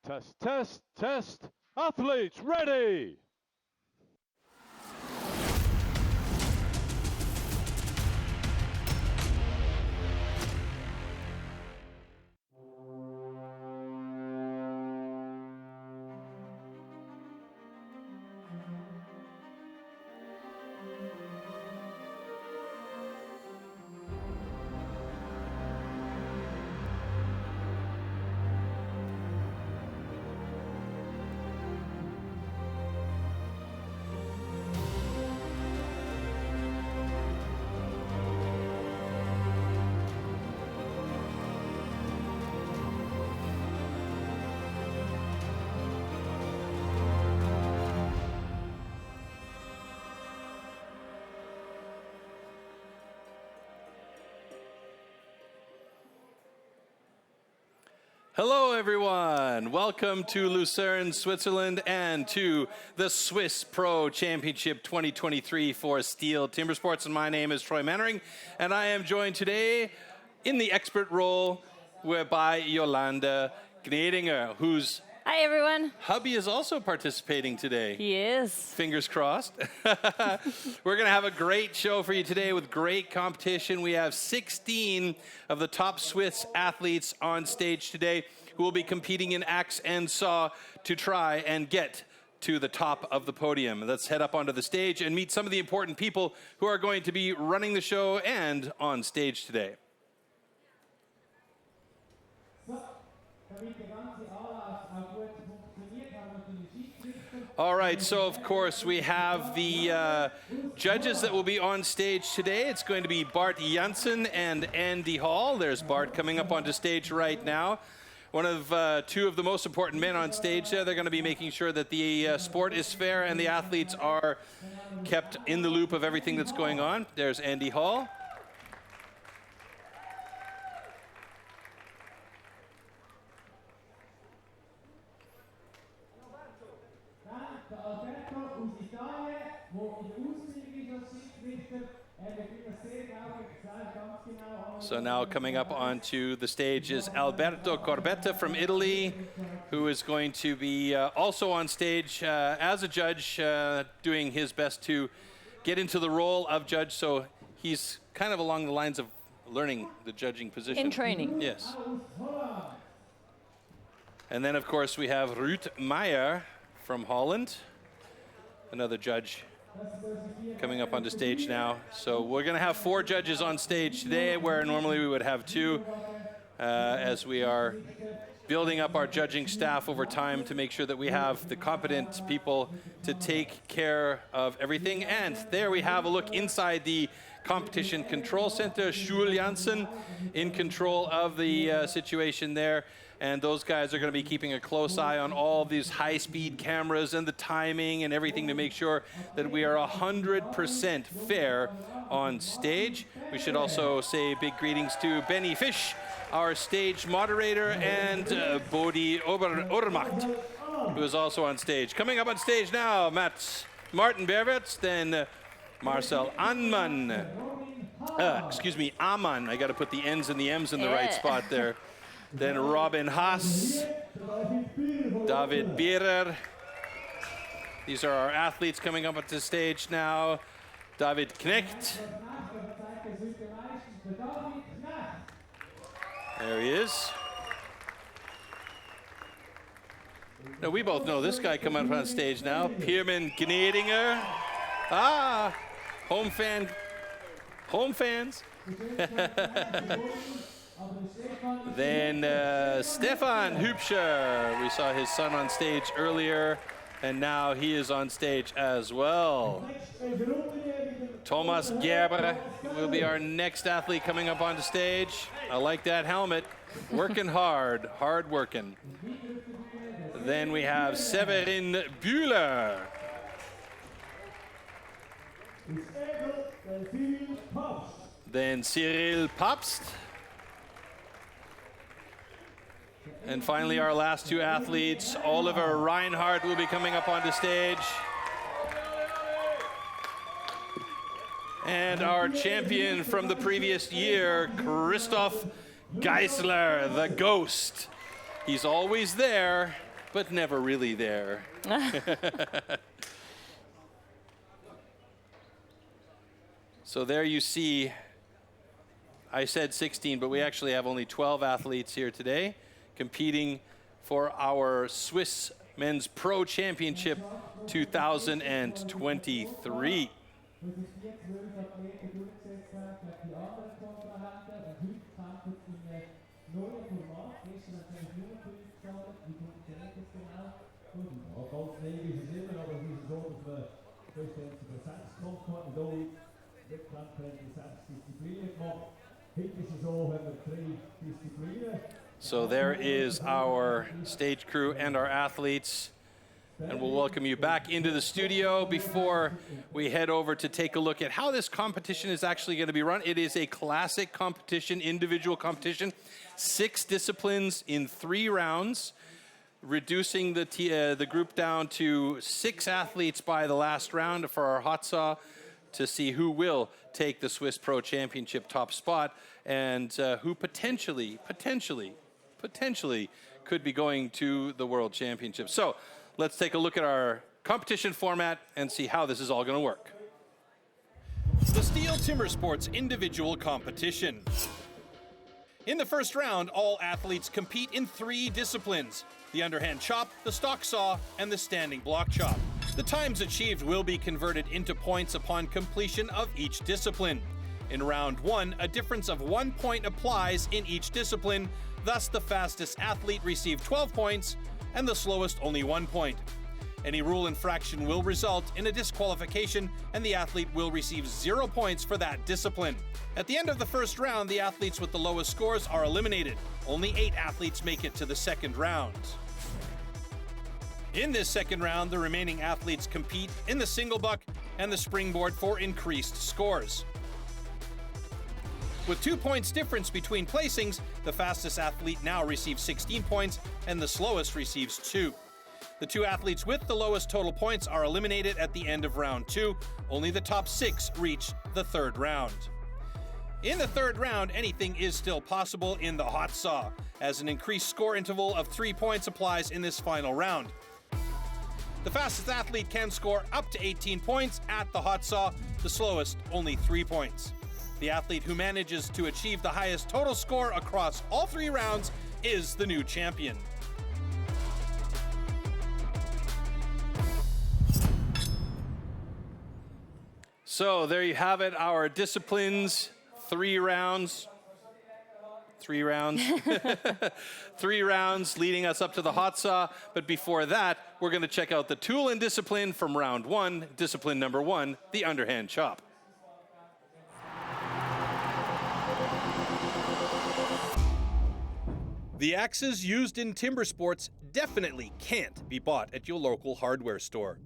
Test, test, test. Athletes ready. Hello everyone, welcome to Lucerne, Switzerland and to the Swiss Pro Championship 2023 for STIHL Timbersports. And my name is Troy Mannering and I am joined today in the expert role by Jolanda Gnedinger, whose Hi everyone. hubby is also participating today. He is. Fingers crossed. We're going to have a great show for you today with great competition. We have 16 of the top Swiss athletes on stage today who will be competing in axe and saw to try and get to the top of the podium. Let's head up onto the stage and meet some of the important people who are going to be running the show and on stage today. All right, so of course we have the judges that will be on stage today. It's going to be Bart Janssen and Andy Hall. There's Bart coming up onto stage right now. One of two of the most important men on stage there. They're going to be making sure that the sport is fair and the athletes are kept in the loop of everything that's going on. There's Andy Hall. So now coming up onto the stage is Alberto Corbetta from Italy, who is going to be also on stage as a judge, doing his best to get into the role of judge. So he's kind of along the lines of learning the judging position. In training. Yes. And then, of course, we have Ruud Meijer from Holland, another judge coming up onto stage now. So we're going to have 4 judges on stage today, where normally we would have 2, as we are building up our judging staff over time to make sure that we have the competent people to take care of everything. And there we have a look inside the competition control center. Jules Janssen in control of the situation there. And those guys are going to be keeping a close eye on all these high-speed cameras and the timing and everything to make sure that we are 100% fair on stage. We should also say big greetings to Benny Fish, our stage moderator, and Bodie Obermacht, who is also on stage. Coming up on stage now, Martin Berwitz, then Marcel Amann. Amann. I got to put the N's and the M's in the right spot there. Then Robin Haas, David Bierer. These are our athletes coming up onto the stage now. David Knecht. There he is. Now we both know this guy coming up on stage now. Pierman Gnedinger. Ah, home fans. Then Stefan Hübscher. We saw his son on stage earlier, and now he is on stage as well. Thomas Gerber will be our next athlete coming up onto stage. I like that helmet. Working hard working. Then we have Severin Bühler. Then Cyril Papst. And finally, our last 2 athletes, Oliver Reinhardt will be coming up onto stage. And our champion from the previous year, Christoph Geisler, the Ghost. He's always there. but never really there. So there you see, I said 16, but we actually have only 12 athletes here today competing for our Swiss Men's Pro Championship 2023. So there is our stage crew and our athletes, and we'll welcome you back into the studio before we head over to take a look at how this competition is actually going to be run. It is a classic competition, individual competition, 6 disciplines in 3 rounds, reducing the group down to 6 athletes by the last round for our hot saw to see who will take the Swiss Pro Championship top spot and who potentially could be going to the World Championship. So let's take a look at our competition format and see how this is all going to work. The STIHL Timbersports individual competition. In the first round, all athletes compete in 3 disciplines: the underhand chop, the stock saw, and the standing block chop. The times achieved will be converted into points upon completion of each discipline. In round 1, a difference of 1 point applies in each discipline, thus the fastest athlete received 12 points and the slowest only 1 point. Any rule infraction will result in a disqualification and the athlete will receive 0 points for that discipline. At the end of the first round, the athletes with the lowest scores are eliminated. Only 8 athletes make it to the second round. In this second round, the remaining athletes compete in the single buck and the springboard for increased scores. With 2 points difference between placings, the fastest athlete now receives 16 points and the slowest receives 2. The 2 athletes with the lowest total points are eliminated at the end of round 2. Only the top 6 reach the third round. In the third round, anything is still possible in the hot saw, as an increased score interval of 3 points applies in this final round. The fastest athlete can score up to 18 points at the hot saw, the slowest only 3 points. The athlete who manages to achieve the highest total score across all 3 rounds is the new champion. So there you have it, our disciplines, 3 rounds. 3 rounds. 3 rounds leading us up to the hot saw. But before that, we're going to check out the tool and discipline from round 1, discipline number 1, the underhand chop. The axes used in timber sports definitely can't be bought at your local hardware store.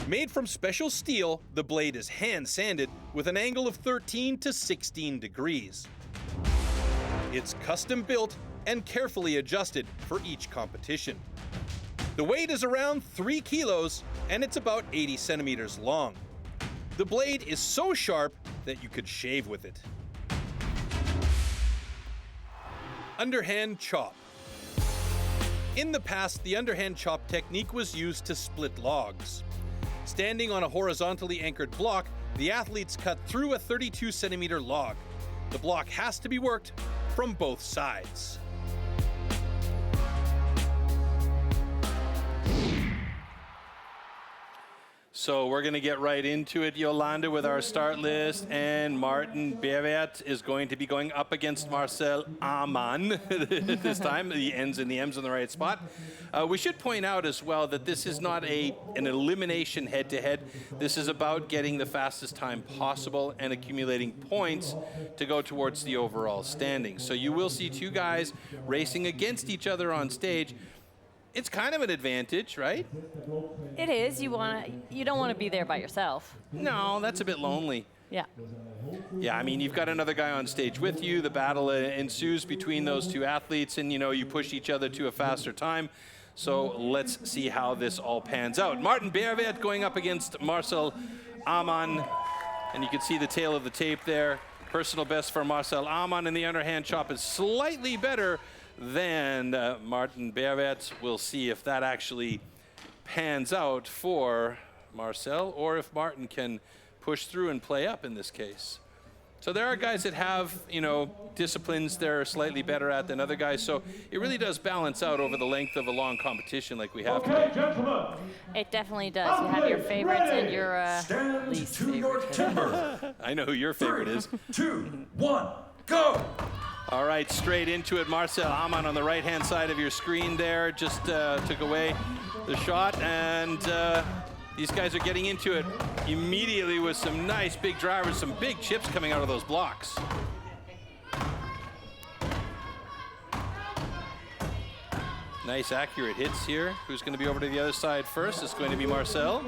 Made from special steel, the blade is hand sanded with an angle of 13 to 16 degrees. It's custom built and carefully adjusted for each competition. The weight is around 3 kilos and it's about 80 centimeters long. The blade is so sharp that you could shave with it. Underhand chop. In the past, the underhand chop technique was used to split logs. Standing on a horizontally anchored block, the athletes cut through a 32 centimeter log. The block has to be worked from both sides. So we're going to get right into it, Yolanda, with our start list. And Martin Berwert is going to be going up against Marcel Amann this time. The N's and the M's in the right spot. We should point out as well that this is not an elimination head-to-head. This is about getting the fastest time possible and accumulating points to go towards the overall standing. So you will see 2 guys racing against each other on stage. It's kind of an advantage, right? It is. You don't want to be there by yourself. No, that's a bit lonely. Yeah. Yeah, I mean, you've got another guy on stage with you. The battle ensues between those 2 athletes, and, you push each other to a faster time. So let's see how this all pans out. Martin Berwert going up against Marcel Amann, and you can see the tail of the tape there. Personal best for Marcel Amann in the underhand chop is slightly better then Martin Bervet. We'll see if that actually pans out for Marcel, or if Martin can push through and play up in this case. So there are guys that have, you know, disciplines they're slightly better at than other guys. So it really does balance out over the length of a long competition like we have today. Gentlemen. It definitely does. You have your favorites and your least to your favorites. timber. I know who your favorite is. 2, 1, go! All right, straight into it. Marcel Amann on the right-hand side of your screen there just took away the shot, and these guys are getting into it immediately with some nice big drivers, some big chips coming out of those blocks. Nice accurate hits here. Who's going to be over to the other side first? It's going to be Marcel.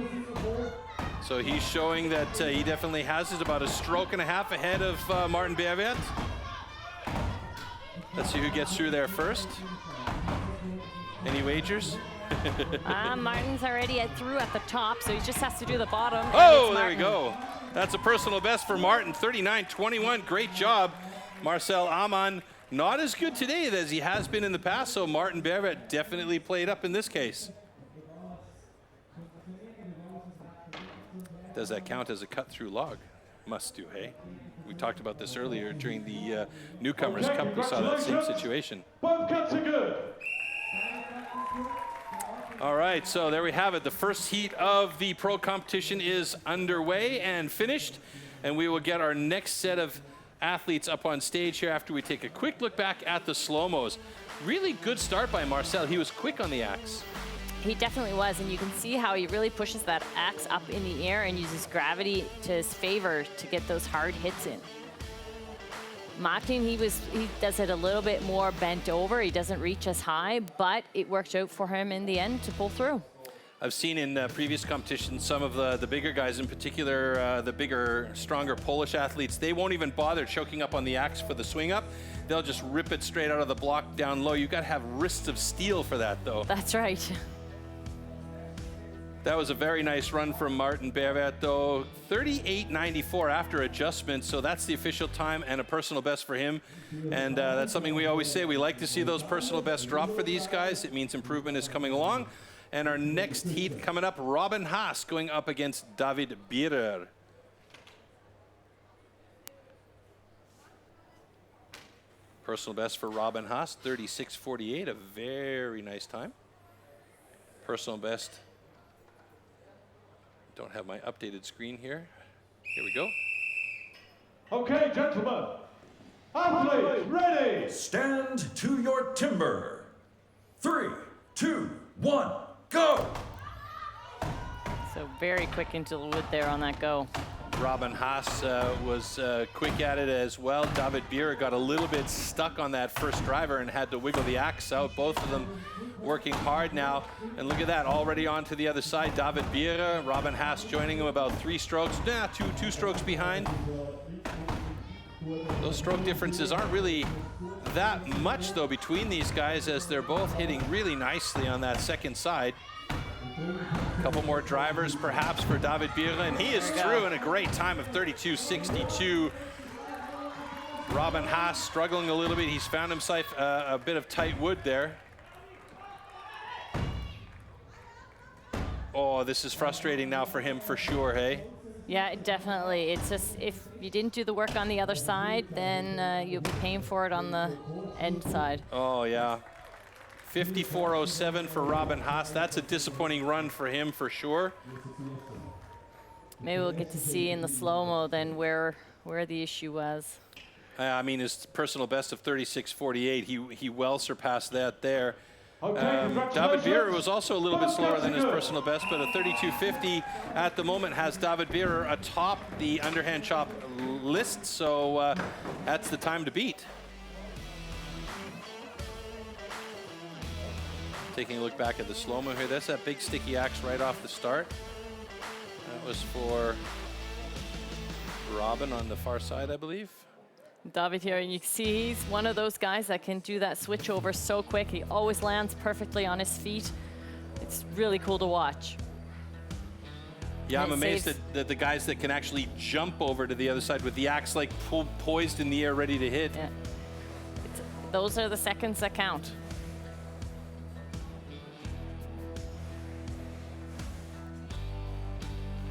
So he's showing that he definitely has it, about a stroke and a half ahead of Martin Bervet. Let's see who gets through there first. Any wagers? Martin's already through at the top, so he just has to do the bottom. Oh, there we go. That's a personal best for Martin, 39.21. Great job. Marcel Amann, not as good today as he has been in the past, so Martin Bervet definitely played up in this case. Does that count as a cut-through log? Must do, hey? We talked about this earlier during the Newcomers Cup. We saw that same situation. Both cuts are good. All right, so there we have it. The first heat of the pro competition is underway and finished, and we will get our next set of athletes up on stage here after we take a quick look back at the slow-mos. Really good start by Marcel. He was quick on the axe. He definitely was, and you can see how he really pushes that axe up in the air and uses gravity to his favor to get those hard hits in. Martin, he does it a little bit more bent over. He doesn't reach as high, but it worked out for him in the end to pull through. I've seen in previous competitions some of the bigger guys, in particular the bigger, stronger Polish athletes, they won't even bother choking up on the axe for the swing up. They'll just rip it straight out of the block down low. You've got to have wrists of steel for that, though. That's right. That was a very nice run from Martin Bervet, though. 38.94 after adjustment, so that's the official time and a personal best for him. And that's something we always say. We like to see those personal bests drop for these guys. It means improvement is coming along. And our next heat coming up, Robin Haas going up against David Bierer. Personal best for Robin Haas, 36.48, a very nice time. Personal best. Don't have my updated screen here. Here we go. Okay, gentlemen. Athletes, ready. Stand to your timber. 3, 2, 1, go! So very quick into the wood there on that go. Robin Haas was quick at it as well. David Bierer got a little bit stuck on that first driver and had to wiggle the axe out. Both of them working hard now. And look at that, already on to the other side. David Bierer, Robin Haas joining him about 3 strokes. Nah, two strokes behind. Those stroke differences aren't really that much, though, between these guys, as they're both hitting really nicely on that second side. A couple more drivers, perhaps, for David Bierer, and he is through in a great time of 32.62. Robin Haas struggling a little bit. He's found himself a bit of tight wood there. Oh, this is frustrating now for him for sure, hey? Yeah, definitely. It's just, if you didn't do the work on the other side, then you'll be paying for it on the end side. Oh, yeah. 54.07 for Robin Haas. That's a disappointing run for him for sure. Maybe we'll get to see in the slow-mo then where the issue was. I mean, his personal best of 36.48, he well surpassed that there. David Bierer was also a little bit slower than his personal best, but a 32.50 at the moment has David Bierer atop the underhand chop list, so that's the time to beat. Taking a look back at the slow-mo here, that's that big sticky axe right off the start. That was for Robin on the far side, I believe. David here, and you can see he's one of those guys that can do that switch over so quick. He always lands perfectly on his feet. It's really cool to watch. Yeah, I'm amazed that the guys that can actually jump over to the other side with the axe like poised in the air, ready to hit. Yeah. those are the seconds that count.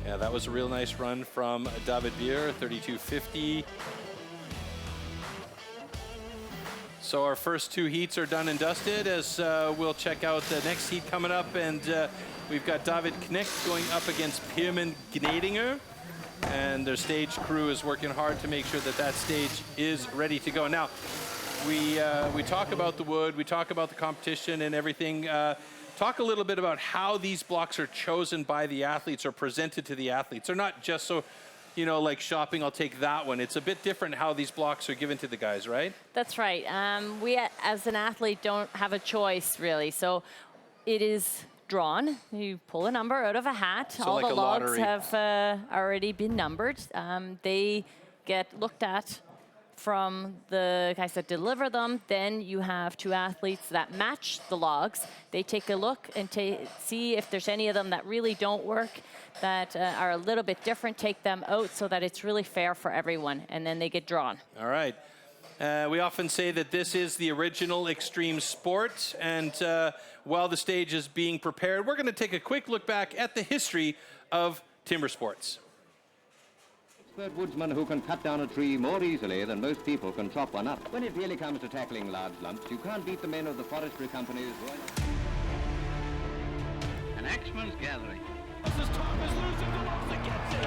Yeah, that was a real nice run from David Bier, 32.50. So our first 2 heats are done and dusted, as we'll check out the next heat coming up, and we've got David Knecht going up against Pirmin Gnedinger, and their stage crew is working hard to make sure that that stage is ready to go. Now, we talk about the wood, we talk about the competition and everything. Talk a little bit about how these blocks are chosen by the athletes or presented to the athletes. They're not just so, you know, like shopping, I'll take that one. It's a bit different how these blocks are given to the guys, right? That's right. We, as an athlete, don't have a choice, really. So it is drawn. You pull a number out of a hat. So all like the a logs lottery. have already been numbered. They get looked at from the guys that deliver them. Then you have 2 athletes that match the logs. They take a look and see if there's any of them that really don't work, that are a little bit different, take them out so that it's really fair for everyone, and then they get drawn. All right. We often say that this is the original extreme sport, and while the stage is being prepared, we're going to take a quick look back at the history of timber sports. Expert woodsman who can cut down a tree more easily than most people can chop one up. When it really comes to tackling large lumps, you can't beat the men of the forestry companies. An axeman's gathering. This is Thomas losing the most that gets it.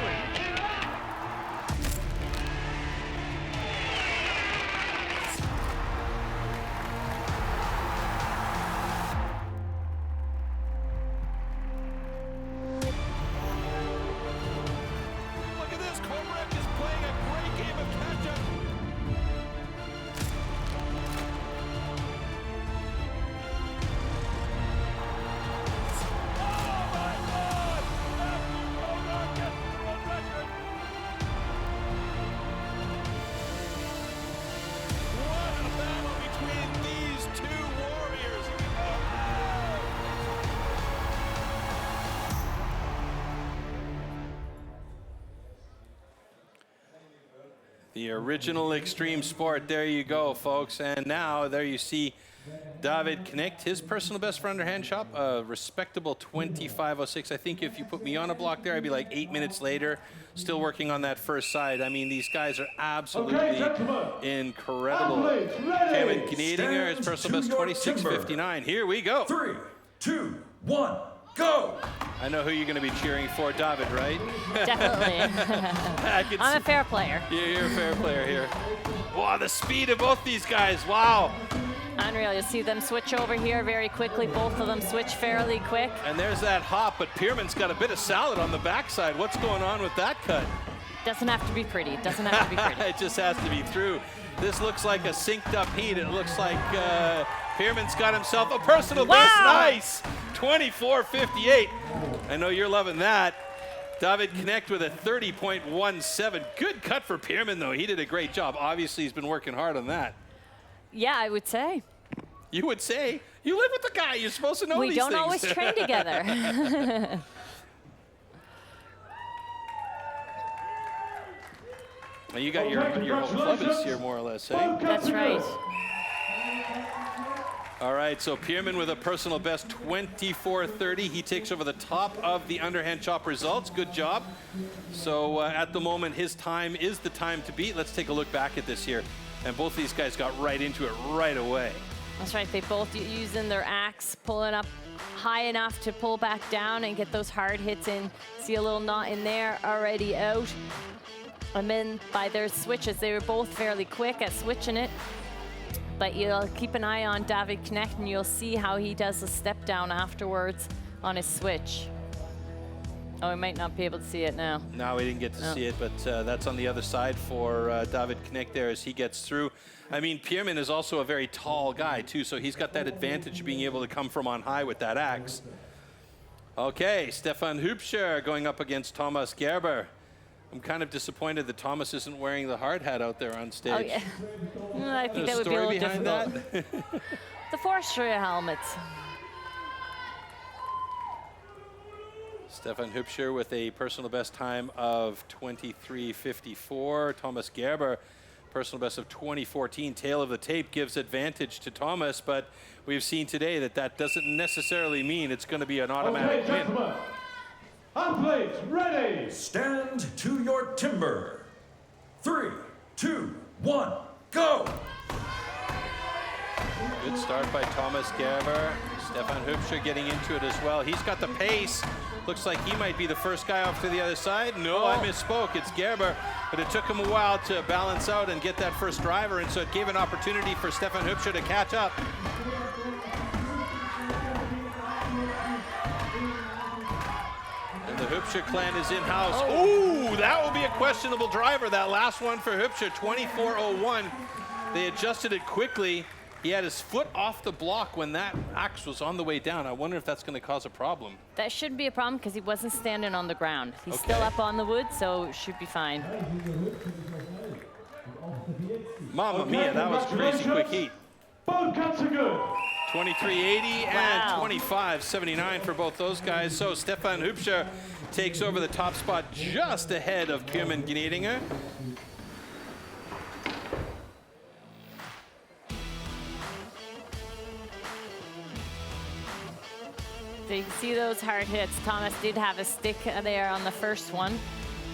Look at this, Korbrek is playing a great game of catch-up. What a battle between these 2 warriors. The original extreme sport. There you go, folks. And now there you see David Knecht, his personal best for underhand chop, a respectable 25.06. I think if you put me on a block there, I'd be like 8 minutes later, still working on that first side. I mean, these guys are absolutely incredible. Kevin Gnedinger, his personal best 26.59. Here we go. 3, 2, 1, go! I know who you're going to be cheering for, David, right? Definitely. I'm a fair player. Yeah, you're a fair player here. Wow, the speed of both these guys. Wow. Unreal. You'll see them switch over here very quickly. Both of them switch fairly quick. And there's that hop, but Pirmin's got a bit of salad on the backside. What's going on with that cut? Doesn't have to be pretty. It doesn't have to be pretty. It just has to be through. This looks like a synced up heat. It looks like Pirmin's got himself a personal best. Nice. 24.58. I know you're loving that. David Knecht with a 30.17. Good cut for Pirmin, though. He did a great job. Obviously, he's been working hard on that. Yeah, I would say. You would say? You live with the guy. You're supposed to know these things. We don't always train together. Well, you got your whole club is here, more or less, eh? That's right. All right, so Pirmin with a personal best 24.30. He takes over the top of the underhand chop results. Good job. So at the moment, his time is the time to beat. Let's take a look back at this here. And both these guys got right into it right away. That's right. They both using their axe, pulling up high enough to pull back down and get those hard hits in. See a little knot in there already out. And then by their switches, they were both fairly quick at switching it. But you'll keep an eye on David Knecht and you'll see how he does a step down afterwards on his switch. Oh, we might not be able to see it now. No, we didn't get to see it, but that's on the other side for David Knecht there as he gets through. I mean, Pirmin is also a very tall guy, too, so he's got that advantage of being able to come from on high with that axe. Okay, Stefan Hübscher going up against Thomas Gerber. I'm kind of disappointed that Thomas isn't wearing the hard hat out there on stage. Oh, yeah. I think that would be a little difficult. The forestry helmets. Stefan Hübscher with a personal best time of 23.54. Thomas Gerber, Personal best of 2014. Tail of the tape gives advantage to Thomas, but we've seen today that that doesn't necessarily mean it's going to be an automatic Okay, win. gentlemen. Athletes, ready. Stand to your timber. 3, 2, 1, go! Good start by Thomas Gerber. Stefan Hübscher getting into it as well. He's got the pace. Looks like he might be the first guy off to the other side. No, I misspoke. It's Gerber, but it took him a while to balance out and get that first driver, and so it gave an opportunity for Stefan Hübscher to catch up. And the Hübscher clan is in-house. Ooh, that will be a questionable driver. That last one for Hübscher, 24.01. They adjusted it quickly. He had his foot off the block when that axe was on the way down. I wonder if that's going to cause a problem. That shouldn't be a problem because he wasn't standing on the ground. He's Okay. still up on the wood, so should be fine. Mamma mia, that was crazy quick heat. Both cuts are good. 23.80 and 25.79 for both those guys. So Stefan Hübscher takes over the top spot just ahead of Kierman Gnedinger. So you can see those hard hits. Thomas did have a stick there on the first one.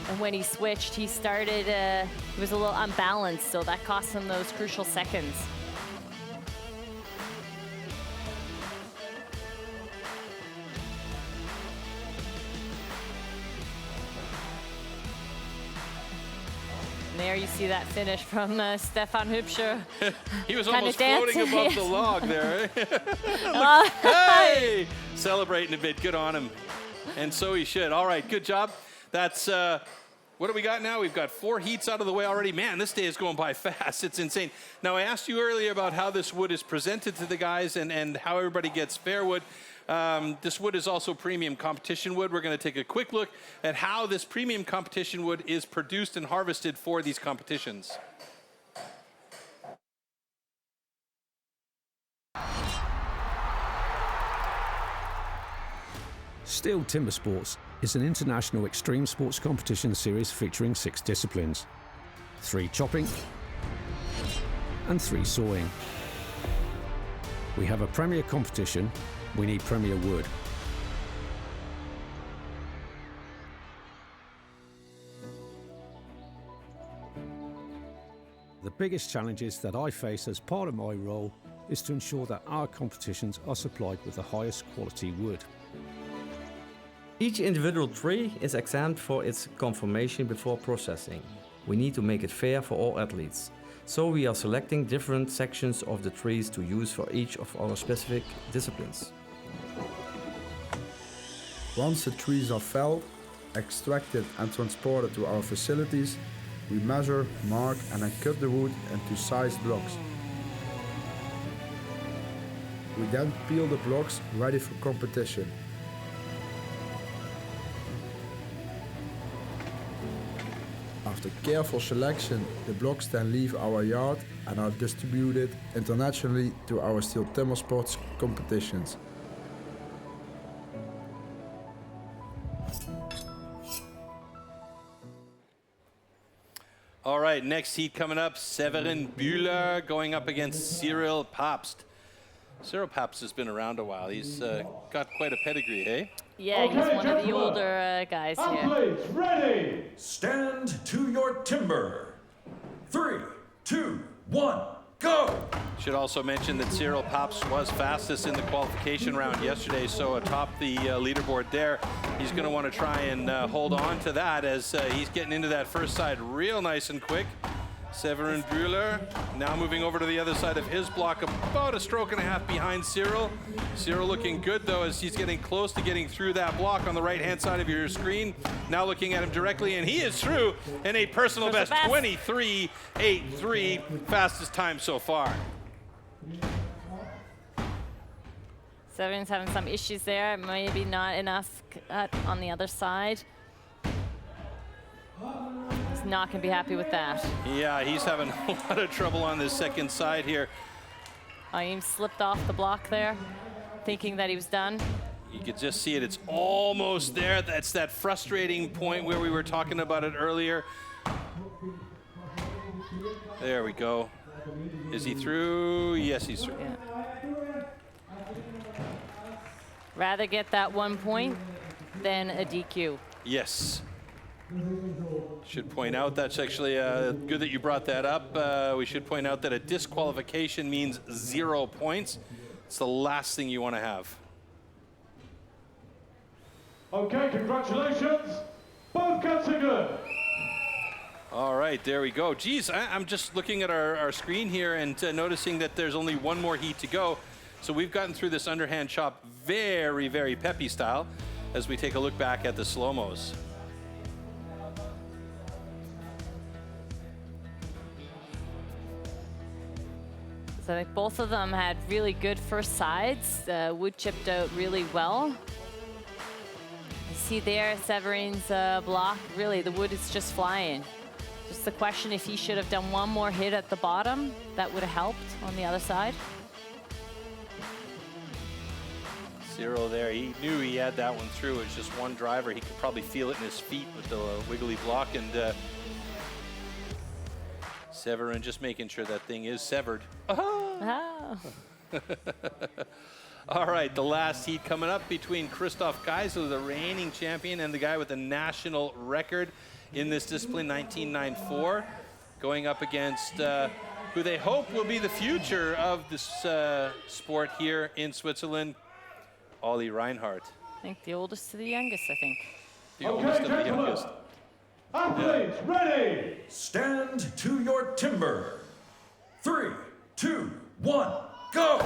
And when he switched, he started, he was a little unbalanced, so that cost him those crucial seconds. And there you see that finish from Stefan Hübscher. He was Kinda almost floating dancing, above yes. the log there. Oh, Hey! Celebrating a bit. Good on him. And so he should. All right, good job. That's, what do we got now? We've got 4 heats out of the way already. Man, this day is going by fast. It's insane. Now, I asked you earlier about how this wood is presented to the guys and how everybody gets fair wood. This wood is also premium competition wood. We're going to take a quick look at how this premium competition wood is produced and harvested for these competitions. STIHL Timbersports is an international extreme sports competition series featuring 6 disciplines: 3 chopping and 3 sawing. We have a premier competition, we need premier wood. The biggest challenges that I face as part of my role is to ensure that our competitions are supplied with the highest quality wood. Each individual tree is examined for its conformation before processing. We need to make it fair for all athletes. So we are selecting different sections of the trees to use for each of our specific disciplines. Once the trees are felled, extracted and transported to our facilities, we measure, mark and then cut the wood into sized blocks. We then peel the blocks ready for competition. After careful selection, the blocks then leave our yard and are distributed internationally to our STIHL Timbersports competitions. All right, next heat coming up, Severin Bühler going up against Cyril Pabst. Cyril Pabst has been around a while. He's got quite a pedigree, hey? Yeah, he's one of the older guys here. Athletes, ready. Stand to your timber. 3, 2, 1, go! Should also mention that Cyril Pabst was fastest in the qualification round yesterday, so atop the leaderboard there. He's going to want to try and hold on to that as he's getting into that first side real nice and quick. Severin Bühler now moving over to the other side of his block, about a stroke and a half behind Cyril. Cyril looking good though as he's getting close to getting through that block on the right hand side of your screen. Now looking at him directly, and he is through in a personal best 23.83, fastest time so far. Severin's having some issues there, maybe not enough cut on the other side. He's not going to be happy with that. Yeah, he's having a lot of trouble on this second side here. He slipped off the block there, thinking that he was done. You could just see it, it's almost there. That's that frustrating point where we were talking about it earlier. There we go. Is he through? Yes, he's through. Yeah. Rather get that 1 point than a DQ. Yes. Should point out, that's actually good that you brought that up. We should point out that a disqualification means 0 points. It's the last thing you want to have. Okay, congratulations. Both cuts are good. All right, there we go. Geez, I'm just looking at our screen here and noticing that there's only one more heat to go. So we've gotten through this underhand chop very, very peppy style as we take a look back at the slow-mos. So I think both of them had really good first sides. Wood chipped out really well. You see there, Severin's block, really the wood is just flying. Just the question if he should have done one more hit at the bottom, that would have helped on the other side. Zero there, he knew he had that one through. It's just one driver. He could probably feel it in his feet with the wiggly block, and Severin just making sure that thing is severed. Oh. All right, the last heat coming up between Christoph Geisler, the reigning champion, and the guy with the national record in this discipline, 1994, going up against who they hope will be the future of this sport here in Switzerland, Olli Reinhardt. I think the oldest to the youngest, I think. The oldest of the youngest. Athletes, ready! Stand to your timber. 3, 2, 1, go!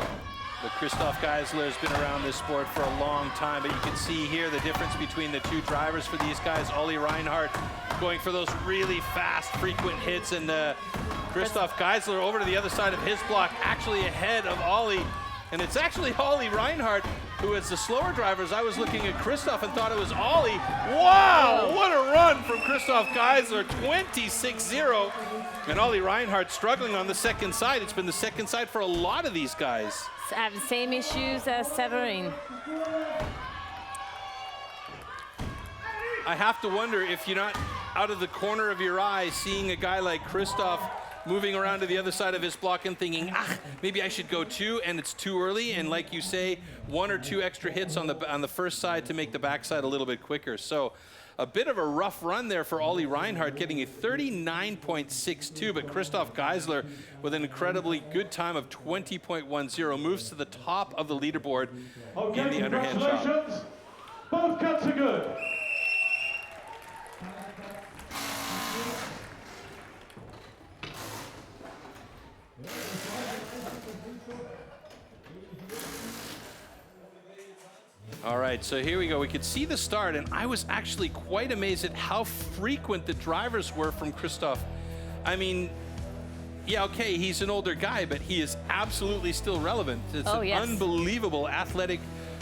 But Christoph Geisler has been around this sport for a long time, but you can see here the difference between the two drivers for these guys. Olli Reinhardt going for those really fast, frequent hits, and Christoph Geisler over to the other side of his block, actually ahead of Olli. And it's actually Olli Reinhardt who is the slower drivers. I was looking at Christoph and thought it was Olli. Wow, what a run from Christoph Geisler, 26-0. And Olli Reinhardt struggling on the second side. It's been the second side for a lot of these guys. Have the same issues as Severin. I have to wonder if you're not out of the corner of your eye seeing a guy like Christoph moving around to the other side of his block and thinking, maybe I should go too, and it's too early. And like you say, 1 or 2 extra hits on the first side to make the backside a little bit quicker. So a bit of a rough run there for Olli Reinhardt, getting a 39.62, but Christoph Geisler with an incredibly good time of 20.10 moves to the top of the leaderboard in the underhand chop. Both cuts are good. All right, so here we go. We could see the start, and I was actually quite amazed at how frequent the drivers were from Christoph. I mean, yeah, okay, he's an older guy, but he is absolutely still relevant. It's unbelievable athletic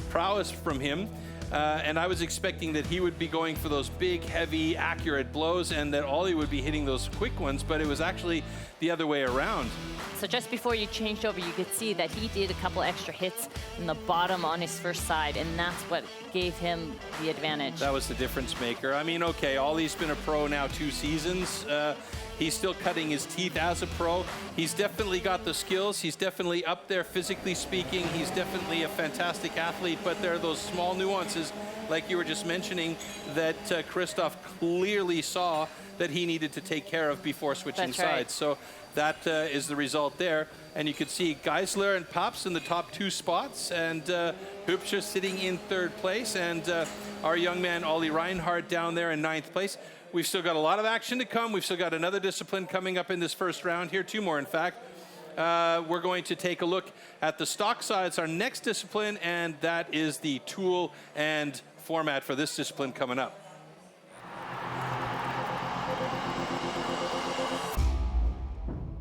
prowess from him. And I was expecting that he would be going for those big, heavy, accurate blows, and that Olli would be hitting those quick ones, but it was actually the other way around. So just before you changed over, you could see that he did a couple extra hits in the bottom on his first side, and that's what gave him the advantage. That was the difference maker. I mean, okay, Olli's been a pro now 2 seasons. He's still cutting his teeth as a pro. He's definitely got the skills. He's definitely up there physically speaking. He's definitely a fantastic athlete, but there are those small nuances, like you were just mentioning, that Christoph clearly saw that he needed to take care of before switching sides. So that is the result there. And you could see Geisler and Paps in the top 2 spots, and Hübscher sitting in 3rd place, and our young man Olli Reinhardt down there in 9th place. We've still got a lot of action to come. We've still got another discipline coming up in this first round here, 2 more in fact. We're going to take a look at the stock sides, our next discipline, and that is the tool and format for this discipline coming up.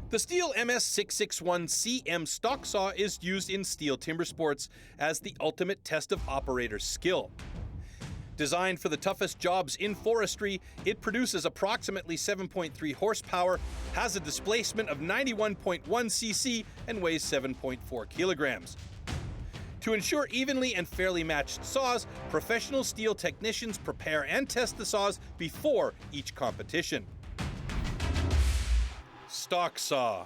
The STIHL MS661CM stock saw is used in STIHL Timbersports as the ultimate test of operator skill. Designed for the toughest jobs in forestry, it produces approximately 7.3 horsepower, has a displacement of 91.1 cc, and weighs 7.4 kilograms. To ensure evenly and fairly matched saws, professional STIHL technicians prepare and test the saws before each competition. stock saw.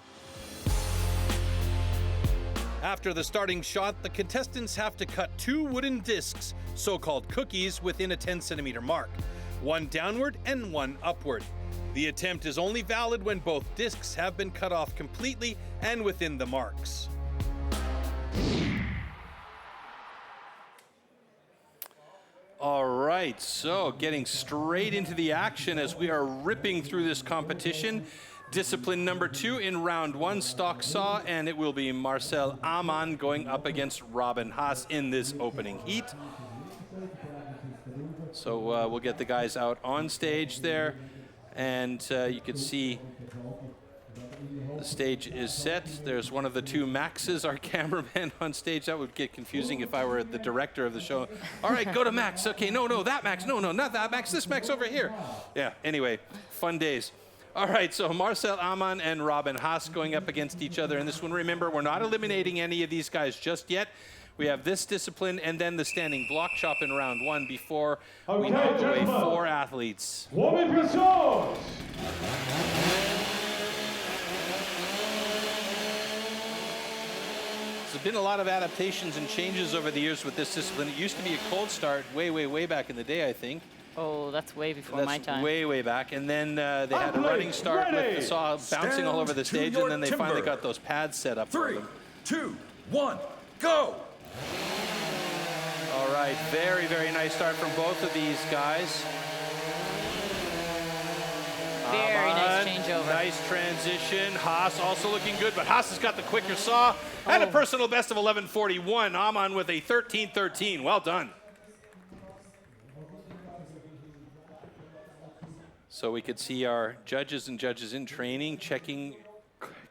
After the starting shot, the contestants have to cut 2 wooden discs, so-called cookies, within a 10-centimeter mark, one downward and one upward. The attempt is only valid when both discs have been cut off completely and within the marks. All right, so getting straight into the action as we are ripping through this competition. Discipline number 2 in round 1, stock saw, and it will be Marcel Amann going up against Robin Haas in this opening heat. So we'll get the guys out on stage there, and you can see the stage is set. There's one of the 2 Maxes, our cameraman, on stage. That would get confusing if I were the director of the show. All right, go to Max. Okay, no, that Max. No, not that Max. This Max over here. Yeah, anyway, fun days. All right, so Marcel Amann and Robin Haas going up against each other in this one. Remember, we're not eliminating any of these guys just yet. We have this discipline and then the standing block chop in round 1 before we knock away 4 athletes. Warm up your swords. There's been a lot of adaptations and changes over the years with this discipline. It used to be a cold start way back in the day, I think. Oh, that's way before my time. Way back. And then they had a running start with the saw bouncing all over the stage, and then they finally got those pads set up. 3, 2, 1, go! All right, very nice start from both of these guys. Very nice changeover. Nice transition. Haas also looking good, but Haas has got the quicker saw and a personal best of 11:41. Amann with a 13:13. Well done. So we could see our judges in training checking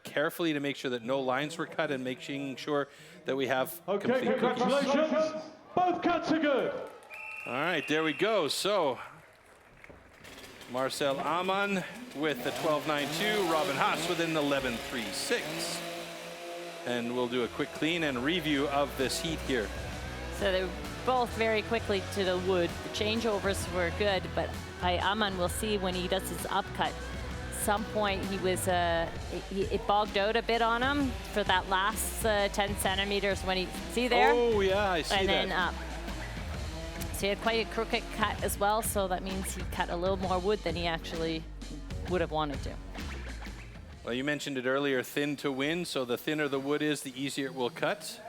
carefully to make sure that no lines were cut and making sure that we have complete cookies. Congratulations. Both cuts are good. All right, there we go. So Marcel Amann with the 12.92, Robin Haas with an 11.36. And we'll do a quick clean and review of this heat here. So they're both very quickly to the wood. The changeovers were good, but by Amann, we'll see when he does his upcut. Some point he was, it bogged out a bit on him for that last 10 centimeters when he, see there? Oh yeah, I see that. And then up. So he had quite a crooked cut as well, so that means he cut a little more wood than he actually would have wanted to. Well, you mentioned it earlier, thin to win, so the thinner the wood is, the easier it will cut.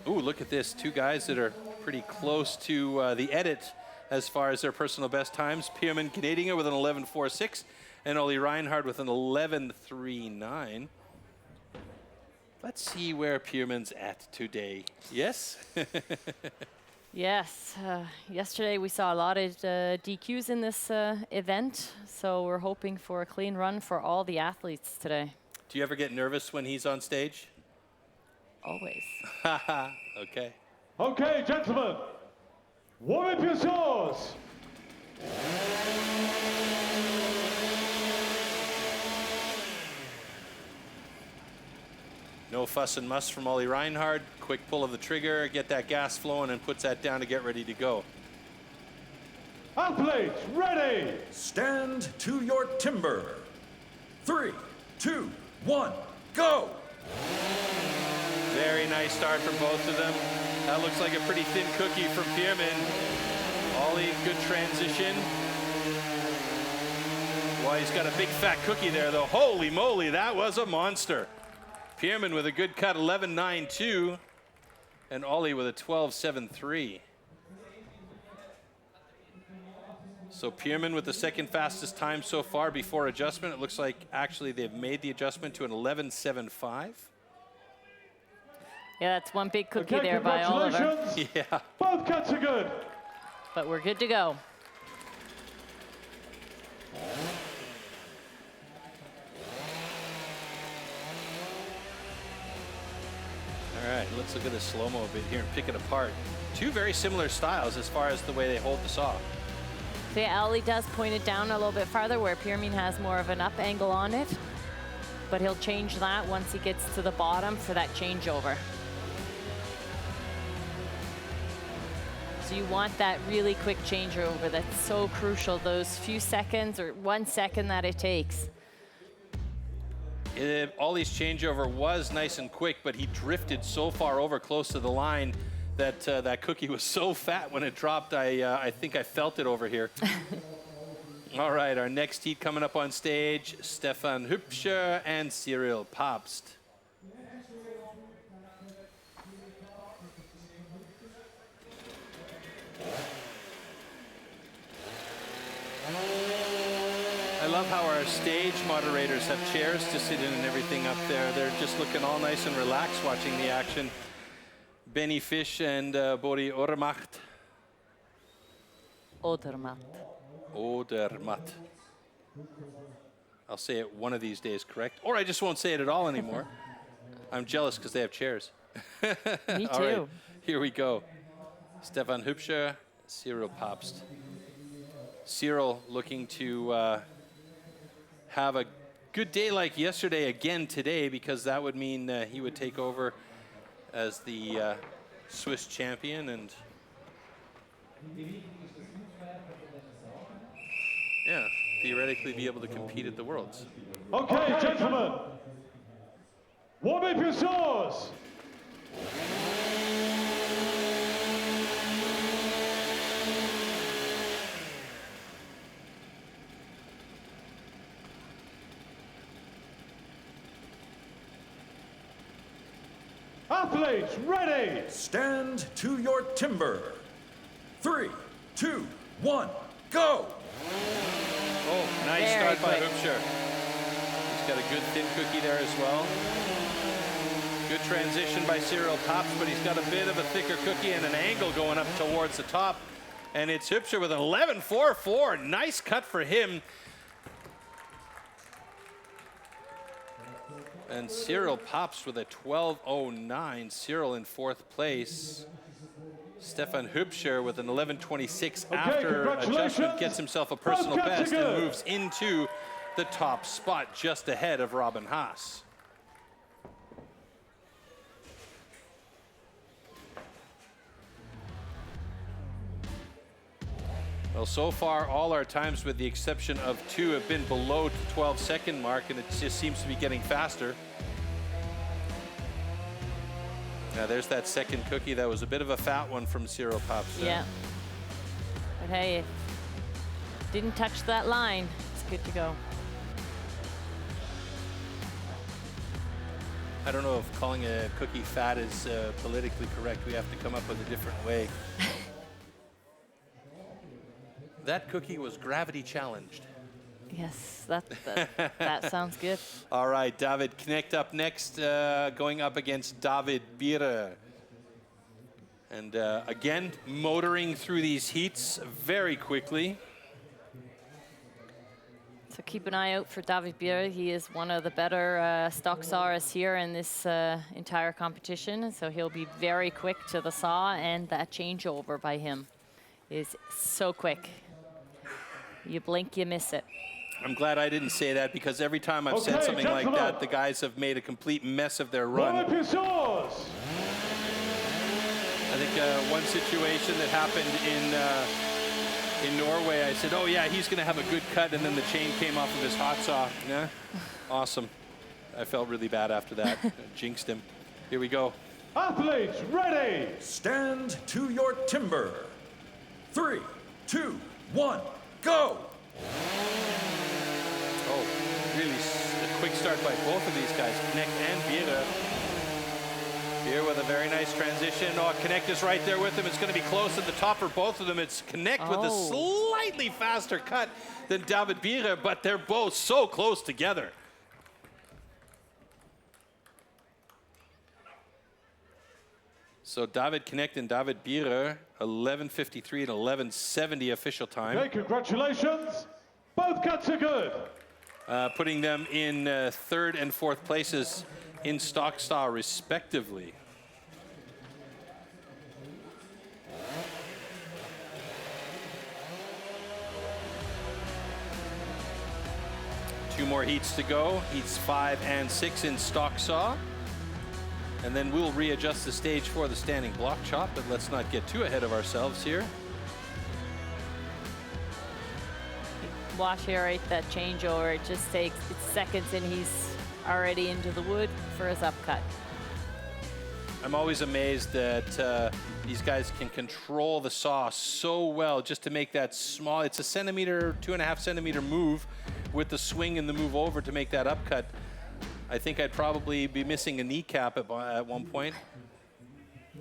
Ooh, look at this, 2 guys that are pretty close to the edit as far as their personal best times. Pierman Knedinger with an 11.46 and Ollie Reinhardt with an 11.39. Let's see where Pierman's at today. Yes? Yes, yesterday we saw a lot of DQs in this event, so we're hoping for a clean run for all the athletes today. Do you ever get nervous when he's on stage? Always. Okay. Okay, gentlemen. Warm up your swords. No fuss and muss from Ollie Reinhardt. Quick pull of the trigger, get that gas flowing, and puts that down to get ready to go. Athletes, ready. Stand to your timber. 3, 2, 1, go! Very nice start from both of them. That looks like a pretty thin cookie from Pierman. Ollie, good transition. Well, he's got a big fat cookie there, though. Holy moly, that was a monster. Pierman with a good cut, 11.92, and Ollie with a 12.73. So Pierman with the second fastest time so far before adjustment. It looks like actually they've made the adjustment to an 11.75. Yeah, that's one big cookie there by Oliver. Yeah. Both cuts are good. But we're good to go. All right, let's look at the slow-mo a bit here and pick it apart. 2 very similar styles as far as the way they hold the saw. So yeah, Ollie does point it down a little bit farther where Pierman has more of an up angle on it. But he'll change that once he gets to the bottom for that changeover. So you want that really quick changeover. That's so crucial, those few seconds or 1 second that it takes. Ollie's changeover was nice and quick, but he drifted so far over close to the line that that cookie was so fat when it dropped, I think I felt it over here. All right, our next heat coming up on stage, Stefan Hübscher and Cyril Papst. I love how our stage moderators have chairs to sit in and everything up there. They're just looking all nice and relaxed watching the action. Benny Fish and Bori Odermatt. Odermatt. I'll say it one of these days correct, or I just won't say it at all anymore. I'm jealous because they have chairs. Me too. All right, here we go. Stefan Hübscher, Cyril Papst. Cyril looking to have a good day like yesterday again today, because that would mean he would take over as the Swiss champion and yeah, theoretically be able to compete at the Worlds. Okay, gentlemen, warm up your saws. Athletes, ready! Stand to your timber. 3, 2, 1, go! Oh, nice Very start by quick. Hübscher. He's got a good thin cookie there as well. Good transition by Cyril Papst, but he's got a bit of a thicker cookie and an angle going up towards the top. And it's Hübscher with an 11.44. Nice cut for him. And Cyril Papst with a 12.09. Cyril in fourth place. Stefan Hübscher with an 11.26 after adjustment gets himself a personal best and moves into the top spot just ahead of Robin Haas. Well, so far, all our times, with the exception of 2, have been below the 12-second mark, and it just seems to be getting faster. Now, there's that second cookie. That was a bit of a fat one from Cyril Papst. Yeah. But hey, didn't touch that line. It's good to go. I don't know if calling a cookie fat is politically correct. We have to come up with a different way. That cookie was gravity challenged. Yes, that sounds good. All right, David Knecht up next, going up against David Bierer. And again, motoring through these heats very quickly. So keep an eye out for David Bierer. He is one of the better stock sawers here in this entire competition. So he'll be very quick to the saw, and that changeover by him is so quick. You blink, you miss it. I'm glad I didn't say that, because every time I've said something like that, the guys have made a complete mess of their run. Warm up your saws. I think one situation that happened in Norway, I said, oh yeah, he's going to have a good cut, and then the chain came off of his hot saw. Yeah, awesome. I felt really bad after that. Jinxed him. Here we go. Athletes, ready! Stand to your timber. 3, 2, 1, go! Oh, really a quick start by both of these guys, Knecht and Bierer. Bierer with a very nice transition. Oh, Knecht is right there with him. It's going to be close at the top for both of them. It's Knecht with a slightly faster cut than David Bierer, but they're both so close together. So David Knecht and David Bierer, 11.53 and 11.70 official time. Okay, congratulations. Both cuts are good. Putting them in third and fourth places in stock saw respectively. Two more heats to go, heats 5 and 6 in stock saw. And then we'll readjust the stage for the standing block chop, but let's not get too ahead of ourselves here. Watch here, right? That changeover, it just takes seconds, and he's already into the wood for his upcut. I'm always amazed that these guys can control the saw so well just to make that small, it's a centimeter, 2.5 centimeter move with the swing and the move over to make that upcut. I think I'd probably be missing a kneecap at one point.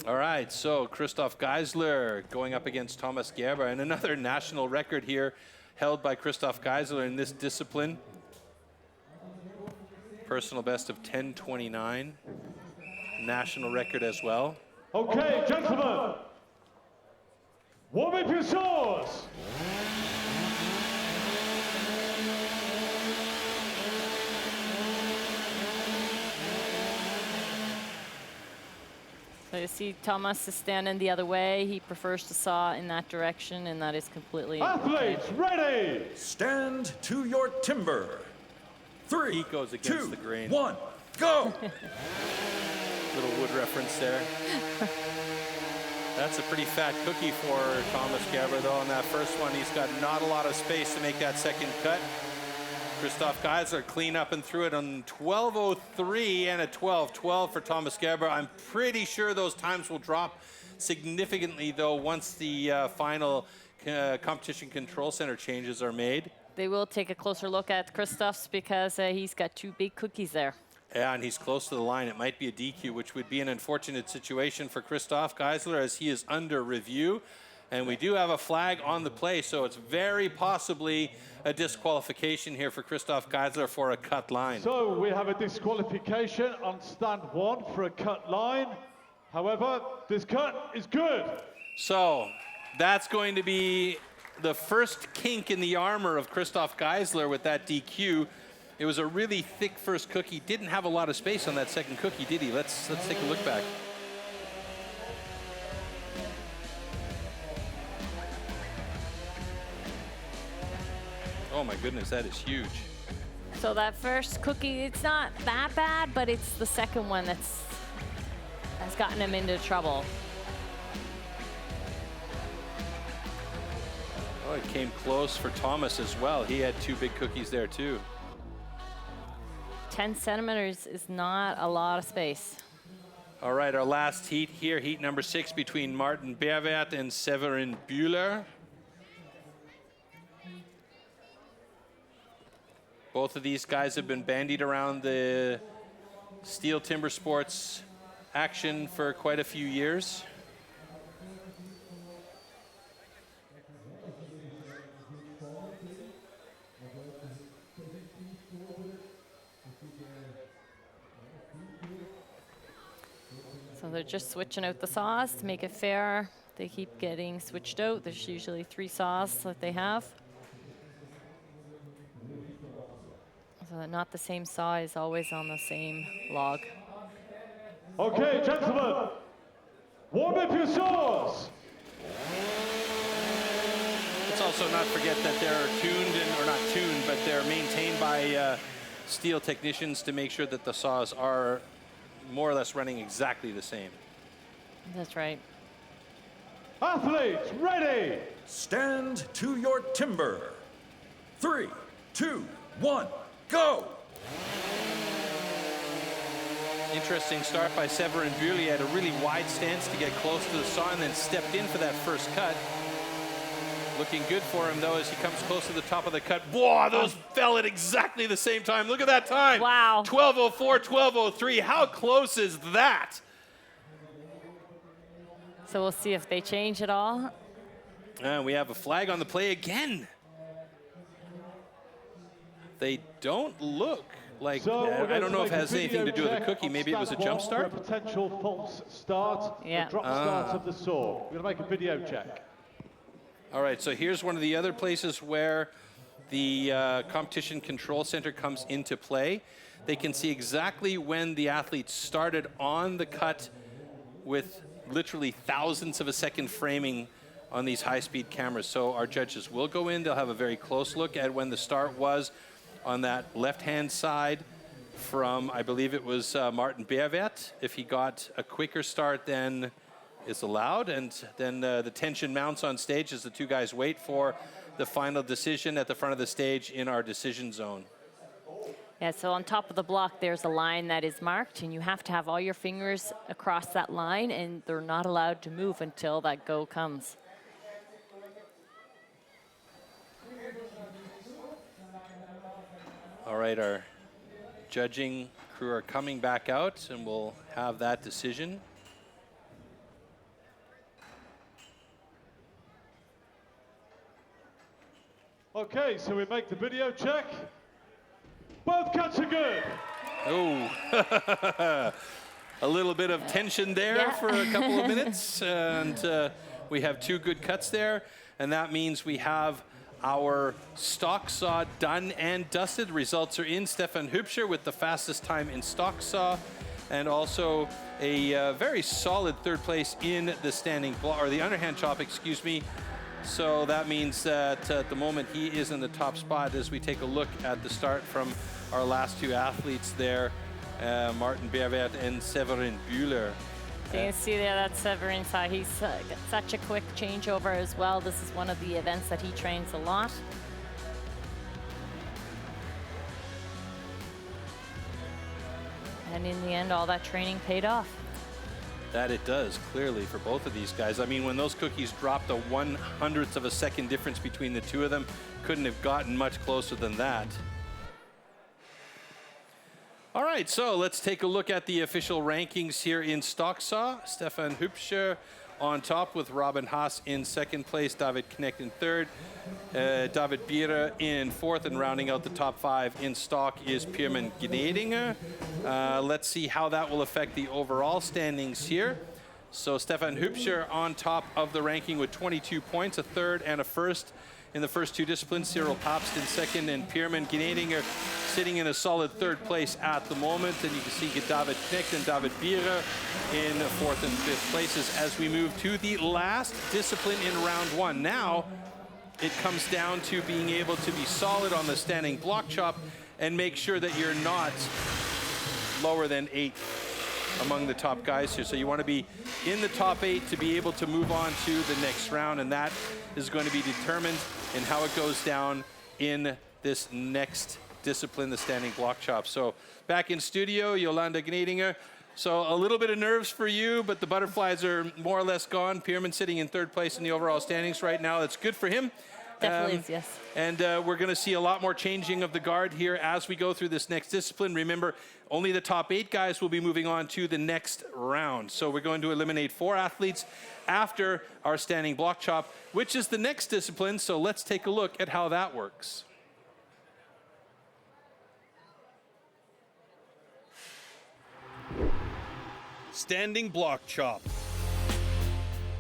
All right, so Christoph Geisler going up against Thomas Gerber, and another national record here held by Christoph Geisler in this discipline. Personal best of 10:29. National record as well. Okay, gentlemen, warm up your saws. So you see Thomas is standing the other way. He prefers to saw in that direction, and that is completely Athletes, ready! Stand to your timber. 3, He goes against 2, the grain. 1, go! Little wood reference there. That's a pretty fat cookie for Thomas Gerber, though. On that first one, he's got not a lot of space to make that second cut. Christoph Geisler clean up and through it on 12:03 and a 12:12 for Thomas Gerber. I'm pretty sure those times will drop significantly, though, once the final competition control center changes are made. They will take a closer look at Christoph's because he's got 2 big cookies there. Yeah, and he's close to the line. It might be a DQ, which would be an unfortunate situation for Christoph Geisler as he is under review. And we do have a flag on the play, so it's very possibly a disqualification here for Christoph Geisler for a cut line. So we have a disqualification on stand 1 for a cut line. However, this cut is good. So that's going to be the first kink in the armor of Christoph Geisler with that DQ. It was a really thick first cookie. Didn't have a lot of space on that second cookie, did he? Let's take a look back. Oh my goodness, that is huge. So that first cookie, it's not that bad, but it's the second one has gotten him into trouble. Oh, it came close for Thomas as well. He had 2 big cookies there too. 10 centimeters is not a lot of space. All right, our last heat here, heat number 6 between Martin Berwert and Severin Bühler. Both of these guys have been bandied around the STIHL Timbersports action for quite a few years. So they're just switching out the saws to make it fair. They keep getting switched out. There's usually 3 saws that they have. So that not the same saw is always on the same log. Okay, gentlemen, warm up your saws. Let's also not forget that they're tuned, or not tuned, but they're maintained by STIHL technicians to make sure that the saws are more or less running exactly the same. That's right. Athletes, ready! Stand to your timber. 3, 2, 1, go! Interesting start by Severin Bühler. He had a really wide stance to get close to the saw and then stepped in for that first cut. Looking good for him, though, as he comes close to the top of the cut. Whoa, those fell at exactly the same time. Look at that time. Wow. 12:04, 12:03. How close is that? So we'll see if they change it all. And we have a flag on the play again. They don't look like, I don't know if it has anything to do with the cookie. Maybe it was a jump start? For a potential false start, Yeah. the drop start of the saw. We're going to make a video check. All right, so here's one of the other places where the competition control center comes into play. They can see exactly when the athletes started on the cut with literally thousandths of a second framing on these high-speed cameras. So our judges will go in. They'll have a very close look at when the start was on that left-hand side from, I believe it was Martin Berwert. If he got a quicker start than is allowed, and then the tension mounts on stage as the 2 guys wait for the final decision at the front of the stage in our decision zone. Yeah, so on top of the block, there's a line that is marked, and you have to have all your fingers across that line, and they're not allowed to move until that go comes. All right, our judging crew are coming back out, and we'll have that decision. Okay, so we make the video check. Both cuts are good. Oh, a little bit of tension there for a couple of minutes, and we have 2 good cuts there, and that means we have our stock saw done and dusted. Results are in. Stefan Hübscher with the fastest time in stock saw, and also a very solid 3rd place in the standing block, or the underhand chop, excuse me. So that means that at the moment he is in the top spot as we take a look at the start from our last 2 athletes there, Martin Berwert and Severin Bühler. So you can see there that Severin saw he's got such a quick changeover as well. This is one of the events that he trains a lot. And in the end, all that training paid off. That it does, clearly, for both of these guys. I mean, when those cookies dropped a 1/100th of a second difference between the 2 of them, couldn't have gotten much closer than that. All right, so let's take a look at the official rankings here in stock saw. Stefan Hübscher on top with Robin Haas in 2nd place, David Knecht in 3rd, David Bierer in 4th, and rounding out the top 5 in stock is Pierman Gnedinger. Let's see how that will affect the overall standings here. So Stefan Hübscher on top of the ranking with 22 points, a 3rd and a 1st in the first 2 disciplines. Cyril Papst in 2nd, and Pierman Gnedinger sitting in a solid 3rd place at the moment. And you can see David Knecht and David Bierer in 4th and 5th places as we move to the last discipline in round 1. Now it comes down to being able to be solid on the standing block chop and make sure that you're not lower than 8 among the top guys here. So you want to be in the top 8 to be able to move on to the next round, and that is going to be determined in how it goes down in this next discipline, the standing block chop. So back in studio, Jolanda Gnedinger. So a little bit of nerves for you, but the butterflies are more or less gone. Pierman sitting in 3rd place in the overall standings right now. That's good for him. Definitely is, yes. And we're going to see a lot more changing of the guard here as we go through this next discipline. Remember, only the top 8 guys will be moving on to the next round. So we're going to eliminate 4 athletes after our standing block chop, which is the next discipline. So let's take a look at how that works. Standing block chop.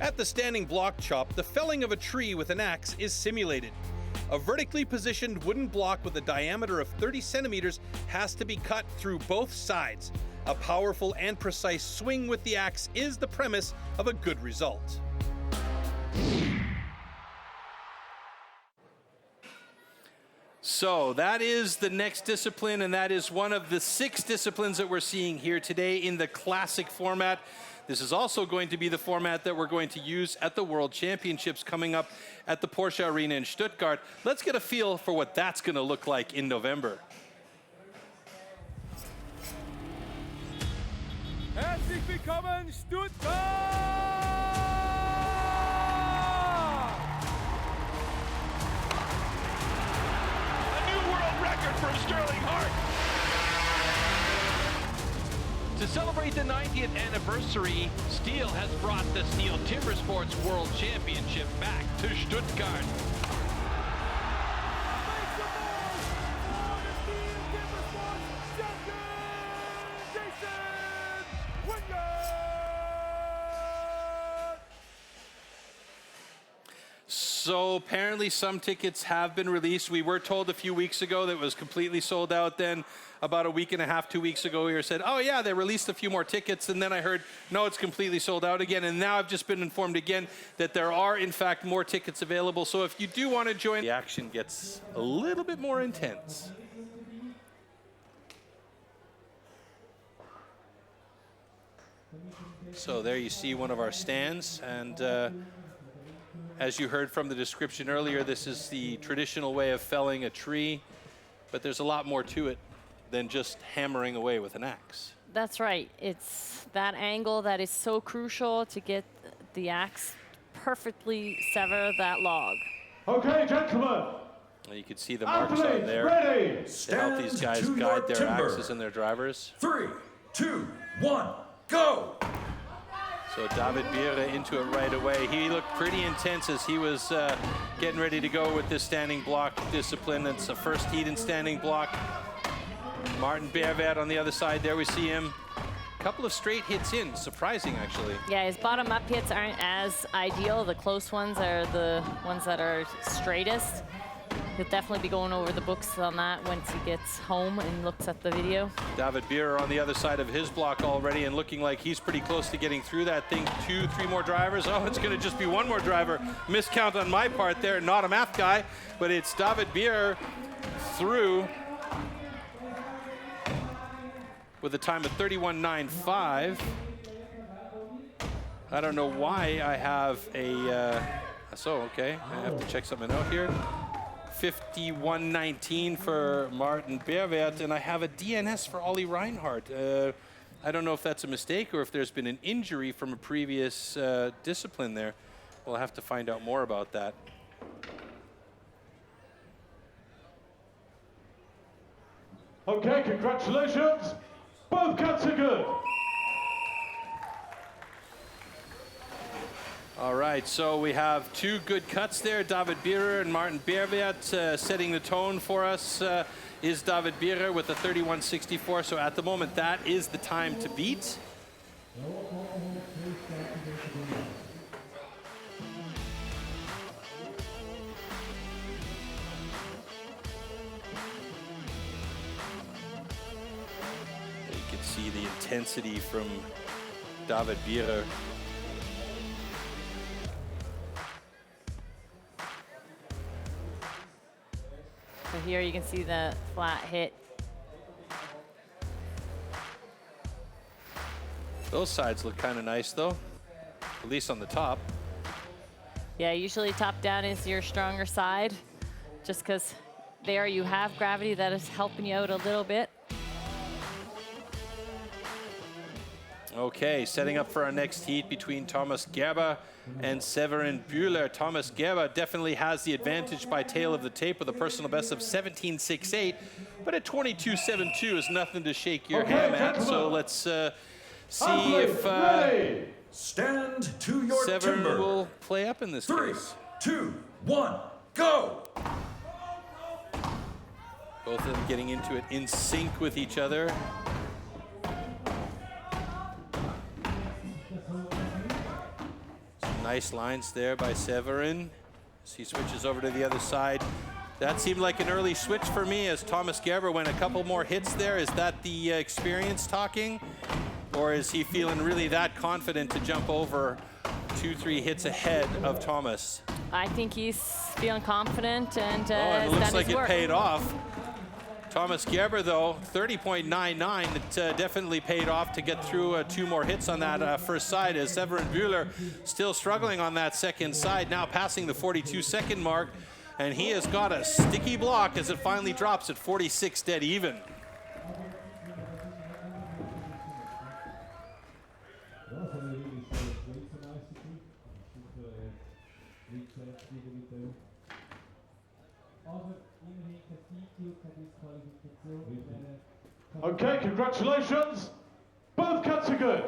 At the standing block chop, the felling of a tree with an axe is simulated. A vertically positioned wooden block with a diameter of 30 centimeters has to be cut through both sides. A powerful and precise swing with the axe is the premise of a good result. So that is the next discipline, and that is one of the 6 disciplines that we're seeing here today in the classic format. This is also going to be the format that we're going to use at the World Championships coming up at the Porsche Arena in Stuttgart. Let's get a feel for what that's going to look like in November. Herzlich willkommen, Stuttgart! A new world record for Sterling Hart. To celebrate the 90th anniversary, STIHL has brought the STIHL Timbersports World Championship back to Stuttgart. So apparently some tickets have been released. We were told a few weeks ago that it was completely sold out. Then about a week and a half, 2 weeks ago, we were said, oh yeah, they released a few more tickets. And then I heard, no, it's completely sold out again. And now I've just been informed again that there are, in fact, more tickets available. So if you do want to join, the action gets a little bit more intense. So there you see one of our stands. And as you heard from the description earlier, this is the traditional way of felling a tree, but there's a lot more to it than just hammering away with an axe. That's right. It's that angle that is so crucial to get the axe perfectly sever that log. Okay, gentlemen. Well, you can see the marks Athletes on there ready. to help these guys guide their axes and their drivers. 3, 2, 1, go! So David Bierre into it right away. He looked pretty intense as he was getting ready to go with this standing block discipline. It's the first heat in standing block. Martin Bervet on the other side. There we see him. A couple of straight hits in. Surprising, actually. Yeah, his bottom-up hits aren't as ideal. The close ones are the ones that are straightest. He'll definitely be going over the books on that once he gets home and looks at the video. David Bierre on the other side of his block already and looking like he's pretty close to getting through that thing. 2, 3 more drivers. Oh, it's going to just be one more driver. Miscount on my part there. Not a math guy, but it's David Bierre through with a time of 31.95. I don't know why I have a... okay. I have to check something out here. 51.19 for Martin Bervet, and I have a DNS for Ollie Reinhardt. I don't know if that's a mistake or if there's been an injury from a previous discipline there. We'll have to find out more about that. Okay, congratulations. Both cuts are good. All right, so we have 2 good cuts there. David Bierre and Martin Bervet setting the tone for us is David Bierre with a 31.64. So at the moment, that is the time to beat. You can see the intensity from David Bierre. So here you can see the flat hit. Those sides look kind of nice, though, at least on the top. Yeah, usually top down is your stronger side, just because there you have gravity that is helping you out a little bit. Okay, setting up for our next heat between Thomas Gerber and Severin Bühler. Thomas Gerber definitely has the advantage by tail of the tape with a personal best of 17.68, but at 22.72 is nothing to shake your ham at. So let's see if Stand to your Severin timber. will play up in this 3, case. 2, 1, go! Both of them getting into it in sync with each other. Nice lines there by Severin as he switches over to the other side. That seemed like an early switch for me as Thomas Gerber went a couple more hits there. Is that the experience talking? Or is he feeling really that confident to jump over 2, 3 hits ahead of Thomas? I think he's feeling confident and it looks done like his it work. paid off. Thomas Gerber, though, 30.99. It definitely paid off to get through 2 more hits on that first side, as Severin Bühler still struggling on that second side, now passing the 42-second mark, and he has got a sticky block as it finally drops at 46 dead even. Okay, congratulations. Both cuts are good.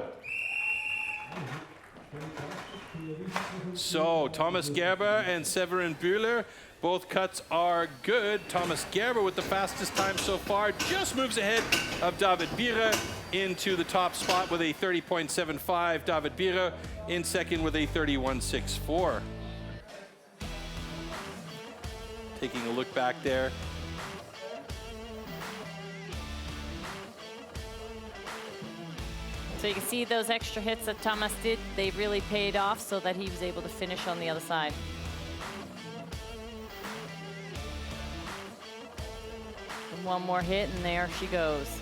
So Thomas Gerber and Severin Bühler, both cuts are good. Thomas Gerber with the fastest time so far just moves ahead of David Bierre into the top spot with a 30.75. David Bierre in second with a 31.64. Taking a look back there. So you can see those extra hits that Thomas did, they really paid off so that he was able to finish on the other side. And one more hit and there she goes.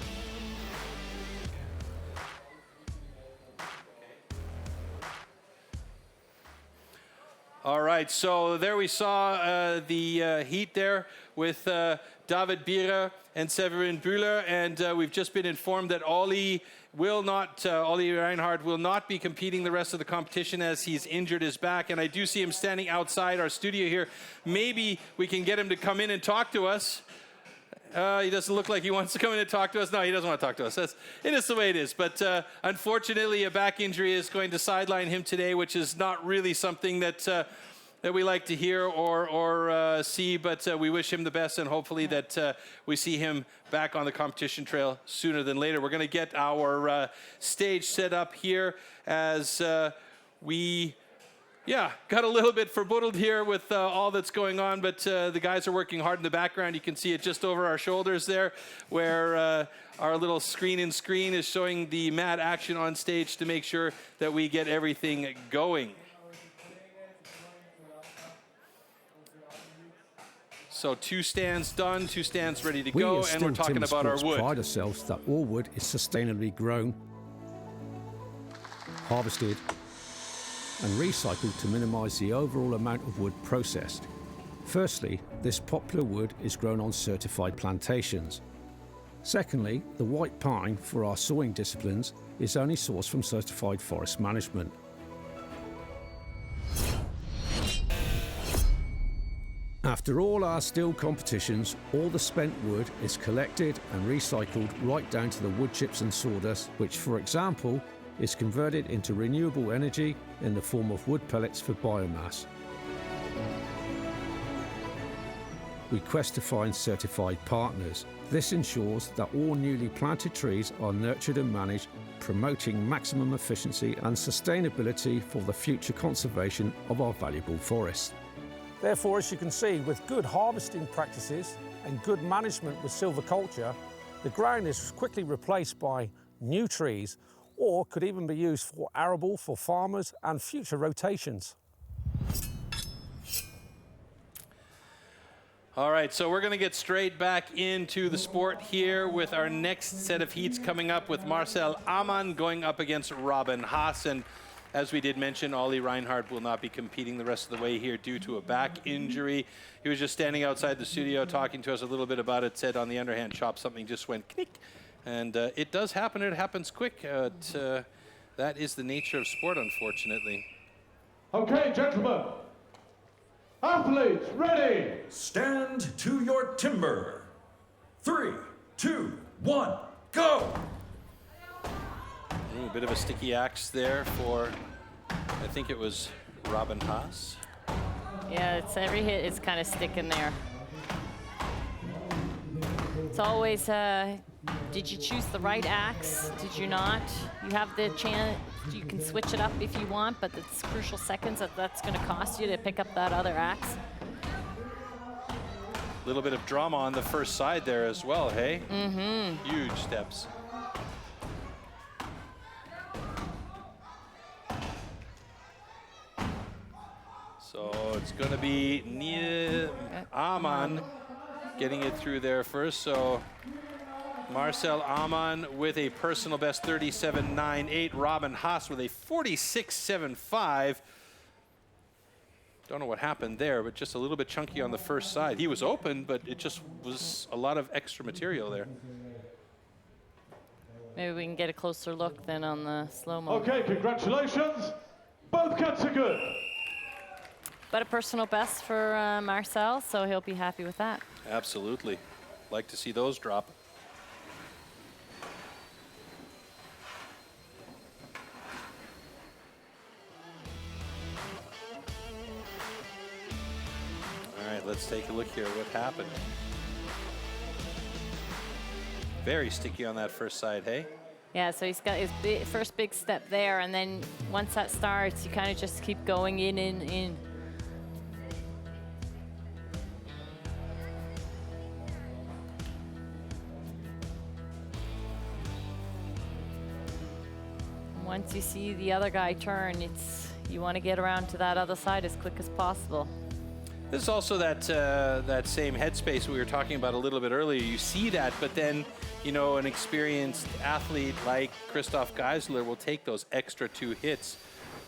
All right, so there we saw the heat there with David Bierer and Severin Bühler, and we've just been informed that Olli Reinhardt will not be competing the rest of the competition as he's injured his back, and I do see him standing outside our studio here. Maybe we can get him to come in and talk to us. He doesn't look like he wants to come in and talk to us. No, he doesn't want to talk to us. It is the way it is. But unfortunately, a back injury is going to sideline him today, which is not really something that we like to hear or see. But we wish him the best, and hopefully that we see him back on the competition trail sooner than later. We're going to get our stage set up here as we... Yeah, got a little bit forbudled here with all that's going on, but the guys are working hard in the background. You can see it just over our shoulders there, where our little screen is showing the mad action on stage to make sure that we get everything going. So 2 stands done, 2 stands ready to go, and we're talking about our wood. We pride ourselves that all wood is sustainably grown, harvested, and recycled to minimise the overall amount of wood processed. Firstly, this popular wood is grown on certified plantations. Secondly, the white pine for our sawing disciplines is only sourced from certified forest management. After all our STIHL competitions, all the spent wood is collected and recycled right down to the wood chips and sawdust, which, for example, is converted into renewable energy in the form of wood pellets for biomass. We quest to find certified partners. This ensures that all newly planted trees are nurtured and managed, promoting maximum efficiency and sustainability for the future conservation of our valuable forests. Therefore, as you can see, with good harvesting practices and good management with silviculture, the ground is quickly replaced by new trees, or could even be used for arable for farmers and future rotations. All right, so we're going to get straight back into the sport here with our next set of heats coming up with Marcel Amann going up against Robin Haas. And as we did mention, Olli Reinhardt will not be competing the rest of the way here due to a back injury. He was just standing outside the studio talking to us a little bit about it, said on the underhand chop something just went knick. And it does happen, it happens quick. That is the nature of sport, unfortunately. Okay, gentlemen. Athletes, ready. Stand to your timber. 3, 2, 1, go! Ooh, a bit of a sticky axe there for, I think it was Robin Haas. Yeah, it's every hit is kind of sticking there. It's always... did you choose the right axe? Did you not? You have the chance, you can switch it up if you want, but it's crucial seconds that's going to cost you to pick up that other axe. A little bit of drama on the first side there as well, hey? Mm-hmm. Huge steps. So it's going to be Amann getting it through there first. So Marcel Amann with a personal best 37.98. Robin Haas with a 46.75. Don't know what happened there, but just a little bit chunky on the first side. He was open, but it just was a lot of extra material there. Maybe we can get a closer look then on the slow-mo. Okay, congratulations. Both cuts are good. But a personal best for Marcel, so he'll be happy with that. Absolutely. Like to see those drop. All right, let's take a look here. What happened? Very sticky on that first side, hey? Yeah, so he's got his first big step there, and then once that starts, you kind of just keep going in. Once you see the other guy turn, you want to get around to that other side as quick as possible. This is also that same headspace we were talking about a little bit earlier. You see that, but then, you know, an experienced athlete like Christoph Geisler will take those extra 2 hits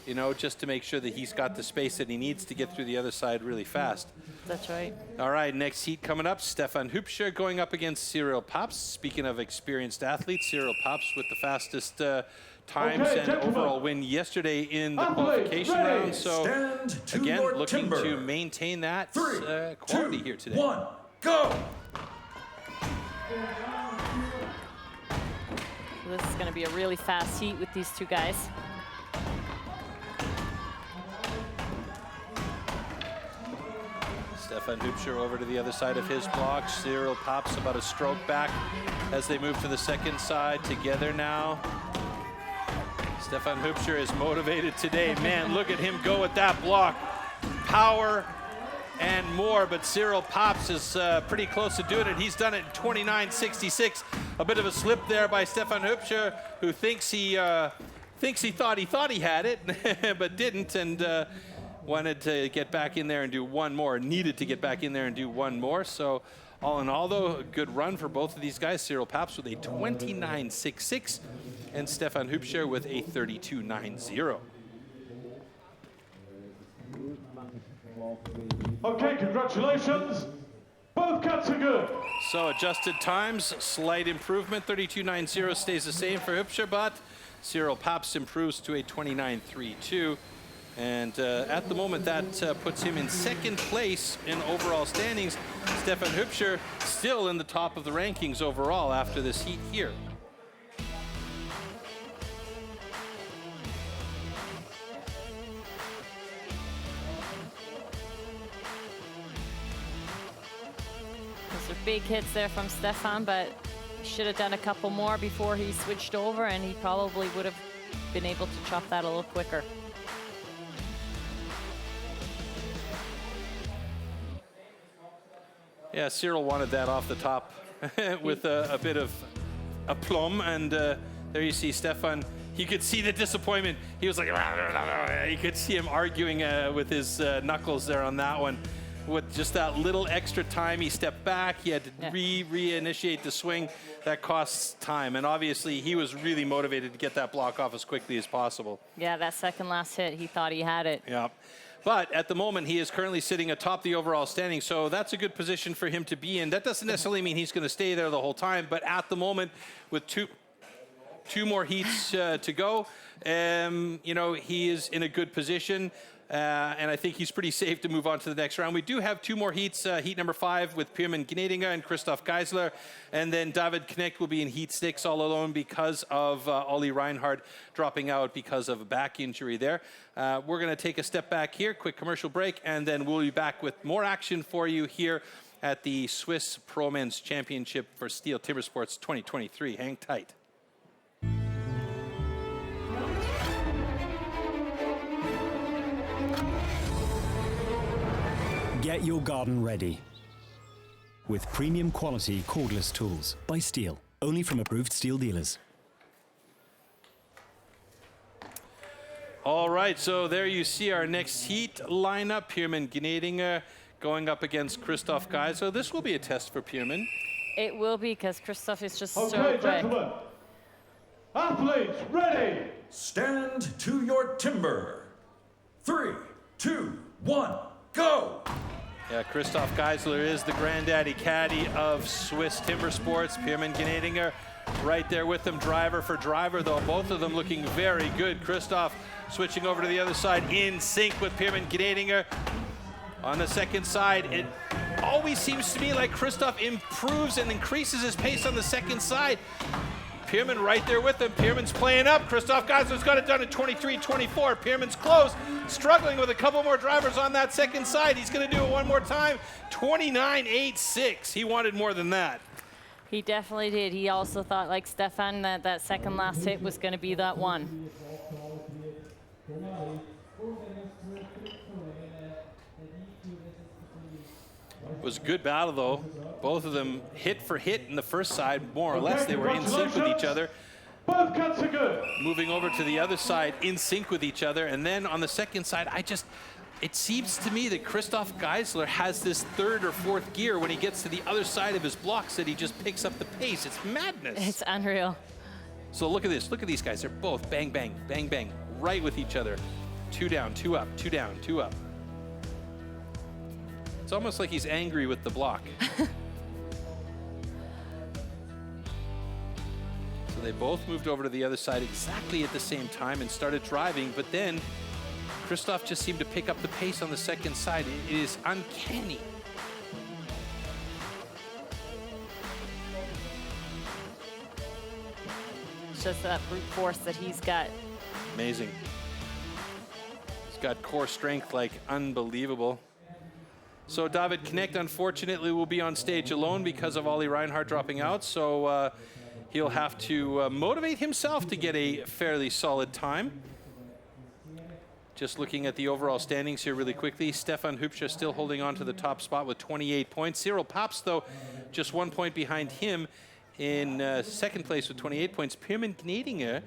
you know, just to make sure that he's got the space that he needs to get through the other side really fast. That's right. All right, next heat coming up, Stefan Hübscher going up against Cyril Paps. Speaking of experienced athletes, Cyril Paps with the fastest times and overall win yesterday in the qualification round. So again, looking to maintain that quality here today. 1, go! So this is going to be a really fast heat with these two guys. Stefan Hübscher over to the other side of his block. Cyril Paps about a stroke back as they move to the second side together now. Stefan Hübscher is motivated today. Man, look at him go with that block. Power and more, but Cyril Paps is pretty close to doing it. He's done it in 29.66. A bit of a slip there by Stefan Hübscher, who thinks he thought he had it, but didn't, and wanted to get back in there and do one more. Needed to get back in there and do one more. So all in all, though, a good run for both of these guys. Cyril Paps with a 29.66 and Stefan Hübscher with a 32.90. Okay, congratulations. Both cuts are good. So adjusted times, slight improvement. 32.90 stays the same for Hübscher, but Cyril Paps improves to a 29.32. And at the moment, that puts him in second place in overall standings. Stefan Hübscher still in the top of the rankings overall after this heat here. Those are big hits there from Stefan, but he should have done a couple more before he switched over, and he probably would have been able to chop that a little quicker. Yeah, Cyril wanted that off the top with a bit of aplomb, and there you see Stefan. You could see the disappointment. He was like, you could see him arguing with his knuckles there on that one. With just that little extra time, he stepped back. He had to reinitiate the swing. That costs time, and obviously he was really motivated to get that block off as quickly as possible. Yeah, that second last hit, he thought he had it. Yeah. But at the moment, he is currently sitting atop the overall standing, so that's a good position for him to be in. That doesn't necessarily mean he's going to stay there the whole time, but at the moment, with two more heats to go, you know, he is in a good position. And I think he's pretty safe to move on to the next round. We do have two more heats. Heat number 5 with Pierman Gnedinger and Christoph Geisler. And then David Knecht will be in heat 6 all alone because of Olli Reinhardt dropping out because of a back injury there. We're going to take a step back here, quick commercial break, and then we'll be back with more action for you here at the Swiss Pro Men's Championship for STIHL Timbersports 2023. Hang tight. Get your garden ready with premium quality cordless tools by STIHL, only from approved STIHL dealers. All right, so there you see our next heat lineup. Pierman Gnedinger going up against Christoph Geisler. This will be a test for Pierman. It will be, because Christoph is just so Okay, quick. gentlemen. Athletes, ready. Stand to your timber. 3, 2, 1, go! Yeah, Christoph Geisler is the granddaddy caddy of Swiss Timber Sports. Pierman Gnedinger right there with them, driver for driver, though. Both of them looking very good. Christoph switching over to the other side in sync with Pierman Gnedinger. On the second side, it always seems to me like Christoph improves and increases his pace on the second side. Pierman right there with him. Pierman's playing up. Christoph Geisler's got it done at 23-24. Pierman's close, struggling with a couple more drivers on that second side. He's going to do it one more time. 29.86. He wanted more than that. He definitely did. He also thought, like Stefan, that that second last hit was going to be that one. It was a good battle, though. Both of them hit for hit in the first side, more or less. They were in sync with each other. Both cuts are good. Moving over to the other side, in sync with each other. And then on the second side, it seems to me that Christoph Geisler has this third or fourth gear when he gets to the other side of his blocks that he just picks up the pace. It's madness. It's unreal. So look at this. Look at these guys. They're both bang, bang, bang, bang, right with each other. 2 down, 2 up, 2 down, 2 up. It's almost like he's angry with the block. So they both moved over to the other side exactly at the same time and started driving, but then Christoph just seemed to pick up the pace on the second side. It is uncanny. It's just that brute force that he's got. Amazing. He's got core strength like unbelievable. So David Knecht, unfortunately, will be on stage alone because of Ollie Reinhardt dropping out. So he'll have to motivate himself to get a fairly solid time. Just looking at the overall standings here really quickly, Stefan Hübscher still holding on to the top spot with 28 points. Cyril Pabst, though, just 1 point behind him in second place with 28 points. Pirmin Gnedinger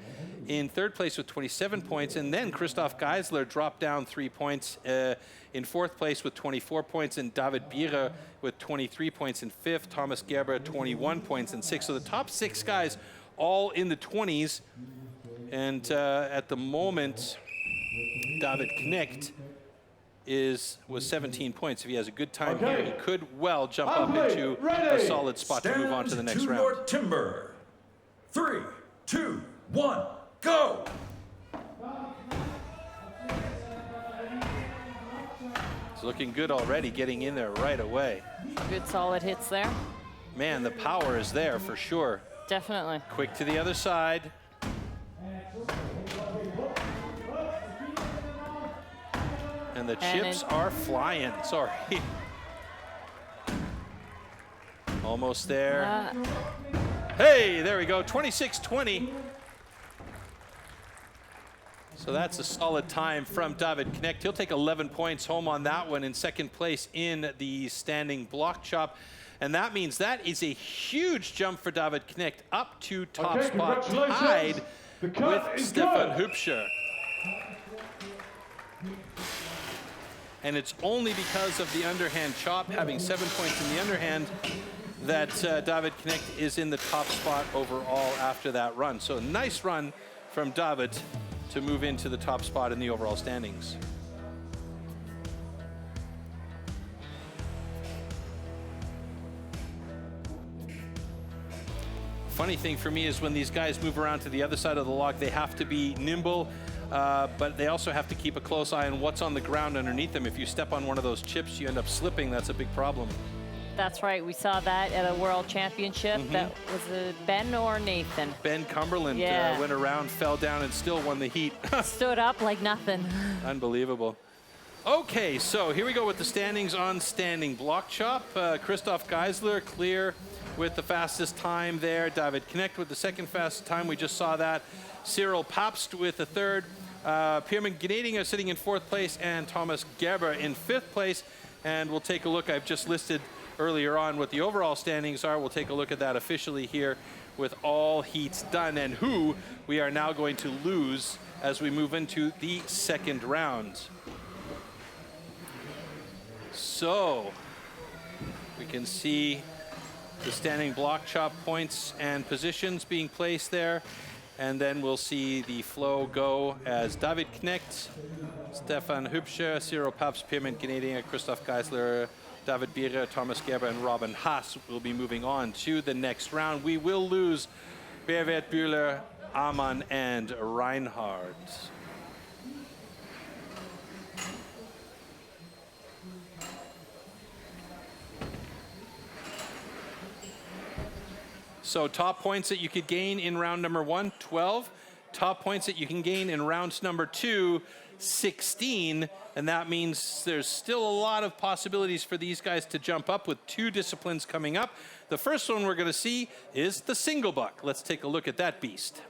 in third place with 27 points. And then Christoph Geisler dropped down 3 points in fourth place with 24 points. And David Bierer with 23 points in fifth. Thomas Gerber, 21 points in sixth. So the top 6 guys all in the 20s. And at the moment, David Knecht was 17 points. If he has a good time here, he could well jump up into a solid spot to move on to the next round. Your timber. 3, 2, 1, go! It's looking good already, getting in there right away. Good solid hits there. Man, the power is there for sure. Definitely. Quick to the other side. And the chips are flying. Sorry. Almost there. Hey, there we go. 26-20. So that's a solid time from David Knecht. He'll take 11 points home on that one in second place in the standing block chop. And that means that is a huge jump for David Knecht up to top spot, tied with Stefan Hübscher. And it's only because of the underhand chop, having 7 points in the underhand, that David Knecht is in the top spot overall after that run. So nice run from David to move into the top spot in the overall standings. Funny thing for me is when these guys move around to the other side of the log, they have to be nimble, but they also have to keep a close eye on what's on the ground underneath them. If you step on one of those chips, you end up slipping. That's a big problem. That's right. We saw that at a World Championship. That was Ben or Nathan? Ben Cumberland went around, fell down, and still won the heat. Stood up like nothing. Unbelievable. Okay, so here we go with the standings on standing block chop. Christoph Geisler clear with the fastest time there. David Knecht with the second fastest time. We just saw that. Cyril Pabst with the third. Pirmin Gnedinger sitting in fourth place, and Thomas Gerber in fifth place. And we'll take a look. I've just listed earlier on what the overall standings are. We'll take a look at that officially here with all heats done and who we are now going to lose as we move into the second round. So we can see the standing block chop points and positions being placed there. And then we'll see the flow go as David Knecht, Stefan Hübscher, Cyril Pabst, Pirmin Gnedinger, Christoph Geisler, David Bierer, Thomas Gerber, and Robin Haas will be moving on to the next round. We will lose Berwert, Bühler, Amann, and Reinhardt. So top points that you could gain in round number 1, 12. Top points that you can gain in rounds number 2, 16. And that means there's still a lot of possibilities for these guys to jump up with 2 disciplines coming up. The first one we're going to see is the single buck. Let's take a look at that beast.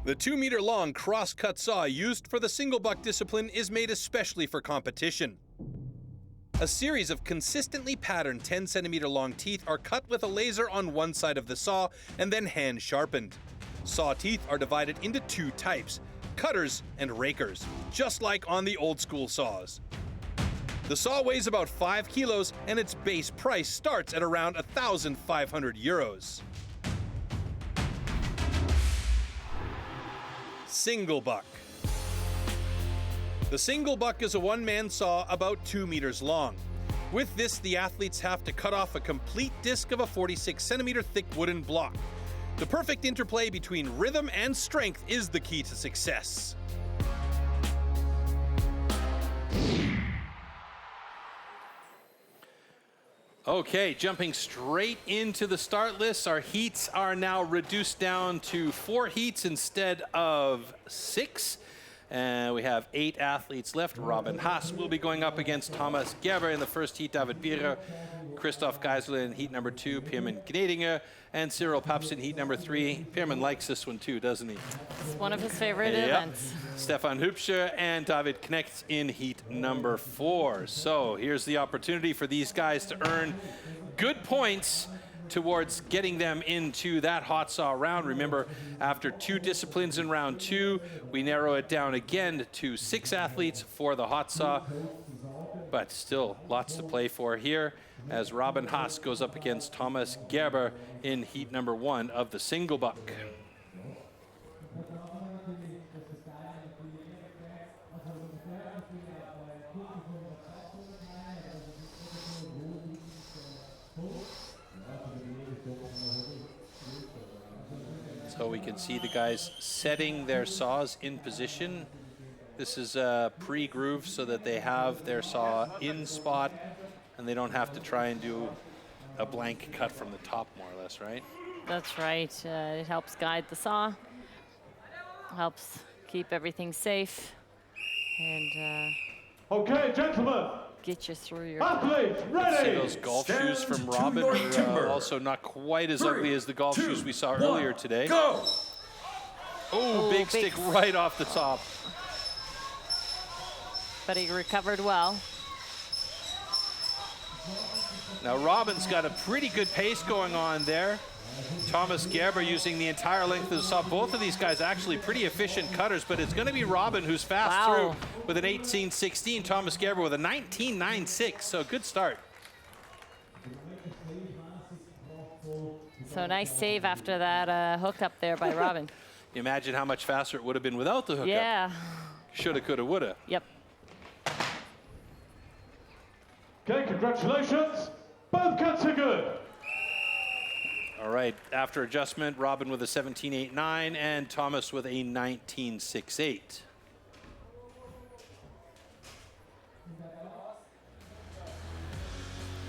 The 2-meter-long cross-cut saw used for the single buck discipline is made especially for competition. A series of consistently patterned 10-centimeter-long teeth are cut with a laser on one side of the saw and then hand sharpened. Saw teeth are divided into 2 types, cutters and rakers, just like on the old-school saws. The saw weighs about 5 kilos and its base price starts at around 1,500 euros. single buck. The single buck is a one-man saw about 2 meters long. With this, the athletes have to cut off a complete disc of a 46-centimeter thick wooden block. The perfect interplay between rhythm and strength is the key to success. Okay, jumping straight into the start list. Our heats are now reduced down to 4 heats instead of 6. And we have 8 athletes left. Robin Haas will be going up against Thomas Gerber in the first heat. David Bierer, Christoph Geisler in heat number 2. Pierman Gnedinger and Cyril Paps in heat number 3. Pierman likes this one too, doesn't he? It's one of his favorite events. Stefan Hübscher and David Knecht in heat number 4. So here's the opportunity for these guys to earn good points towards getting them into that hot saw round. Remember, after 2 disciplines in round 2, we narrow it down again to 6 athletes for the hot saw, but still lots to play for here as Robin Haas goes up against Thomas Gerber in heat number 1 of the single buck. So we can see the guys setting their saws in position. This is a pre-groove so that they have their saw in spot and they don't have to try and do a blank cut from the top, more or less, right? That's right. It helps guide the saw, helps keep everything safe, and okay, gentlemen, get you through your athletes ready. See those golf shoes from Robin are also not quite as ugly as the golf shoes we saw earlier today. Go! Oh, big stick right off the top. But he recovered well. Now Robin's got a pretty good pace going on there. Thomas Gerber using the entire length of the saw. Both of these guys actually pretty efficient cutters, but it's going to be Robin who's fast through with an 18.16. Thomas Gerber with a 19.96, so good start. So nice save after that hookup there by Robin. You imagine how much faster it would have been without the hookup. Yeah. Shoulda, coulda, woulda. Yep. Okay, congratulations. Both cuts are good. All right, after adjustment, Robin with a 17.89 and Thomas with a 19.68.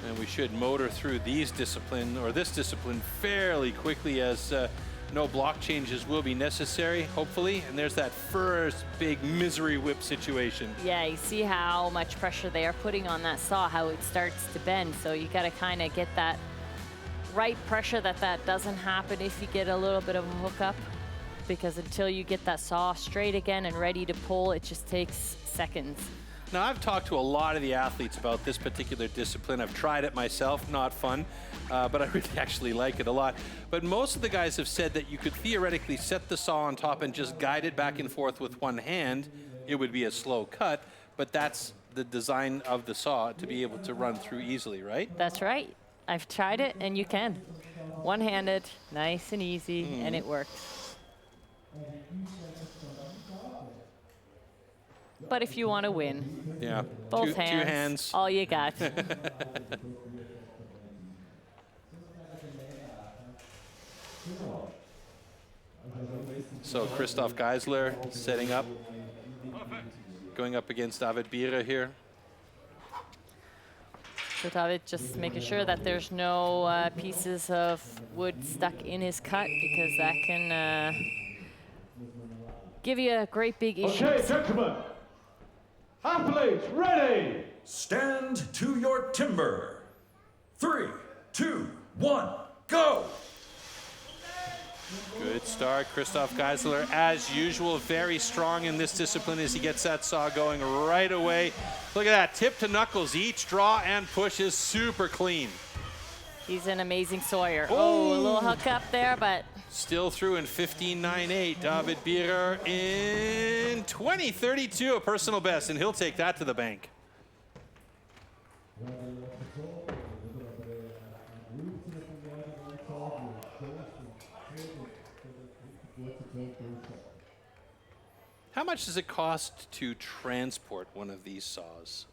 And we should motor through this discipline fairly quickly as no block changes will be necessary, hopefully. And there's that first big misery whip situation. Yeah, you see how much pressure they are putting on that saw, how it starts to bend. So you got to kind of get that right pressure that doesn't happen if you get a little bit of a hookup, because until you get that saw straight again and ready to pull, it just takes seconds. Now, I've talked to a lot of the athletes about this particular discipline. I've tried it myself, not fun, but I really actually like it a lot. But most of the guys have said that you could theoretically set the saw on top and just guide it back and forth with one hand. It would be a slow cut, but that's the design of the saw, to be able to run through easily, right? That's right. I've tried it, and you can. One-handed, nice and easy, and it works. But if you want to win, yeah, both two hands, hands, all you got. So Christoph Geisler setting up, going up against David Bierer here. So David just making sure that there's no pieces of wood stuck in his cut, because that can give you a great big issue. Okay, gentlemen, athletes ready. Stand to your timber. 3, 2, 1, go! Good start. Christoph Geisler, as usual, very strong in this discipline as he gets that saw going right away. Look at that, tip to knuckles. Each draw and push is super clean. He's an amazing sawyer. Oh, a little hook up there, but still through in 15.98. David Bierer in 20.32, a personal best, and he'll take that to the bank. How much does it cost to transport one of these saws?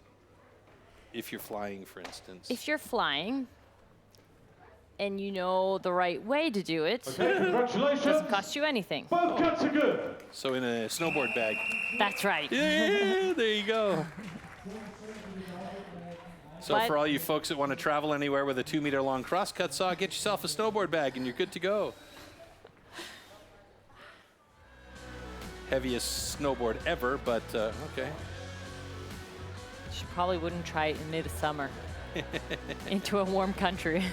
If you're flying, for instance. If you're flying and you know the right way to do it, Okay, congratulations. it doesn't cost you anything. Both cuts are good. So in a snowboard bag. That's right. Yeah, there you go. So But for all you folks that want to travel anywhere with a 2-meter long crosscut saw, get yourself a snowboard bag and you're good to go. Heaviest snowboard ever, but okay. She probably wouldn't try it in mid-summer into a warm country.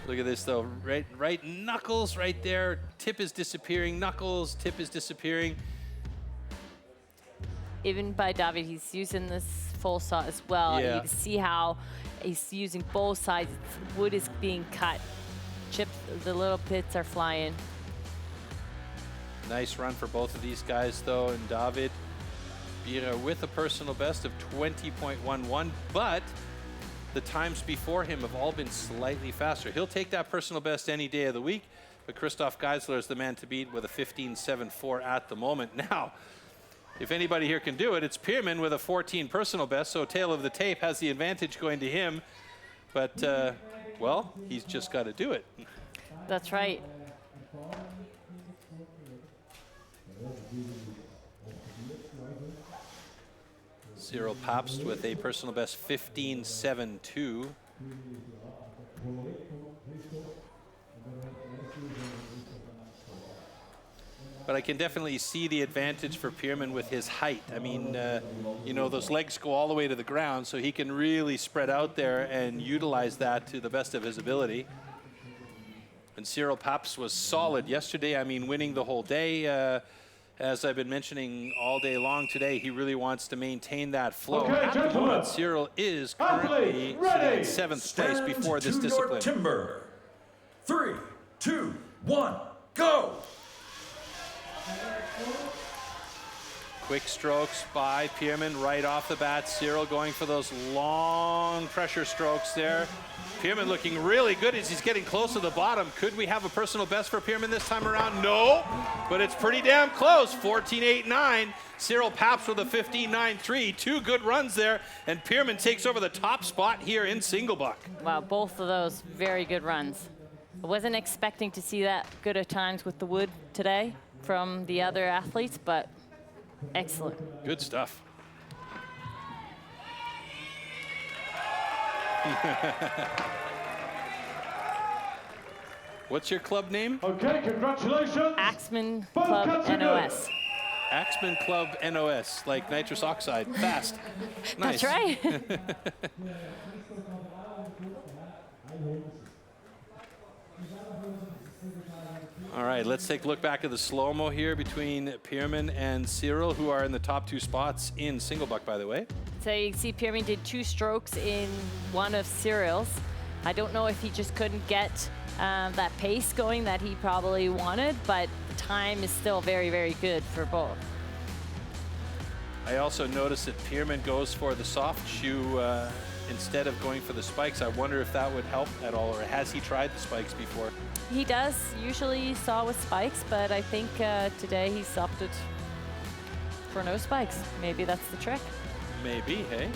Look at this though, right knuckles right there. Tip is disappearing, knuckles, tip is disappearing. Even by David, he's using this full saw as well. Yeah. You can see how he's using both sides. Wood is being cut. Chips, the little pits are flying. Nice run for both of these guys though, and David Bira with a personal best of 20.11, but the times before him have all been slightly faster. He'll take that personal best any day of the week, but Christoph Geisler is the man to beat with a 15.74 at the moment. Now, if anybody here can do it, it's Pierman with a 14 personal best, so tail of the tape has the advantage going to him, but, well, he's just got to do it. That's right. Cyril Papst with a personal best 15.72. But I can definitely see the advantage for Pierman with his height. I mean, you know, those legs go all the way to the ground, so he can really spread out there and utilize that to the best of his ability. And Cyril Papst was solid yesterday. I mean, winning the whole day. As I've been mentioning all day long today, he really wants to maintain that flow. Okay, At the gentlemen. moment, Cyril is currently sitting in 7th place before this to discipline. your timber. 3, 2, 1, go! Quick strokes by Pierman right off the bat. Cyril going for those long pressure strokes there. Pierman looking really good as he's getting close to the bottom. Could we have a personal best for Pierman this time around? No, but it's pretty damn close. 14.89. Cyril Papst with a 15.93. 2 good runs there, and Pierman takes over the top spot here in Singlebuck. Wow, both of those very good runs. I wasn't expecting to see that good at times with the wood today from the other athletes, but excellent. Good stuff. What's your club name? Okay, congratulations. Axeman Both Club cuts are NOS. Axeman Club NOS, like nitrous oxide, fast. Nice. That's right. All right, let's take a look back at the slow-mo here between Pierman and Cyril, who are in the top 2 spots in Singlebuck, by the way. So you can see Pierman did 2 strokes in one of Cyril's. I don't know if he just couldn't get that pace going that he probably wanted, but the time is still very, very good for both. I also noticed that Pierman goes for the soft shoe instead of going for the spikes. I wonder if that would help at all, or has he tried the spikes before? He does usually saw with spikes, but I think today he's opted for no spikes. Maybe that's the trick. Maybe, hey?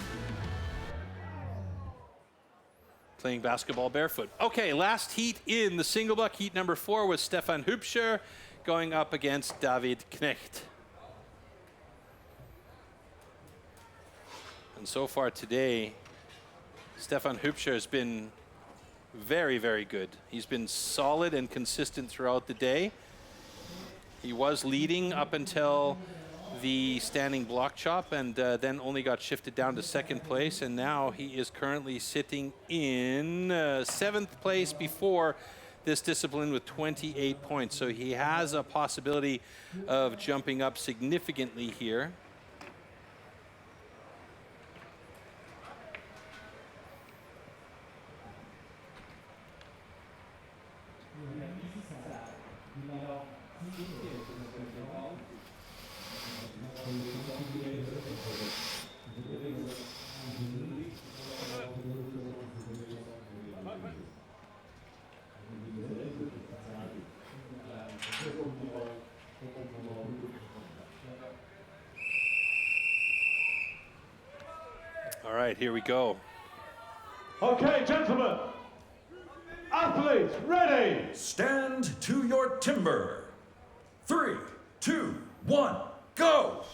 Playing basketball barefoot. Okay, last heat in the Singlebuck. Heat number 4 was Stefan Hübscher going up against David Knecht. And so far today, Stefan Hübscher has been very, very good. He's been solid and consistent throughout the day. He was leading up until the standing block chop, and then only got shifted down to 2nd place, and now he is currently sitting in 7th place before this discipline with 28 points. So he has a possibility of jumping up significantly here. right, here we go. Okay, gentlemen. Athletes, ready. Stand to your timber. 3, 2, 1, go!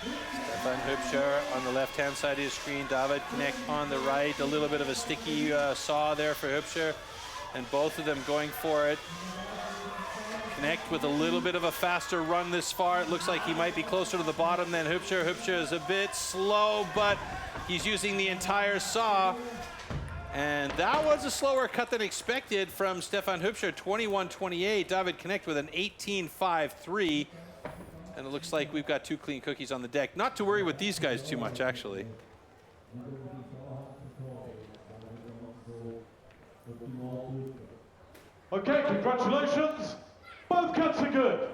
Stefan Hübscher on the left-hand side of your screen. David Knecht on the right. A little bit of a sticky saw there for Hübscher. And both of them going for it. Knecht with a little bit of a faster run this far. It looks like he might be closer to the bottom than Hübscher. Hübscher is a bit slow, but he's using the entire saw. And that was a slower cut than expected from Stefan Hübscher, 21.28. David Knecht with an 18.53. And it looks like we've got 2 clean cookies on the deck. Not to worry with these guys too much, actually. Okay, congratulations. Both cuts are good.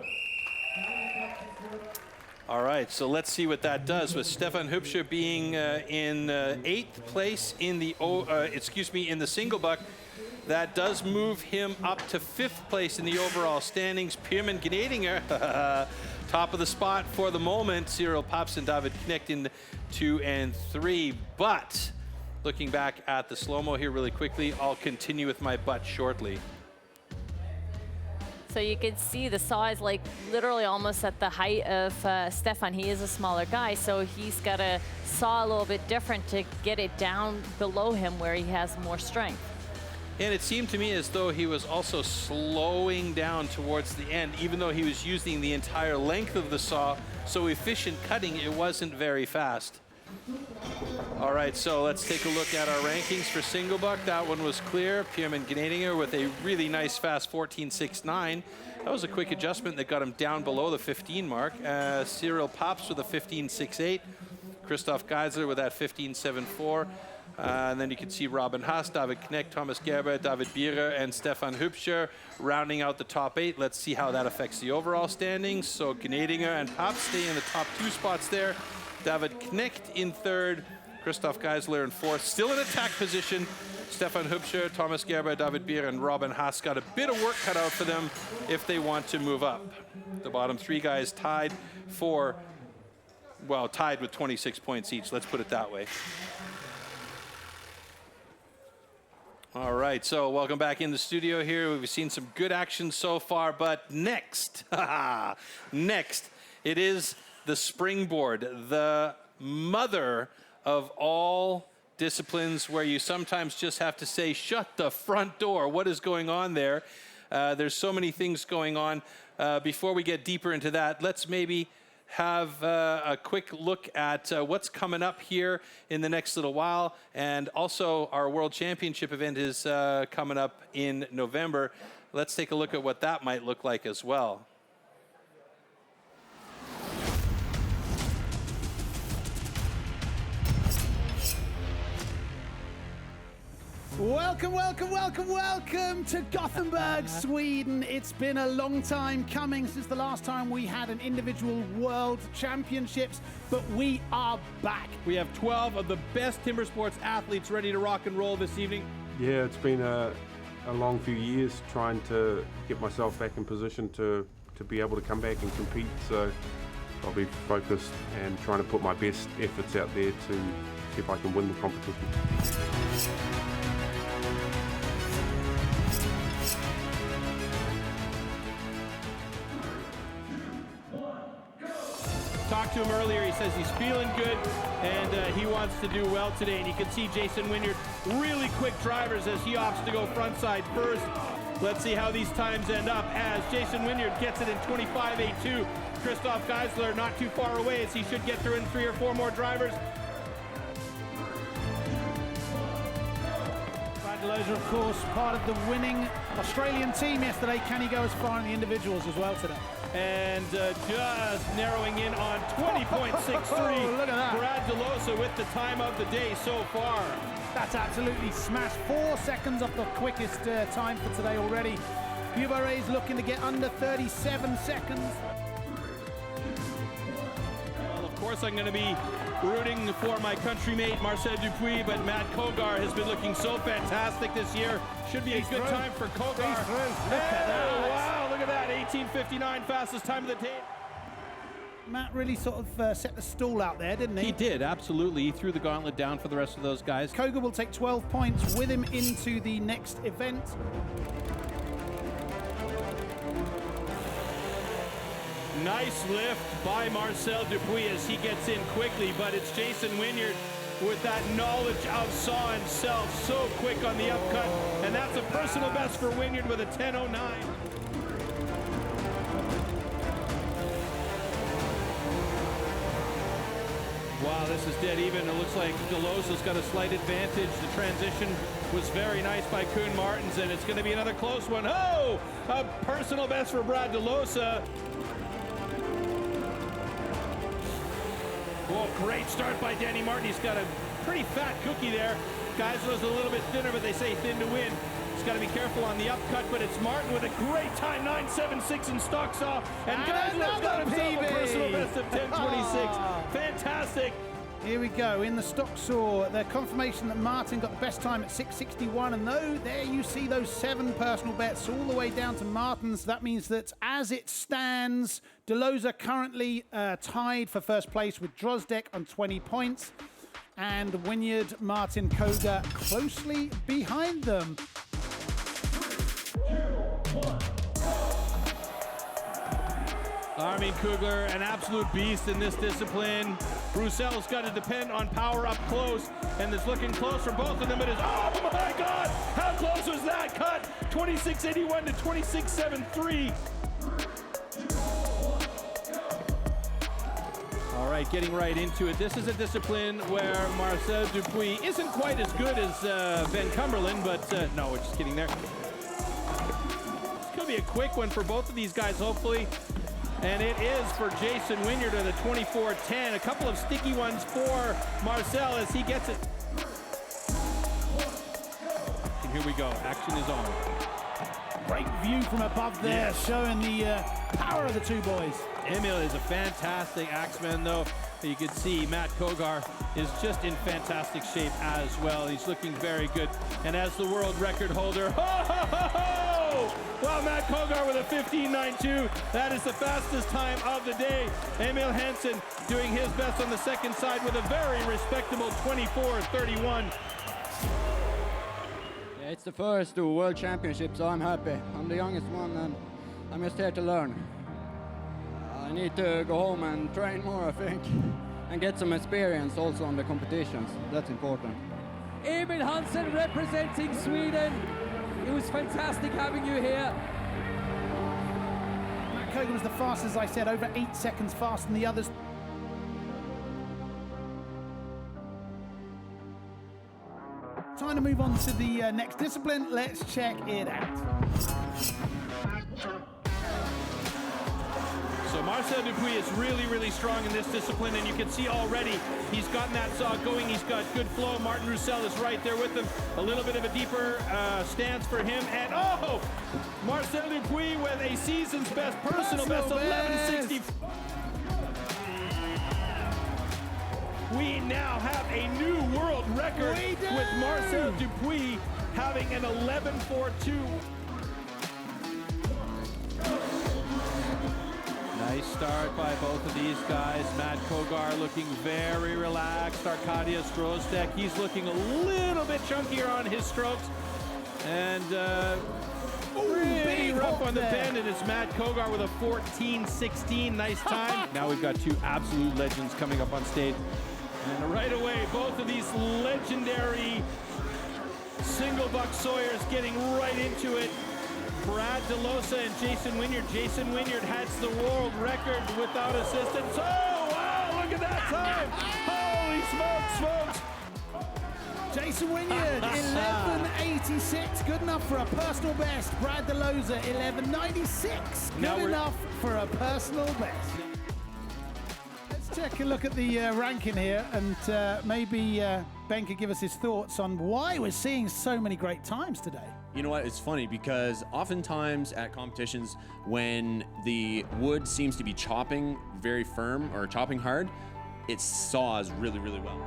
All right, so let's see what that does with Stefan Hübscher being in 8th place in the in the single buck. That does move him up to 5th place in the overall standings. Pierman Gnadinger, top of the spot for the moment. Cyril Paps and David Knecht in 2 and 3. But looking back at the slow-mo here really quickly, I'll continue with my butt shortly. So you can see the saw is like literally almost at the height of Stefan. He is a smaller guy, so he's got to saw a little bit different to get it down below him where he has more strength. And it seemed to me as though he was also slowing down towards the end, even though he was using the entire length of the saw. So efficient cutting, it wasn't very fast. All right, so let's take a look at our rankings for single buck. That one was clear. Pierman Gnadinger with a really nice fast 14.69. That was a quick adjustment that got him down below the 15 mark. Cyril Paps with a 15.68. Christoph Geisler with that 15.74. And then you can see Robin Haas, David Knecht, Thomas Gerber, David Bierer, and Stefan Hübscher rounding out the top 8. Let's see how that affects the overall standings. So Gnadinger and Paps stay in the top 2 spots there. David Knecht in 3rd, Christoph Geisler in 4th. Still in attack position. Stefan Hübscher, Thomas Gerber, David Bierer, and Robin Haas got a bit of work cut out for them if they want to move up. The bottom 3 guys tied tied with 26 points each. Let's put it that way. All right, so welcome back in the studio here. We've seen some good action so far, but next, it is the springboard, the mother of all disciplines, where you sometimes just have to say, shut the front door. What is going on there? There's so many things going on. Before we get deeper into that, let's maybe have a quick look at what's coming up here in the next little while. And also our World Championship event is coming up in November. Let's take a look at what that might look like as well. Welcome, welcome, welcome, welcome to Gothenburg, Sweden. It's been a long time coming since the last time we had an individual world championships, but we are back. We have 12 of the best timber sports athletes ready to rock and roll this evening. Yeah, it's been a long few years trying to get myself back in position to be able to come back and compete. So I'll be focused and trying to put my best efforts out there to see if I can win the competition. Talked to him earlier. He says he's feeling good and he wants to do well today. And you can see Jason Wynyard, really quick drivers as he opts to go front side first. Let's see how these times end up as Jason Wynyard gets it in 25.82. Christoph Geisler not too far away as he should get through in 3 or 4 more drivers. Loader, of course, part of the winning Australian team yesterday. Can he go as far in the individuals as well today? And just narrowing in on 20.63. Look at that. Brad DeLosa with the time of the day so far. That's absolutely smashed. 4 seconds off the quickest time for today already. Bubaré is looking to get under 37 seconds. Well, of course, I'm going to be rooting for my countrymate Marcel Dupuis, but Matt Kogar has been looking so fantastic this year. Should be a good time for Kogar. Look at that. Wow, look at that. 18.59, fastest time of the day. Matt really sort of set the stall out there, didn't he? He did, absolutely. He threw the gauntlet down for the rest of those guys. Koga will take 12 points with him into the next event. Nice lift by Marcel Dupuis as he gets in quickly, but it's Jason Wynyard with that knowledge of saw himself, so quick on the upcut, and that's a personal best for Wynyard with a 10:09. Wow, this is dead even. It looks like DeLosa's got a slight advantage. The transition was very nice by Koen Martens, and it's going to be another close one. Oh, a personal best for Brad DeLosa. Whoa, great start by Danny Martin. He's got a pretty fat cookie there. Geisler's a little bit thinner, but they say thin to win. He's got to be careful on the upcut, but it's Martin with a great time, 9.76 in stock saw. And Geisler's got himself a personal best of 10.26. Fantastic. Here we go, in the stock saw, the confirmation that Martin got the best time at 6.61, and there you see those 7 personal bets all the way down to Martin's. That means that as it stands, DeLosa currently tied for first place with Drozdek on 20 points, and Wynyard, Martin, Koga closely behind them. Armin Kugler, an absolute beast in this discipline. Broussel's got to depend on power up close, and it's looking close for both of them. It is, oh my God, how close was that cut? 26.81 to 26.73. All right, getting right into it. This is a discipline where Marcel Dupuis isn't quite as good as Ben Cumberland, but no, we're just kidding there. It's gonna be a quick one for both of these guys, hopefully. And it is for Jason Wynyard at a 24.10. A couple of sticky ones for Marcel as he gets it. And here we go, action is on. Great view from above there, showing the power of the two boys. Emil is a fantastic axeman, though. You can see Matt Kogar is just in fantastic shape as well. He's looking very good. And as the world record holder, ho, ho, ho, ho! Well, Matt Kogar with a 15.92. That is the fastest time of the day. Emil Hansen doing his best on the second side with a very respectable 24.31. Yeah, it's the first World Championship, so I'm happy. I'm the youngest one, and I'm just here to learn. I need to go home and train more, I think, and get some experience also on the competitions. That's important. Emil Hansen representing Sweden. It was fantastic having you here. Matt Koga was the fastest, as I said, over 8 seconds faster than the others. Time to move on to the next discipline. Let's check it out. So Marcel Dupuis is really, really strong in this discipline, and you can see already he's gotten that saw going. He's got good flow. Martin Roussel is right there with him. A little bit of a deeper stance for him. And oh, Marcel Dupuis with a season's best, personal best, 11.60. We now have a new world record with Marcel Dupuis having an 11.42. Nice start by both of these guys. Matt Kogar looking very relaxed. Arkadiusz Drozdek, he's looking a little bit chunkier on his strokes. And pretty rough on the bend, and it's Matt Kogar with a 14.16. Nice time. Now we've got two absolute legends coming up on stage. And right away, both of these legendary single buck sawyers getting right into it. Brad DeLosa and Jason Wynyard. Jason Wynyard has the world record without assistance. Oh, wow, look at that time. Holy smokes. Jason Wynyard, 11.86. Good enough for a personal best. Brad DeLosa, 11.96. Good enough for a personal best. Let's take a look at the ranking here, and maybe Ben could give us his thoughts on why we're seeing so many great times today. You know what, it's funny because oftentimes at competitions when the wood seems to be chopping very firm or chopping hard, it saws really, really well.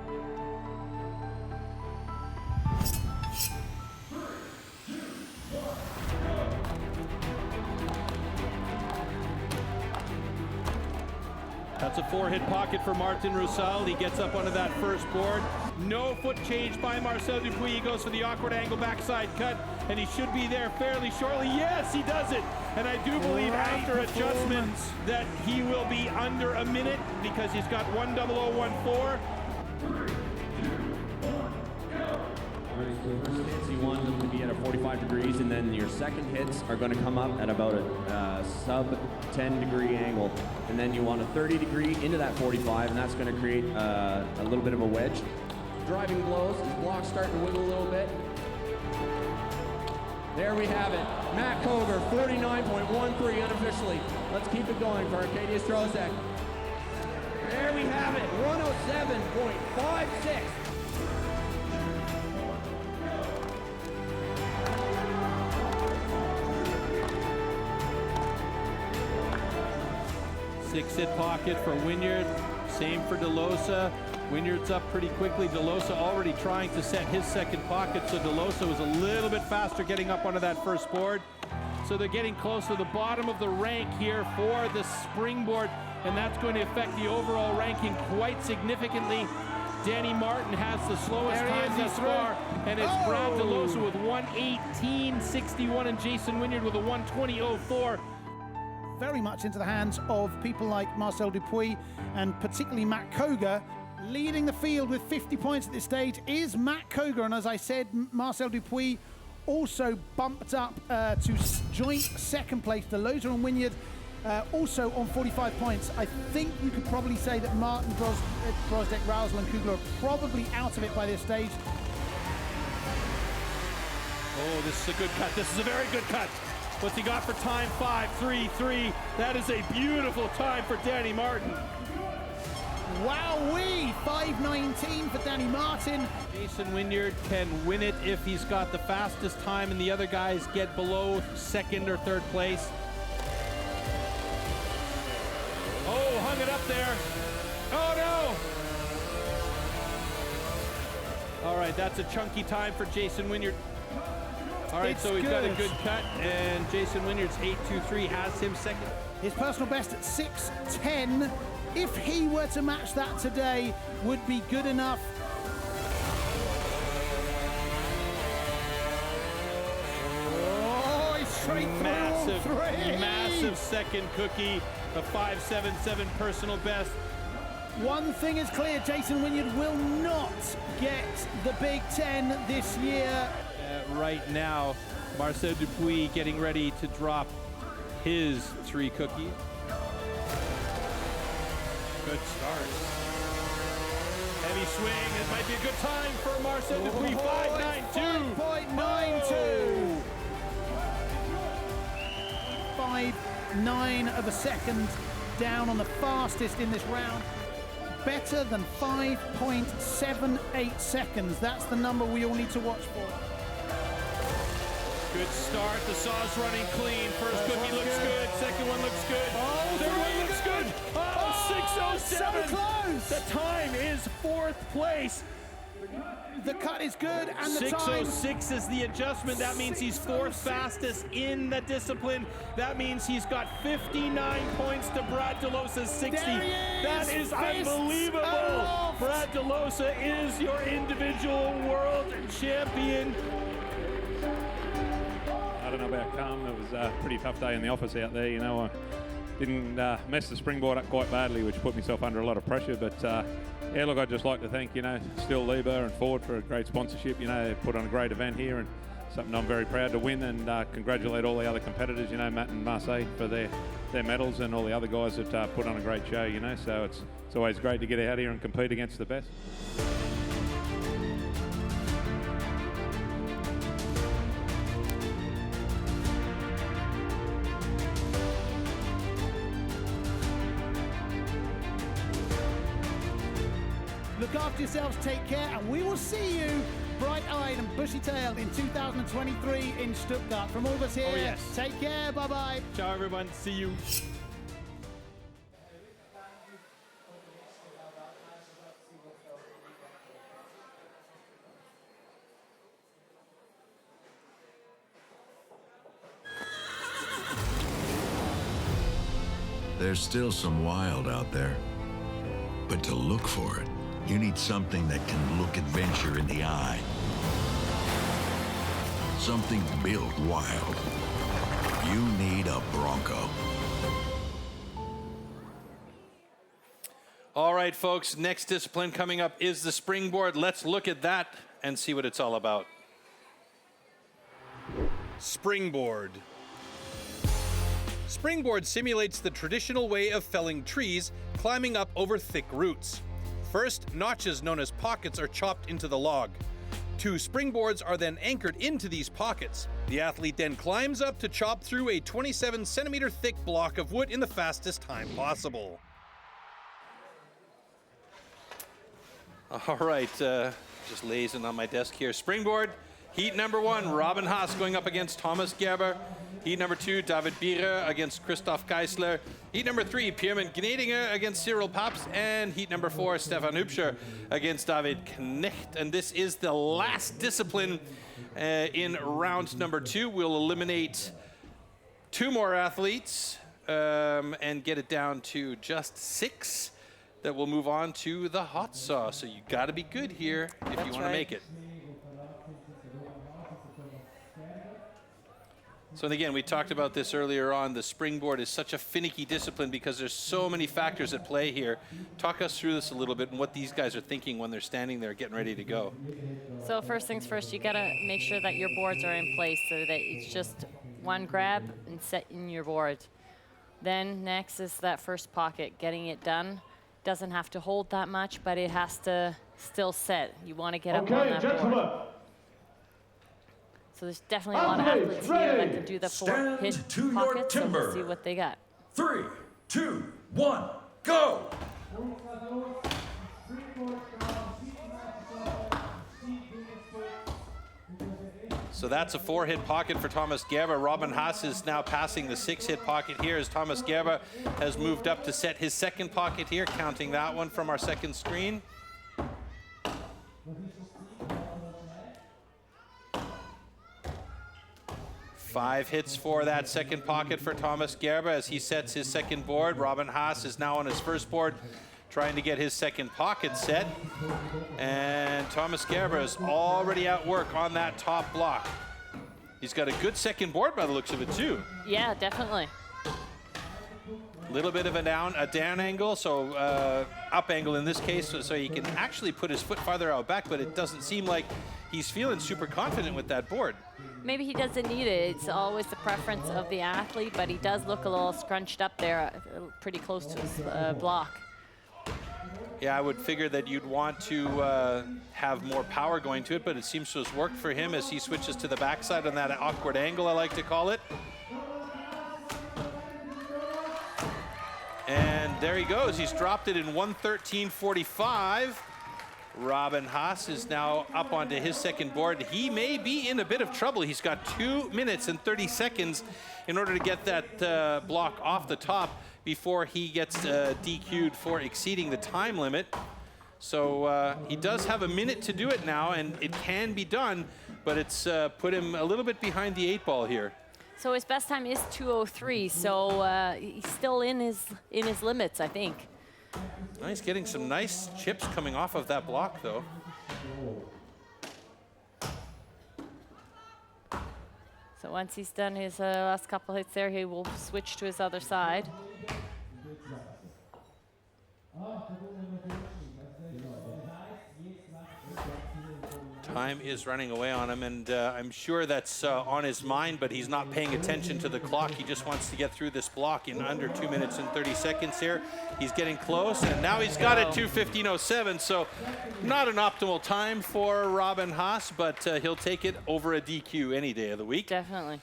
That's a 4-hit pocket for Martin Roussel. He gets up onto that first board. No foot change by Marcel Dupuis. He goes for the awkward angle backside cut, and he should be there fairly shortly. Yes, he does it. And I do believe after adjustments that he will be under a minute because he's got 1:00:14. Hits, you want them to be at a 45 degrees, and then your second hits are going to come up at about a sub 10 degree angle, and then you want a 30 degree into that 45, and that's going to create a little bit of a wedge. Driving blows, his block's starting to wiggle a little bit. There we have it. Matt Koger, 49.13 unofficially. Let's keep it going for Arcadius Trozek. There we have it, 107.56. Six-hit pocket for Wynyard. Same for DeLosa. Wynyard's up pretty quickly. DeLosa already trying to set his second pocket, so DeLosa was a little bit faster getting up onto that first board. So they're getting close to the bottom of the rank here for the springboard, and that's going to affect the overall ranking quite significantly. Danny Martin has the slowest time thus far, and it's Brad DeLosa with 1:18.61 and Jason Wynyard with a 1:20.04. Very much into the hands of people like Marcel Dupuis and particularly Matt Koger. Leading the field with 50 points at this stage is Matt Koger, and as I said, Marcel Dupuis also bumped up to joint second place. DeLosa and Wynyard also on 45 points. I think you could probably say that Martin, Grosdek, Rousel and Kugler are probably out of it by this stage. Oh, this is a good cut. This is a very good cut. What's he got for time? 5:33. That is a beautiful time for Danny Martin. Wowee! 5:19 for Danny Martin. Jason Wynyard can win it if he's got the fastest time and the other guys get below second or third place. Oh, hung it up there. Oh no! All right, that's a chunky time for Jason Wynyard. All right, so we've got a good cut, and Jason Wynyard's 8:23 has him second. His personal best at 6:10, if he were to match that today, would be good enough. Oh, he's straight Massive, through all three. Massive second cookie, a 5:77 personal best. One thing is clear, Jason Wynyard will not get the Big Ten this year. Right now, Marcel Dupuis getting ready to drop his 3 cookies. Good start. Heavy swing. It might be a good time for Marcel Dupuis. 5.92. 5.92. 5.9 of a second down on the fastest in this round. Better than 5.78 seconds. That's the number we all need to watch for. Good start. The saw's running clean. First cookie looks good. Second one looks good. Third one looks good. Oh, 6:07. So close. The time is 4th place. The cut is good, and the time... 6:06 is the adjustment. That means he's 4th fastest in the discipline. That means he's got 59 points to Brad DeLosa's 60. That is unbelievable. Brad DeLosa is your individual world champion. I don't know about calm. It was a pretty tough day in the office out there. You know, I didn't mess the springboard up quite badly, which put myself under a lot of pressure. But yeah, look, I'd just like to thank, you know, STIHL Lieber and Ford for a great sponsorship. You know, they put on a great event here and something I'm very proud to win, and congratulate all the other competitors, you know, Matt and Marseille for their medals, and all the other guys that put on a great show, you know. So it's always great to get out here and compete against the best. Look after yourselves, take care, and we will see you bright-eyed and bushy-tailed in 2023 in Stuttgart. From all of us here, Oh, yes. Take care, bye-bye. Ciao, everyone. See you. There's still some wild out there. But to look for it, you need something that can look adventure in the eye. Something built wild. You need a Bronco. All right, folks, next discipline coming up is the springboard. Let's look at that and see what it's all about. Springboard. Springboard simulates the traditional way of felling trees, climbing up over thick roots. First, notches known as pockets are chopped into the log. 2 springboards are then anchored into these pockets. The athlete then climbs up to chop through a 27-centimeter thick block of wood in the fastest time possible. All right, just lazing on my desk here. Springboard, heat number 1, Robin Haas going up against Thomas Gerber. Heat number 2, David Bierer against Christoph Geisler. Heat number 3, Pierman Gnedinger against Cyril Paps. And heat number 4, Stefan Hübscher against David Knecht. And this is the last discipline in round number 2. We'll eliminate 2 more athletes and get it down to just 6. That will move on to the hot sauce. So you got to be good here if you want to make it. So, and again, we talked about this earlier on. The springboard is such a finicky discipline because there's so many factors at play here. Talk us through this a little bit and what these guys are thinking when they're standing there getting ready to go. So first things first, you gotta make sure that your boards are in place so that it's just one grab and set in your board. Then next is that first pocket, getting it done. Doesn't have to hold that much, but it has to still set. You want to get up on that board. So there's definitely a lot of athletes here that can do the 4 hit pockets, so we'll see what they got. 3, 2, 1, go! So that's a 4-hit pocket for Thomas Gerber. Robin Haas is now passing the 6-hit pocket here as Thomas Gerber has moved up to set his 2nd pocket here, counting that one from our 2nd screen. Five hits for that 2nd pocket for Thomas Gerber as he sets his 2nd board. Robin Haas is now on his 1st board, trying to get his 2nd pocket set. And Thomas Gerber is already at work on that top block. He's got a good 2nd board by the looks of it too. Yeah, definitely. Little bit of a down angle, so up angle in this case, so he can actually put his foot farther out back, but it doesn't seem like he's feeling super confident with that board. Maybe he doesn't need it. It's always the preference of the athlete, but he does look a little scrunched up there, pretty close to his block. Yeah, I would figure that you'd want to have more power going to it, but it seems to have worked for him as he switches to the backside on that awkward angle, I like to call it. And there he goes. He's dropped it in 1:13.45. Robin Haas is now up onto his 2nd board. He may be in a bit of trouble. He's got 2 minutes and 30 seconds in order to get that block off the top before he gets DQ'd for exceeding the time limit. So he does have a minute to do it now, and it can be done, but it's put him a little bit behind the 8 ball here. So his best time is 2:03, so he's still in his limits, I think. Oh, he's getting some nice chips coming off of that block, though. So once he's done his last couple hits there, he will switch to his other side. Time is running away on him, and I'm sure that's on his mind, but he's not paying attention to the clock. He just wants to get through this block in under 2 minutes and 30 seconds here. He's getting close, and now he's got it 2:15.07, so not an optimal time for Robin Haas, but he'll take it over a DQ any day of the week. Definitely.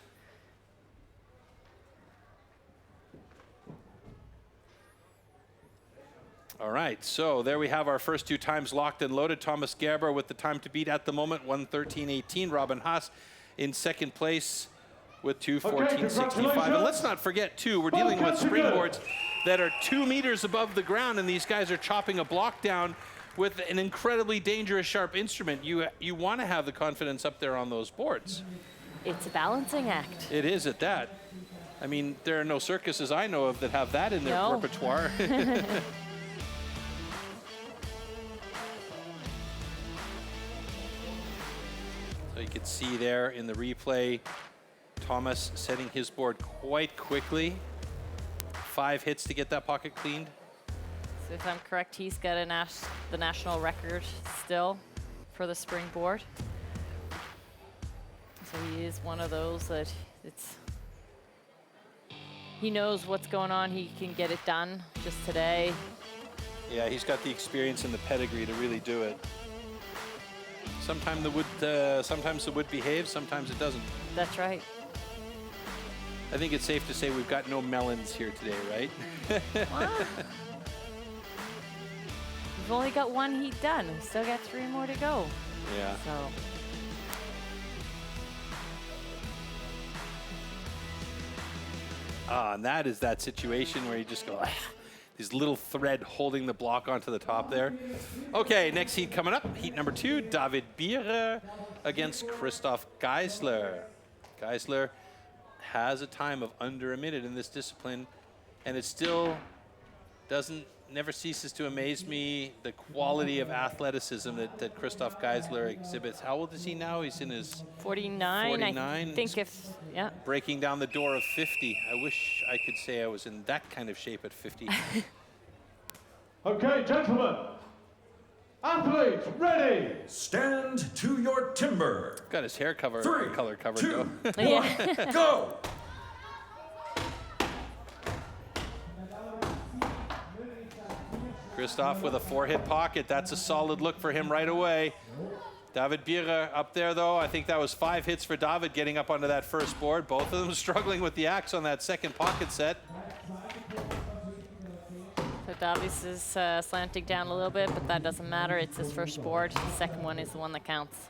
All right, so there we have our first 2 times locked and loaded. Thomas Gerber with the time to beat at the moment, 1:13.18. Robin Haas in 2nd place with 2:14.65. And let's not forget, too, we're dealing with springboards that are 2 meters above the ground, and these guys are chopping a block down with an incredibly dangerous, sharp instrument. You want to have the confidence up there on those boards. It's a balancing act. It is at that. I mean, there are no circuses I know of that have that in their repertoire. You could see there in the replay, Thomas setting his board quite quickly. 5 hits to get that pocket cleaned. So if I'm correct, he's got the national record still for the springboard. So he is one of those that he knows what's going on. He can get it done just today. Yeah, he's got the experience and the pedigree to really do it. Sometimes the wood behaves, sometimes it doesn't. That's right. I think it's safe to say we've got no melons here today, right? Wow. We've only got 1 heat done. We've still got 3 more to go. Yeah. So. And that is that situation where you just go, this little thread holding the block onto the top there. Okay, next heat coming up. Heat number 2, David Bierer against Christoph Geisler. Geisler has a time of under a minute in this discipline, and it still never ceases to amaze me the quality of athleticism that Christoph Geisler exhibits. How old is he now? He's in his 49. I think yeah. Breaking down the door of 50. I wish I could say I was in that kind of shape at 50. Okay, gentlemen. Athletes, ready. Stand to your timber. Got his hair color 3, covered 2, though. 1, go. Christoph with a 4-hit pocket. That's a solid look for him right away. David Bierer up there, though. I think that was 5 hits for David getting up onto that first board. Both of them struggling with the axe on that second pocket set. So Davies is slanting down a little bit, but that doesn't matter. It's his first board. The second one is the one that counts.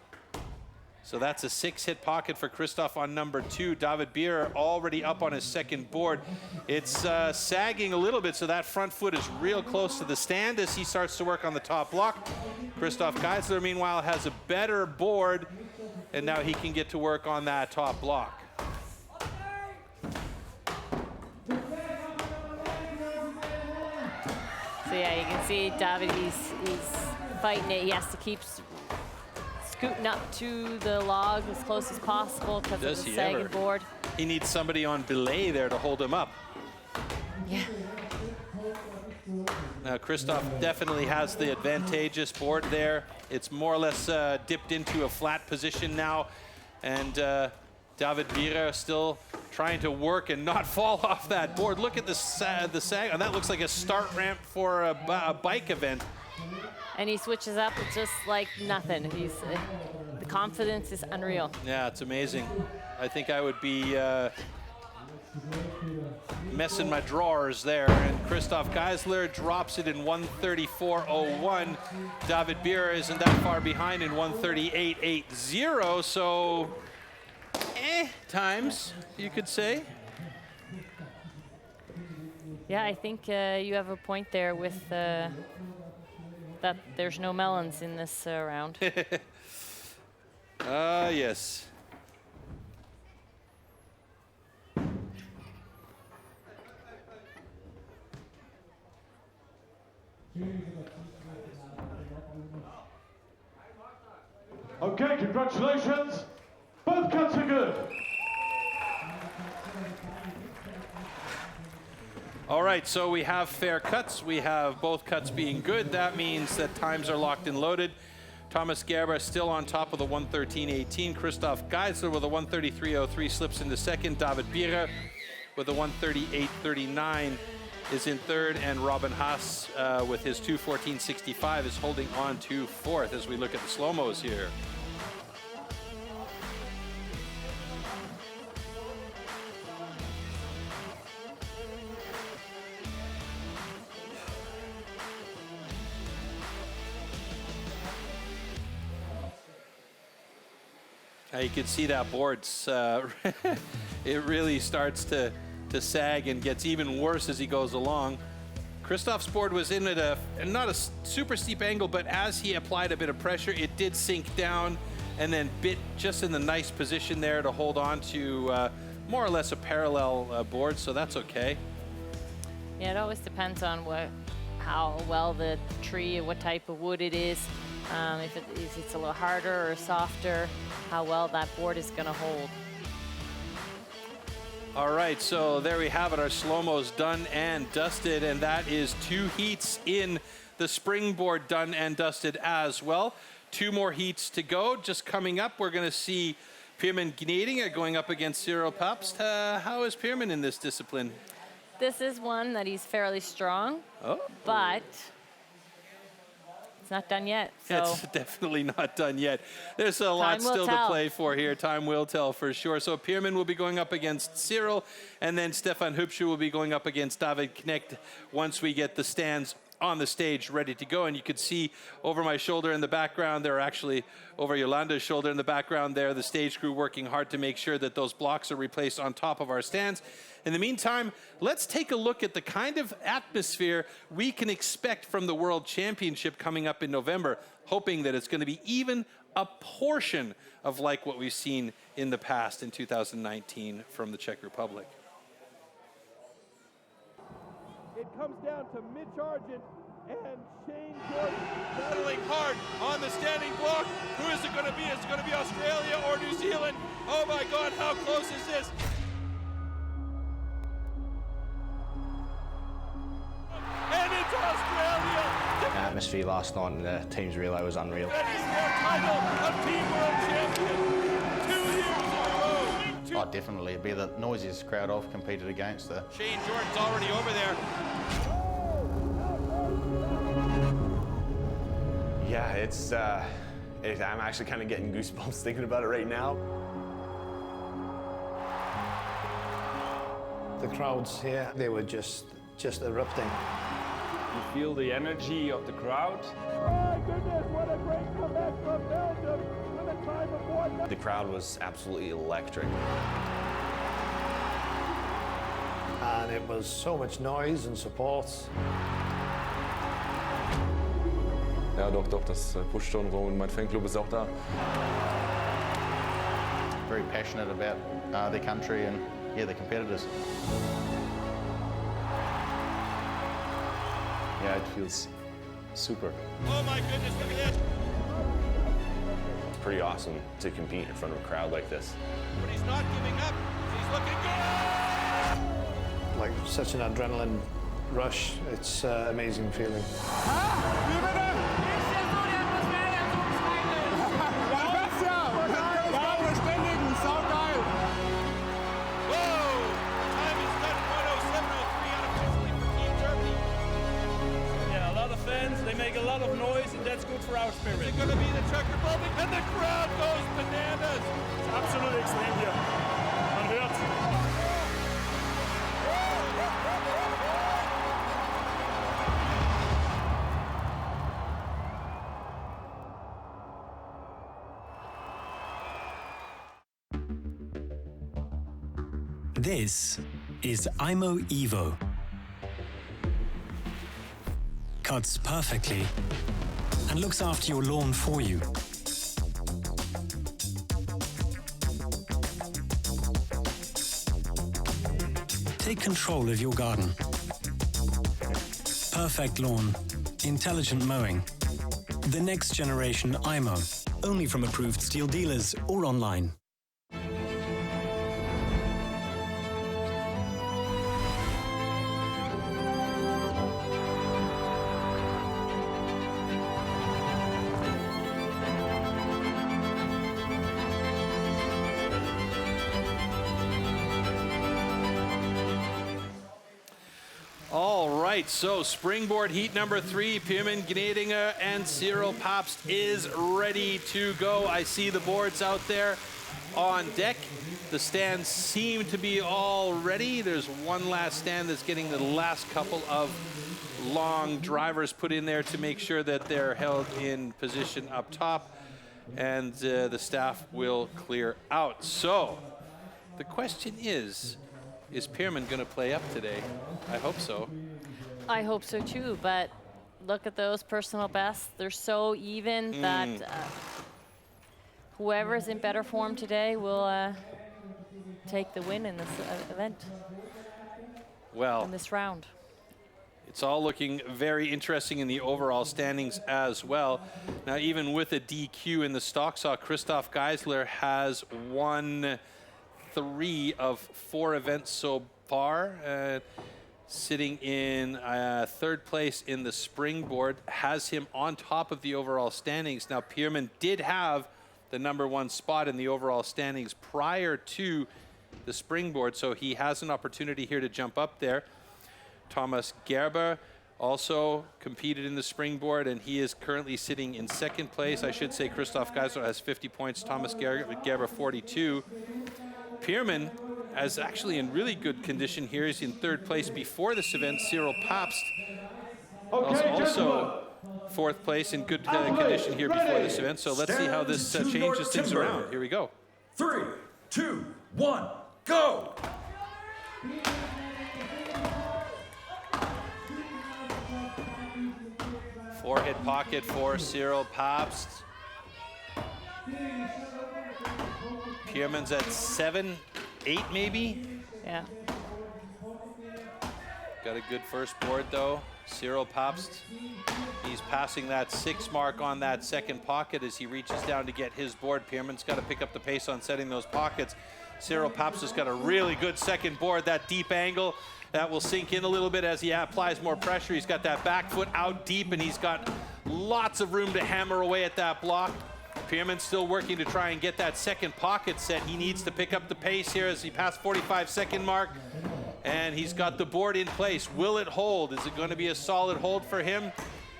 So that's a 6-hit pocket for Christoph on number 2. David Bierer already up on his second board. It's sagging a little bit, so that front foot is real close to the stand as he starts to work on the top block. Christoph Geisler, meanwhile, has a better board, and now he can get to work on that top block. So yeah, you can see David, he's fighting it. He has to keep scooting up to the log as close as possible because of the sagging board. He needs somebody on belay there to hold him up. Yeah. Now, Christoph definitely has the advantageous board there. It's more or less dipped into a flat position now. And David Bierer still trying to work and not fall off that board. Look at the sag. And that looks like a start ramp for a bike event. And he switches up just like nothing. The confidence is unreal. Yeah, it's amazing. I think I would be messing my drawers there. And Christoph Geisler drops it in 134.01. David Bierer isn't that far behind in 138.80. So, times, you could say. Yeah, I think you have a point there with that there's no melons in this round. Yes. Okay, congratulations. Both cuts are good. All right, so we have fair cuts. We have both cuts being good. That means that times are locked and loaded. Thomas Gerber still on top of the 113.18. Christoph Geisler with a 133.03 slips into second. David Bierer with a 138.39 is in third. And Robin Haas with his 214.65 is holding on to fourth as we look at the slow-mos here. You can see that board's, it really starts to sag and gets even worse as he goes along. Christoph's board was in at not a super steep angle, but as he applied a bit of pressure, it did sink down and then bit just in the nice position there to hold on to more or less a parallel board, so that's okay. Yeah, it always depends on how well the tree, what type of wood it is. If it's a little harder or softer. how well that board is going to hold. All right, so there we have it. Our slow-mo's done and dusted, and that is 2 heats in the springboard done and dusted as well. 2 more heats to go. Just coming up, we're going to see Pierman Gnedinger going up against Cyril Papst. How is Pierman in this discipline? This is one that he's fairly strong, but it's not done yet. So It's definitely not done yet. There's a lot still to play for here. Time will tell for sure. So Pierman will be going up against Cyril, and then Stefan Hübscher will be going up against David Knecht once we get the stands on the stage ready to go. And you could see over my shoulder in the background, they're actually over Yolanda's shoulder in the background there, the stage crew working hard to make sure that those blocks are replaced on top of our stands. In the meantime, let's take a look at the kind of atmosphere we can expect from the World Championship coming up in November, hoping that it's going to be even a portion of like what we've seen in the past in 2019 from the Czech Republic. It comes down to Mitch Argent and Shane Jordan battling hard on the standing block. Who is it going to be? Is it going to be Australia or New Zealand? Oh my God, how close is this? And it's Australia! The atmosphere last night in the team's relay was unreal. That is their title of Team World Champion 2 years in a row. Oh, definitely. It'd be the noisiest crowd I've competed against. Shane Jordan's already over there. Yeah, I'm actually kind of getting goosebumps thinking about it right now. The crowds here, they were just erupting. You feel the energy of the crowd. My goodness, what a great comeback from Belgium with a time of 1. The crowd was absolutely electric. And it was so much noise and support. Ja, doch, das pusht schon rum und mein Fanclub ist auch da. Very passionate about their country and, yeah, the competitors. Yeah, it feels super. Oh my goodness, look at this. It's pretty awesome to compete in front of a crowd like this. But he's not giving up. He's looking good. Like such an adrenaline rush. It's an amazing feeling. They make a lot of noise, and that's good for our spirit. It's going to be the Czech Republic, and the crowd goes bananas. It's absolutely extrem hier. Man hört's. This is IMO Evo. Cuts perfectly and looks after your lawn for you. Take control of your garden. Perfect lawn, intelligent mowing. The next generation IMO, only from approved STIHL dealers or online. So springboard heat number 3, Pierman Gnedinger and Cyril Papst is ready to go. I see the boards out there on deck. The stands seem to be all ready. There's one last stand that's getting the last couple of long drivers put in there to make sure that they're held in position up top, and the staff will clear out. So the question is Pierman going to play up today? I hope so. I hope so too, but look at those personal bests. They're so even that whoever's in better form today will take the win in this event. Well, in this round. It's all looking very interesting in the overall standings as well. Now, even with a DQ in the stock saw, Christoph Geisler has won 3 of 4 events so far. Sitting in 3rd place in the springboard, has him on top of the overall standings. Now, Pierman did have the #1 spot in the overall standings prior to the springboard, so he has an opportunity here to jump up there. Thomas Gerber also competed in the springboard, and he is currently sitting in 2nd place. I should say Christoph Geisler has 50 points, Thomas Gerber 42. Pierman is actually in really good condition here. He's in 3rd place before this event. Cyril Pabst also 4th place in good condition here before this event. So let's see how this changes things around. Here we go. 3, 2, 1, go! Four-hit pocket for Cyril Pabst. Pierman's at 7, 8 maybe? Yeah. Got a good first board though. Cyril Pabst, he's passing that 6 mark on that 2nd pocket as he reaches down to get his board. Pierman's got to pick up the pace on setting those pockets. Cyril Pabst has got a really good 2nd board, that deep angle. That will sink in a little bit as he applies more pressure. He's got that back foot out deep, and he's got lots of room to hammer away at that block. Pierman's still working to try and get that 2nd pocket set. He needs to pick up the pace here as he passed 45-second mark, and he's got the board in place. Will it hold? Is it going to be a solid hold for him?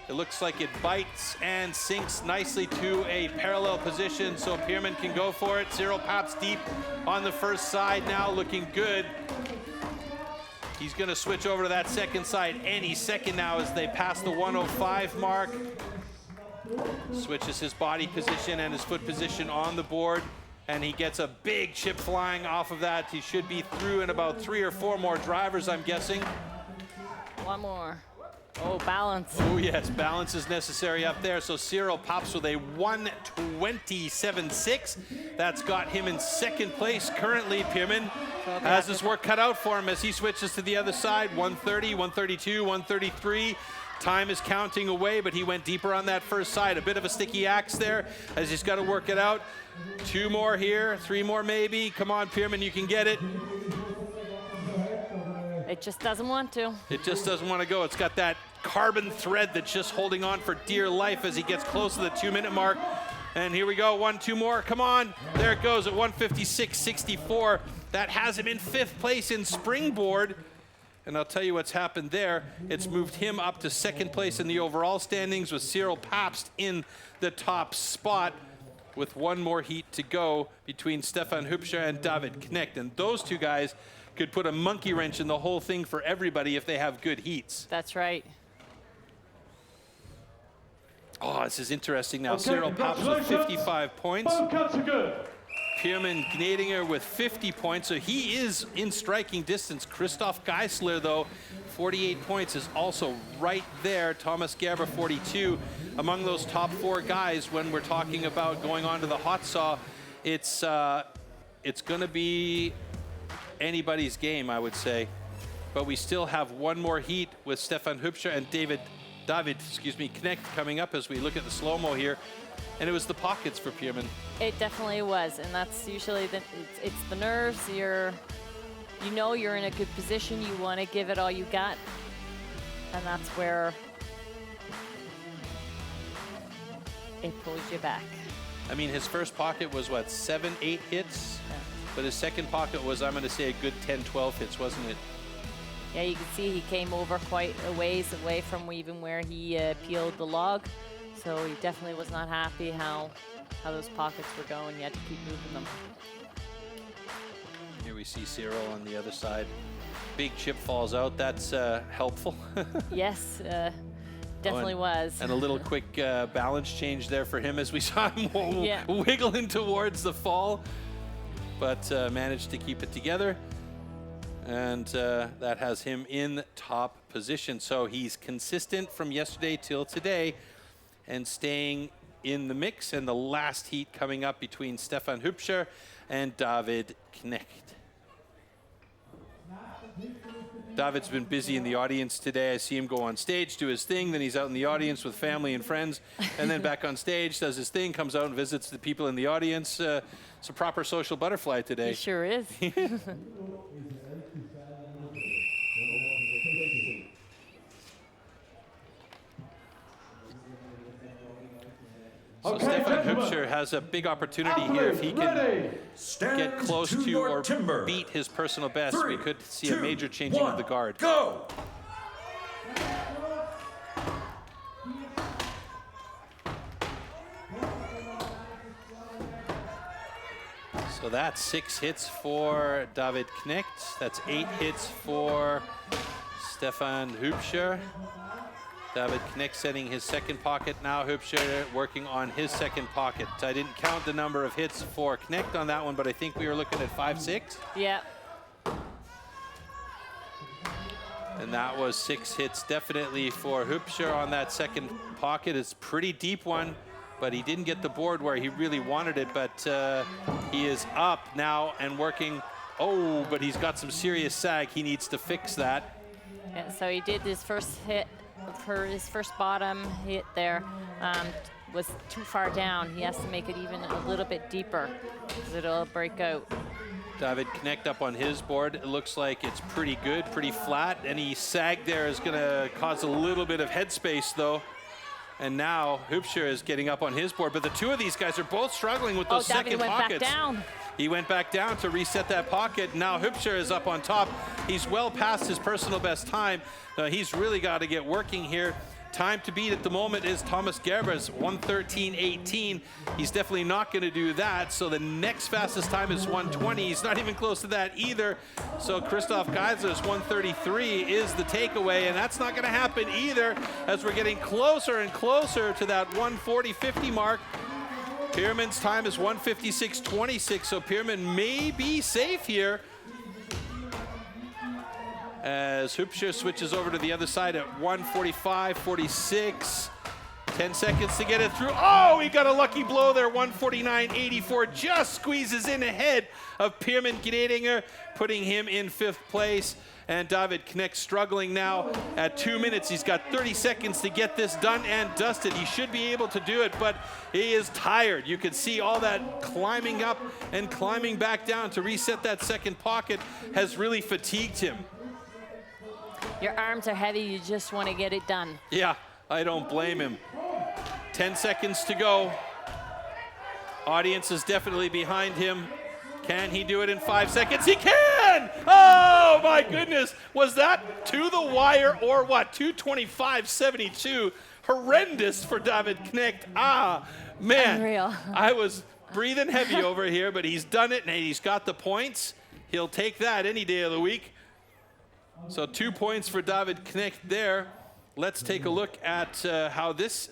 It looks like it bites and sinks nicely to a parallel position, so Pierman can go for it. Cyril Pabst deep on the first side now, looking good. He's going to switch over to that 2nd side any second now as they pass the 105 mark. Switches his body position and his foot position on the board, and he gets a big chip flying off of that. He should be through in about 3 or 4 more drivers, I'm guessing. 1 more. Oh, balance. Oh, yes, balance is necessary up there. So Cyril Pabst with a 127.6. That's got him in 2nd place currently. Pierman has his work cut out for him as he switches to the other side. 130, 132, 133. Time is counting away, but he went deeper on that first side. A bit of a sticky axe there as he's got to work it out. 2 more here, 3 more maybe. Come on, Pierman, you can get it. It just doesn't want to. It just doesn't want to go. It's got that carbon thread that's just holding on for dear life as he gets close to the 2-minute mark. And here we go, 1, 2 more, come on. There it goes at 156.64. That has him in 5th place in springboard. And I'll tell you what's happened there. It's moved him up to 2nd place in the overall standings with Cyril Pabst in the top spot with 1 more heat to go between Stefan Hübscher and David Knecht. And those 2 guys could put a monkey wrench in the whole thing for everybody if they have good heats. That's right. Oh, this is interesting now. Cyril Pabst with 55 points. Pierman Gnadinger with 50 points, so he is in striking distance. Christoph Geisler, though, 48 points, is also right there. Thomas Gerber, 42. Among those top 4 guys, when we're talking about going on to the hot saw, it's going to be anybody's game, I would say. But we still have 1 more heat with Stefan Hübscher and David Knecht coming up as we look at the slow-mo here. And it was the pockets for Pierman. It definitely was, and that's usually it's the nerves. You know you're in a good position. You want to give it all you got, and that's where it pulls you back. I mean, his first pocket was what, 7, 8 hits? Yeah. But his second pocket was, I'm going to say, a good 10, 12 hits, wasn't it? Yeah, you can see he came over quite a ways away from even where he peeled the log. So he definitely was not happy how those pockets were going. He had to keep moving them. Here we see Cyril on the other side. Big chip falls out. That's helpful. Yes, definitely was. And a little quick balance change there for him as we saw him wiggling towards the fall. But managed to keep it together. And that has him in top position. So he's consistent from yesterday till today and staying in the mix. And the last heat coming up between Stefan Hübscher and David Knecht. David's been busy in the audience today. I see him go on stage, do his thing, then he's out in the audience with family and friends, and then back on stage, does his thing, comes out and visits the people in the audience. It's a proper social butterfly today. He sure is. So Stefan Hübscher has a big opportunity here. If he can get close to or beat his personal best, we could see a major changing of the guard. Go! So that's 6 hits for David Knecht. That's 8 hits for Stefan Hübscher. David Knecht setting his second pocket. Now Hübscher working on his second pocket. I didn't count the number of hits for Knecht on that one, but I think we were looking at 5-6. Yeah. And that was 6 hits definitely for Hübscher on that second pocket. It's a pretty deep one, but he didn't get the board where he really wanted it, but he is up now and working. Oh, but he's got some serious sag. He needs to fix that. Yeah, so he did his first hit. For his first bottom hit there was too far down. He has to make it even a little bit deeper because it'll break out. David Knecht up on his board. It looks like it's pretty good, pretty flat. Any sag there is going to cause a little bit of headspace though. And now Hübscher is getting up on his board, but the two of these guys are both struggling with those second David went pockets. back down. He went back down to reset that pocket. Now Hübscher is up on top. He's well past his personal best time. He's really got to get working here. Time to beat at the moment is Thomas Gerber's 1:13.18. He's definitely not going to do that. So the next fastest time is 1:20. He's not even close to that either. So Christoph Kaiser's 1:33 is the takeaway, and that's not going to happen either as we're getting closer and closer to that 1:40.50 mark. Pearman's time is 1:56.26, so Pearman may be safe here. As Hübscher switches over to the other side at 1:45.46. 10 seconds to get it through. Oh, he got a lucky blow there, 1:49.84. Just squeezes in ahead of Pearman Gnedinger, putting him in 5th place. And David Knecht struggling now at 2 minutes. He's got 30 seconds to get this done and dusted. He should be able to do it, but he is tired. You can see all that climbing up and climbing back down to reset that second pocket has really fatigued him. Your arms are heavy. You just want to get it done. Yeah, I don't blame him. 10 seconds to go. Audience is definitely behind him. Can he do it in 5 seconds? He can! Oh my goodness! Was that to the wire or what? 2:25.72. Horrendous for David Knecht. Ah, man. Unreal. I was breathing heavy over here, but he's done it and he's got the points. He'll take that any day of the week. So 2 points for David Knecht there. Let's take a look at how this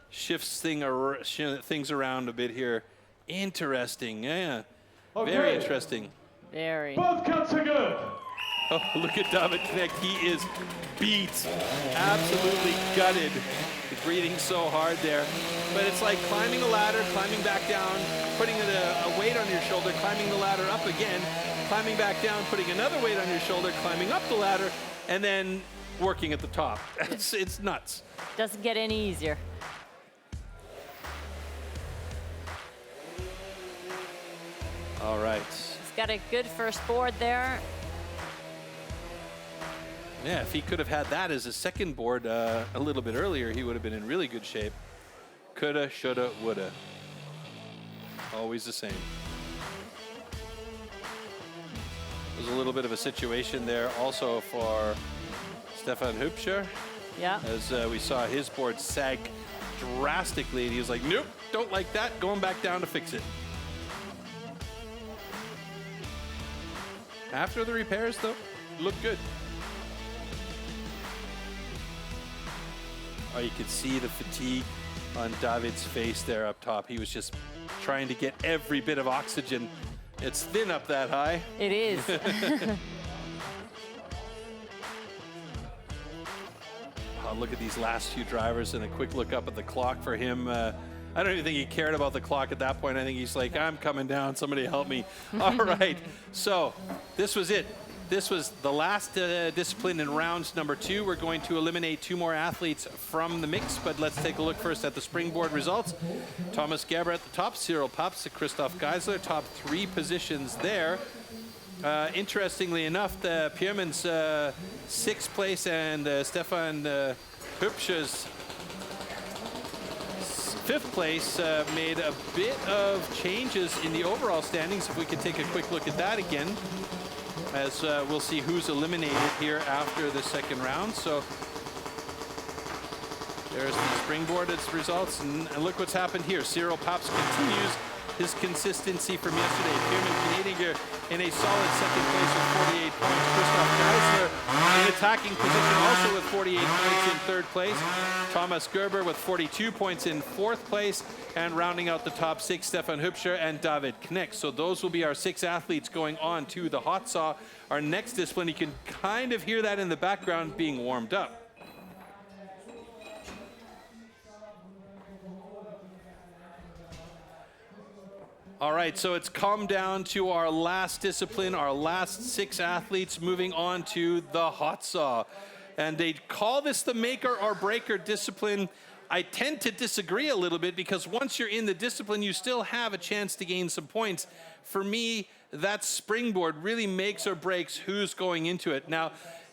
shifts things around a bit here. Interesting, yeah. Okay. Very interesting. Very. Both cuts are good. Oh, look at David Knecht. He is beat. Absolutely gutted. He's breathing so hard there. But it's like climbing a ladder, climbing back down, putting a weight on your shoulder, climbing the ladder up again, climbing back down, putting another weight on your shoulder, climbing up the ladder, and then working at the top. It's nuts. Doesn't get any easier. All right. He's got a good first board there. Yeah, if he could have had that as a second board a little bit earlier, he would have been in really good shape. Coulda, shoulda, woulda. Always the same. There's a little bit of a situation there also for Stefan Hübscher. Yeah. As we saw his board sag drastically, and he was like, nope, don't like that, going back down to fix it. After the repairs, though, looked good. Oh, you could see the fatigue on David's face there up top. He was just trying to get every bit of oxygen. It's thin up that high. It is. Oh, look at these last few drivers and a quick look up at the clock for him. I don't even think he cared about the clock at that point. I think he's like, I'm coming down. Somebody help me. All right. So this was it. This was the last discipline in round number 2. We're going to eliminate 2 more athletes from the mix, but let's take a look first at the springboard results. Thomas Gerber at the top, Cyril Paps, Christoph Geisler, top 3 positions there. Interestingly enough, the Pierman's 6th place and Stefan Hübscher's 5th place made a bit of changes in the overall standings. If we could take a quick look at that again, as we'll see who's eliminated here after the second round. So there's the springboard results, and look what's happened here. Cyril Paps continues his consistency from yesterday. Pierman Canadian in a solid second place with 48 points. Christoph Geisler in attacking position also with 48 points in 3rd place. Thomas Gerber with 42 points in 4th place. And rounding out the top 6, Stefan Hübscher and David Knecht. So those will be our 6 athletes going on to the hot saw. Our next discipline, you can kind of hear that in the background being warmed up. All right, so it's come down to our last discipline, our last 6 athletes moving on to the hot saw. And they call this the maker or breaker discipline. I tend to disagree a little bit because once you're in the discipline, you still have a chance to gain some points. For me, that springboard really makes or breaks who's going into it. Now,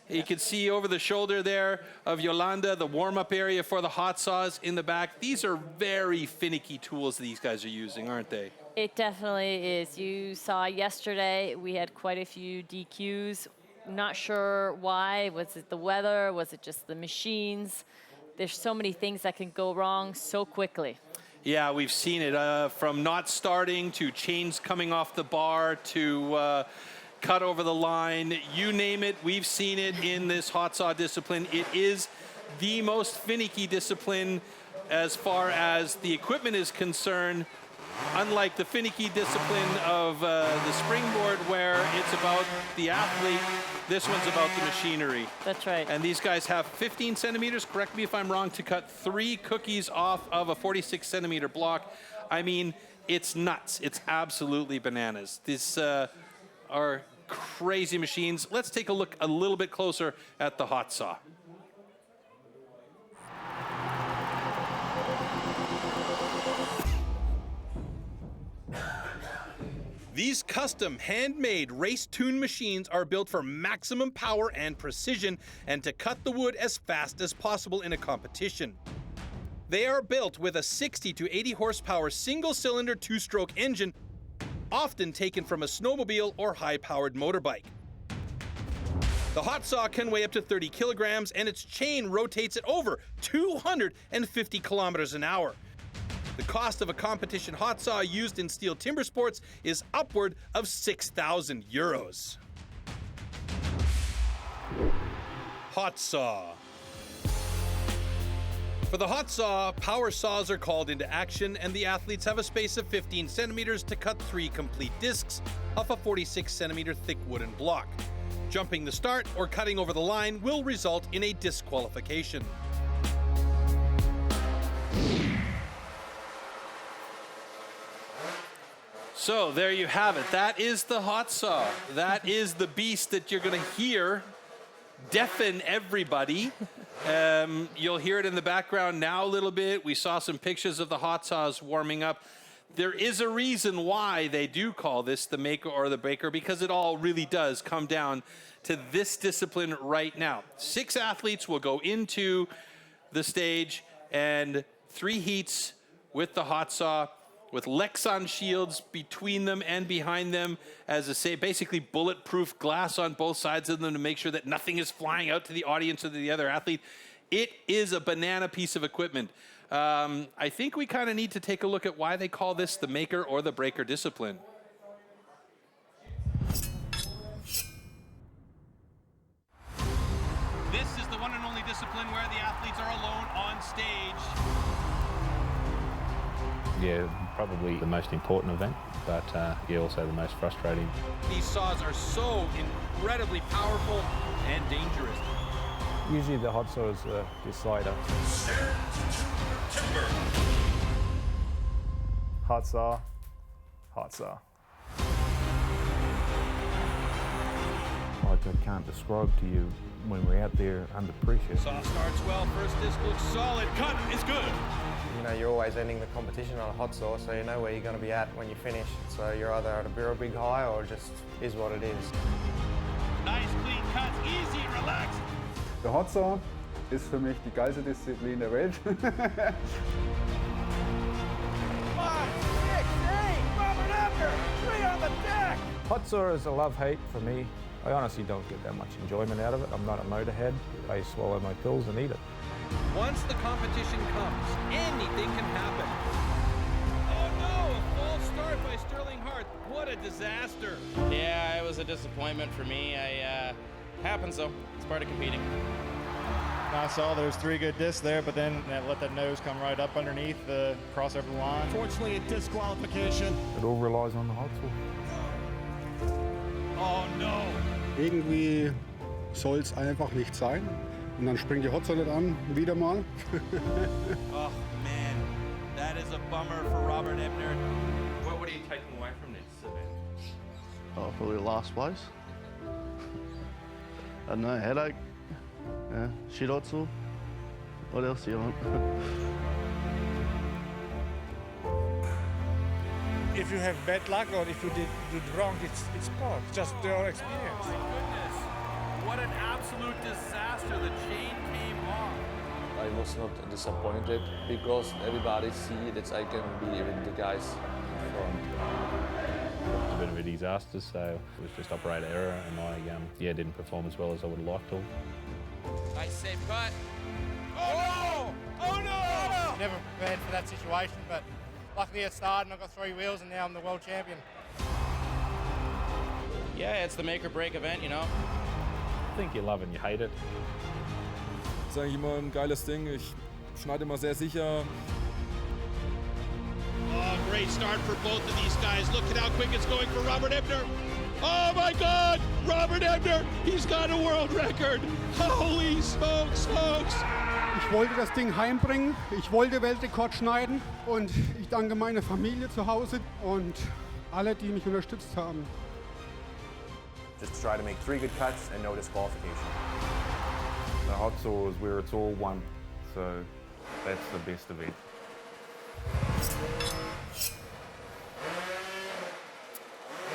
you can see over the shoulder there of Yolanda, the warm-up area for the hot saws in the back. These are very finicky tools these guys are using, aren't they? It definitely is. You saw yesterday we had quite a few DQs. Not sure why. Was it the weather? Was it just the machines? There's so many things that can go wrong so quickly. Yeah, we've seen it from not starting to chains coming off the bar to cut over the line. You name it, we've seen it in this hot saw discipline. It is the most finicky discipline as far as the equipment is concerned. Unlike the finicky discipline of the springboard where it's about the athlete, this one's about the machinery. That's right. And these guys have 15 centimeters, correct me if I'm wrong, to cut 3 cookies off of a 46 centimeter block. I mean, it's nuts. It's absolutely bananas. These are crazy machines. Let's take a look a little bit closer at the hot saw. These custom, handmade, race-tuned machines are built for maximum power and precision and to cut the wood as fast as possible in a competition. They are built with a 60 to 80 horsepower single-cylinder 2-stroke engine, often taken from a snowmobile or high-powered motorbike. The hot saw can weigh up to 30 kilograms and its chain rotates at over 250 kilometers an hour. The cost of a competition hot saw used in STIHL Timbersports is upward of 6,000 euros. Hot saw. For the hot saw, power saws are called into action and the athletes have a space of 15 centimeters to cut 3 complete discs off a 46 centimeter thick wooden block. Jumping the start or cutting over the line will result in a disqualification. So there you have it. That is the hot saw. That is the beast that you're going to hear deafen everybody. You'll hear it in the background now a little bit. We saw some pictures of the hot saws warming up. There is a reason why they do call this the maker or the breaker, because it all really does come down to this discipline right now. 6 athletes will go into the stage and 3 heats with the hot saw, with Lexan shields between them and behind them, as I say, basically bulletproof glass on both sides of them to make sure that nothing is flying out to the audience or to the other athlete. It is a banana piece of equipment. I think we kind of need to take a look at why they call this the maker or the breaker discipline. This is the one and only discipline where the athletes are alone on stage. Yeah, probably the most important event, but yeah, also the most frustrating. These saws are so incredibly powerful and dangerous. Usually the hot saw is the decider. Hot saw, hot saw. I I can't describe to you when we're out there under pressure. Soft starts well, first disc looks solid, cut is good. You know, you're always ending the competition on a hot saw, so you know where you're going to be at when you finish. So you're either at a real big high or just is what it is. Nice clean cuts, easy, relaxed. Der Hot Saw ist für mich die geilste Disziplin der Welt. 5, 6, 8, Robert Ebner, 3 on the deck. Hot saw is a love-hate for me. I honestly don't get that much enjoyment out of it. I'm not a motorhead. I swallow my pills and eat it. Once the competition comes, anything can happen. Oh no, a false start by Sterling Hart. What a disaster. Yeah, it was a disappointment for me. Happens though, it's part of competing. I saw there's 3 good discs there, but then let that nose come right up underneath the crossover line. Fortunately, a disqualification. It all relies on the hot saw. Oh no. Irgendwie soll es einfach nicht sein. Und dann springt die Hot Saw nicht an, wieder mal. Oh man, that is a bummer for Robert Ebner. What are you taking away from this event? Oh, probably last place. I don't know, headache. Yeah, shit hot saw. What else do you want? If you have bad luck or if you did wrong, it's sport. Just your experience. My goodness, what an absolute disaster. The chain came off. I was not disappointed because everybody see that I can be with the guys in front. It was a bit of a disaster, so it was just operator error, and I didn't perform as well as I would have liked to. Nice safe cut. Oh no! Oh no! Never prepared for that situation, but luckily it started and I got 3 wheels and now I'm the world champion. Yeah, it's the make or break event, you know. I think you love it and you hate it. Das ist eigentlich immer ein geiles Ding. Ich schneide immer sehr sicher. Oh, great start for both of these guys. Look at how quick it's going for Robert Ebner. Oh my God, Robert Ebner, he's got a world record. Holy smokes, folks. Ich wollte das Ding heimbringen, ich wollte Weltrekord schneiden und ich danke meiner Familie zu Hause und alle, die mich unterstützt haben. Just try to make 3 good cuts and no disqualification. The hot saw is where it's all one, so that's the best event.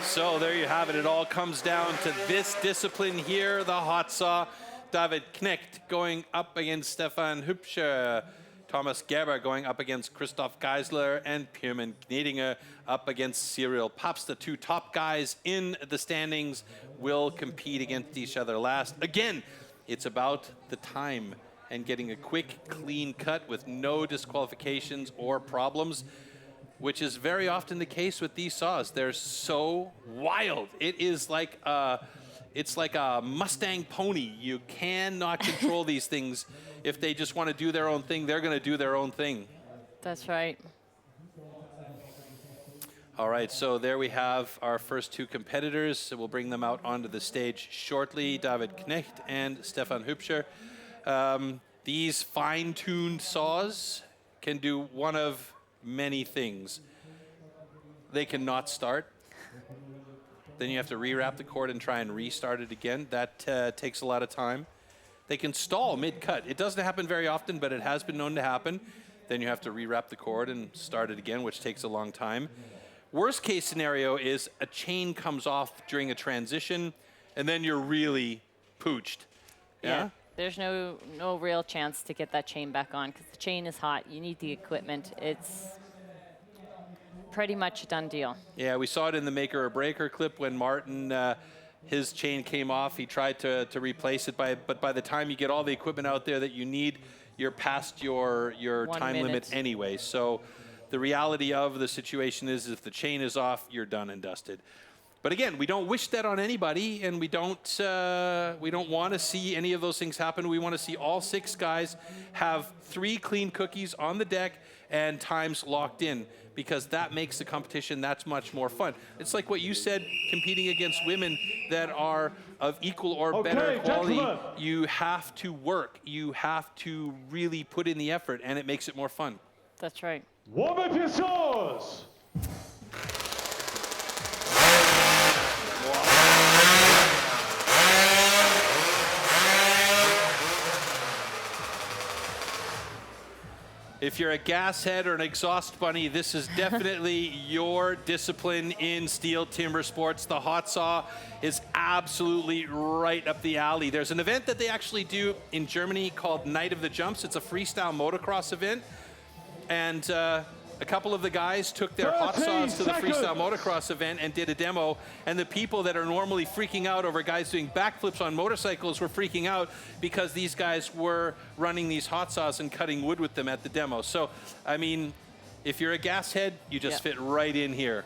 So there you have it. It all comes down to this discipline here, the hot saw. David Knecht going up against Stefan Hübscher. Thomas Gerber going up against Christoph Geisler, and Pirmin Gnedinger up against Cyril Paps. The 2 top guys in the standings will compete against each other last. Again, it's about the time and getting a quick, clean cut with no disqualifications or problems, which is very often the case with these saws. They're so wild. It is like it's like a Mustang pony. You cannot control these things. If they just want to do their own thing, they're going to do their own thing. That's right. All right, so there we have our first 2 competitors. So we'll bring them out onto the stage shortly, David Knecht and Stefan Hübscher. These fine-tuned saws can do one of many things. They cannot start. Then you have to rewrap the cord and try and restart it again. That takes a lot of time. They can stall mid-cut. It doesn't happen very often, but it has been known to happen. Then you have to rewrap the cord and start it again, which takes a long time. Worst case scenario is a chain comes off during a transition, and then you're really pooched. Yeah? There's no real chance to get that chain back on because the chain is hot. You need the equipment. It's pretty much a done deal. Yeah, we saw it in the maker or breaker clip when Martin, his chain came off. He tried to replace it, but by the time you get all the equipment out there that you need, you're past your time limit anyway. So the reality of the situation is if the chain is off, you're done and dusted. But again, we don't wish that on anybody, and we don't want to see any of those things happen. We want to see all 6 guys have 3 clean cookies on the deck and times locked in, because that makes the competition that's much more fun. It's like what you said, competing against women that are of equal or better quality. Gentlemen. You have to work. You have to really put in the effort, and it makes it more fun. That's right. Warm up your saws. If you're a gas head or an exhaust bunny, this is definitely your discipline in steel timber sports. The hot saw is absolutely right up the alley. There's an event that they actually do in Germany called Night of the Jumps. It's a freestyle motocross event. And a couple of the guys took their hot saws to the freestyle motocross event and did a demo, and the people that are normally freaking out over guys doing backflips on motorcycles were freaking out because these guys were running these hot saws and cutting wood with them at the demo. So, I mean, if you're a gas head, you just fit right in here.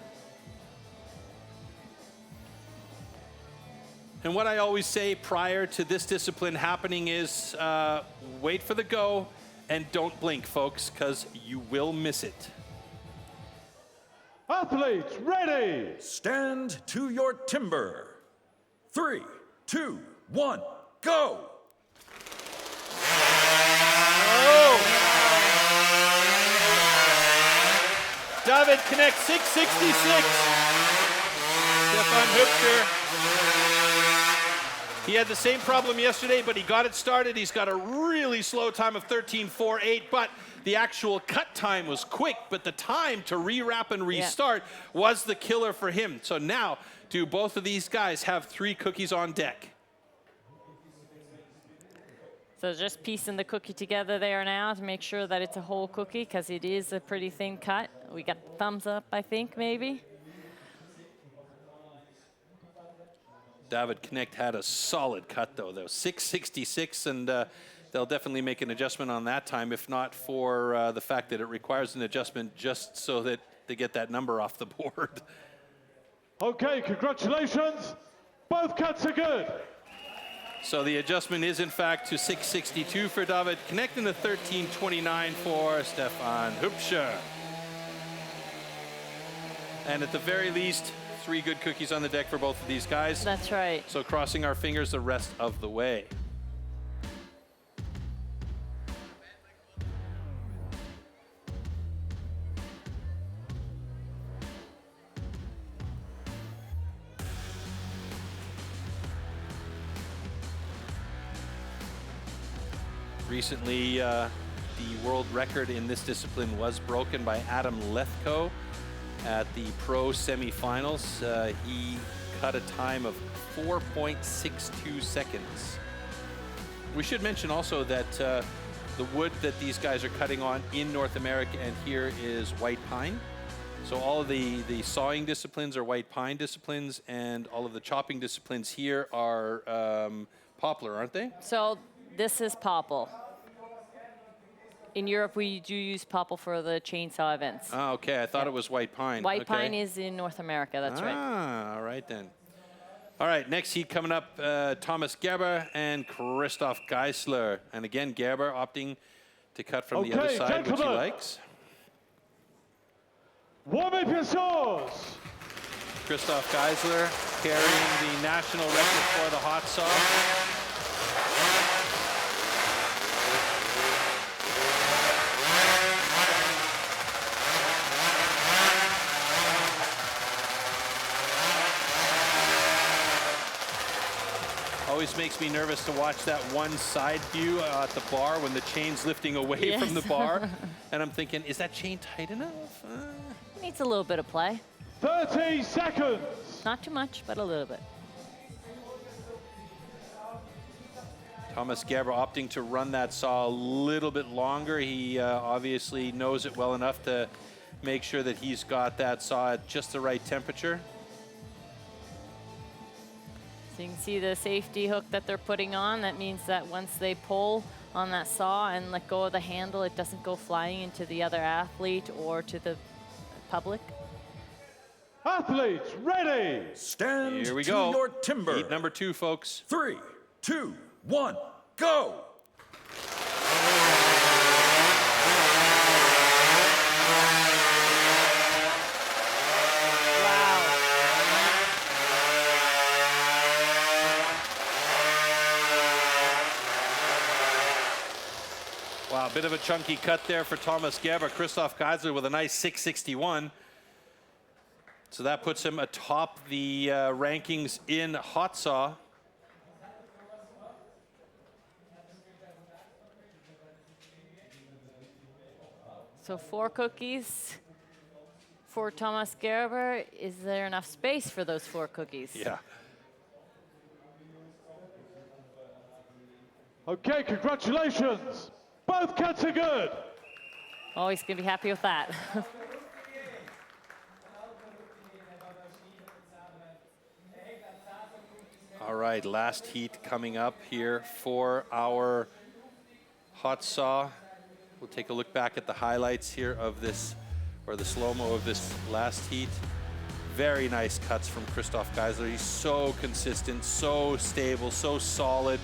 And what I always say prior to this discipline happening is wait for the go and don't blink, folks, because you will miss it. Athletes, ready! Stand to your timber. 3, 2, 1, go! David connects 666. Stefan Hübscher. He had the same problem yesterday, but he got it started. He's got a really slow time of 13.48, but the actual cut time was quick, but the time to re-wrap and restart was the killer for him. So now, do both of these guys have 3 cookies on deck? So just piecing the cookie together there now to make sure that it's a whole cookie, because it is a pretty thin cut. We got thumbs up, I think, maybe. David Knecht had a solid cut, though. There was 666, and they'll definitely make an adjustment on that time, if not for the fact that it requires an adjustment just so that they get that number off the board. Okay, congratulations. Both cuts are good. So the adjustment is, in fact, to 662 for David Knecht and the 1329 for Stefan Hübscher. And at the very least, 3 good cookies on the deck for both of these guys. That's right. So crossing our fingers the rest of the way. Recently, the world record in this discipline was broken by Adam Lethko at the pro semifinals. He cut a time of 4.62 seconds. We should mention also that the wood that these guys are cutting on in North America and here is white pine. So all of the sawing disciplines are white pine disciplines, and all of the chopping disciplines here are poplar, aren't they? So this is popple. In Europe, we do use popple for the chainsaw events. Oh, okay. I thought it was white pine. White pine is in North America. That's right. Ah, all right then. All right, next heat coming up, Thomas Gerber and Christoph Geisler. And again, Gerber opting to cut from the other side, which he likes. Warm up your saws. Christoph Geisler carrying the national record for the hot saw. Always makes me nervous to watch that one side view at the bar when the chain's lifting away from the bar. And I'm thinking, is that chain tight enough? Needs a little bit of play. 30 seconds. Not too much, but a little bit. Thomas Gerber opting to run that saw a little bit longer. He obviously knows it well enough to make sure that he's got that saw at just the right temperature. So you can see the safety hook that they're putting on. That means that once they pull on that saw and let go of the handle, it doesn't go flying into the other athlete or to the public. Athletes, ready. Stand Here we to go. your timber. Heat number 2, folks. 3, 2, 1, go. Wow, a bit of a chunky cut there for Thomas Gerber. Christoph Geisler with a nice 661. So that puts him atop the rankings in hot saw. So 4 cookies for Thomas Gerber. Is there enough space for those 4 cookies? Yeah. Okay, congratulations. Both cuts are good. Oh, he's going to be happy with that. All right, last heat coming up here for our hot saw. We'll take a look back at the highlights here of this, or the slow-mo of this last heat. Very nice cuts from Christoph Geisler. He's so consistent, so stable, so solid.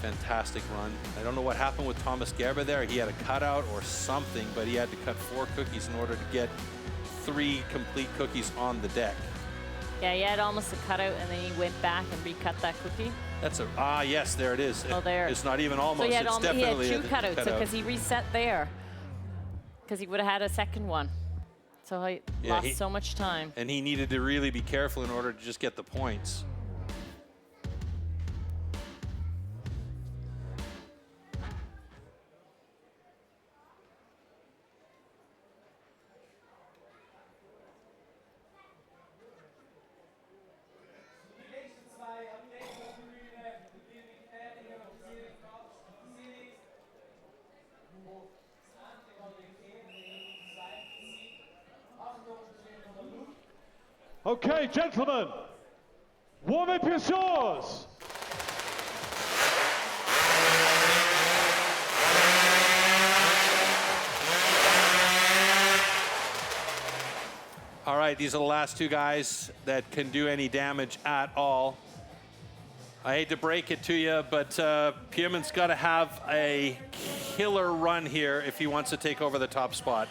Fantastic run. I don't know what happened with Thomas Gerber there. He had a cutout or something, but he had to cut 4 cookies in order to get 3 complete cookies on the deck. Yeah, he had almost a cutout, and then he went back and recut that cookie. That's a, yes, there it is. Oh, there. It's not even almost, So he had, it's definitely he had 2 cutouts, because he reset there. Because he would have had a second one. So he lost so much time. And he needed to really be careful in order to just get the points. Okay, gentlemen, warm up your saws. All right, these are the last 2 guys that can do any damage at all. I hate to break it to you, but Pierman's got to have a killer run here if he wants to take over the top spot.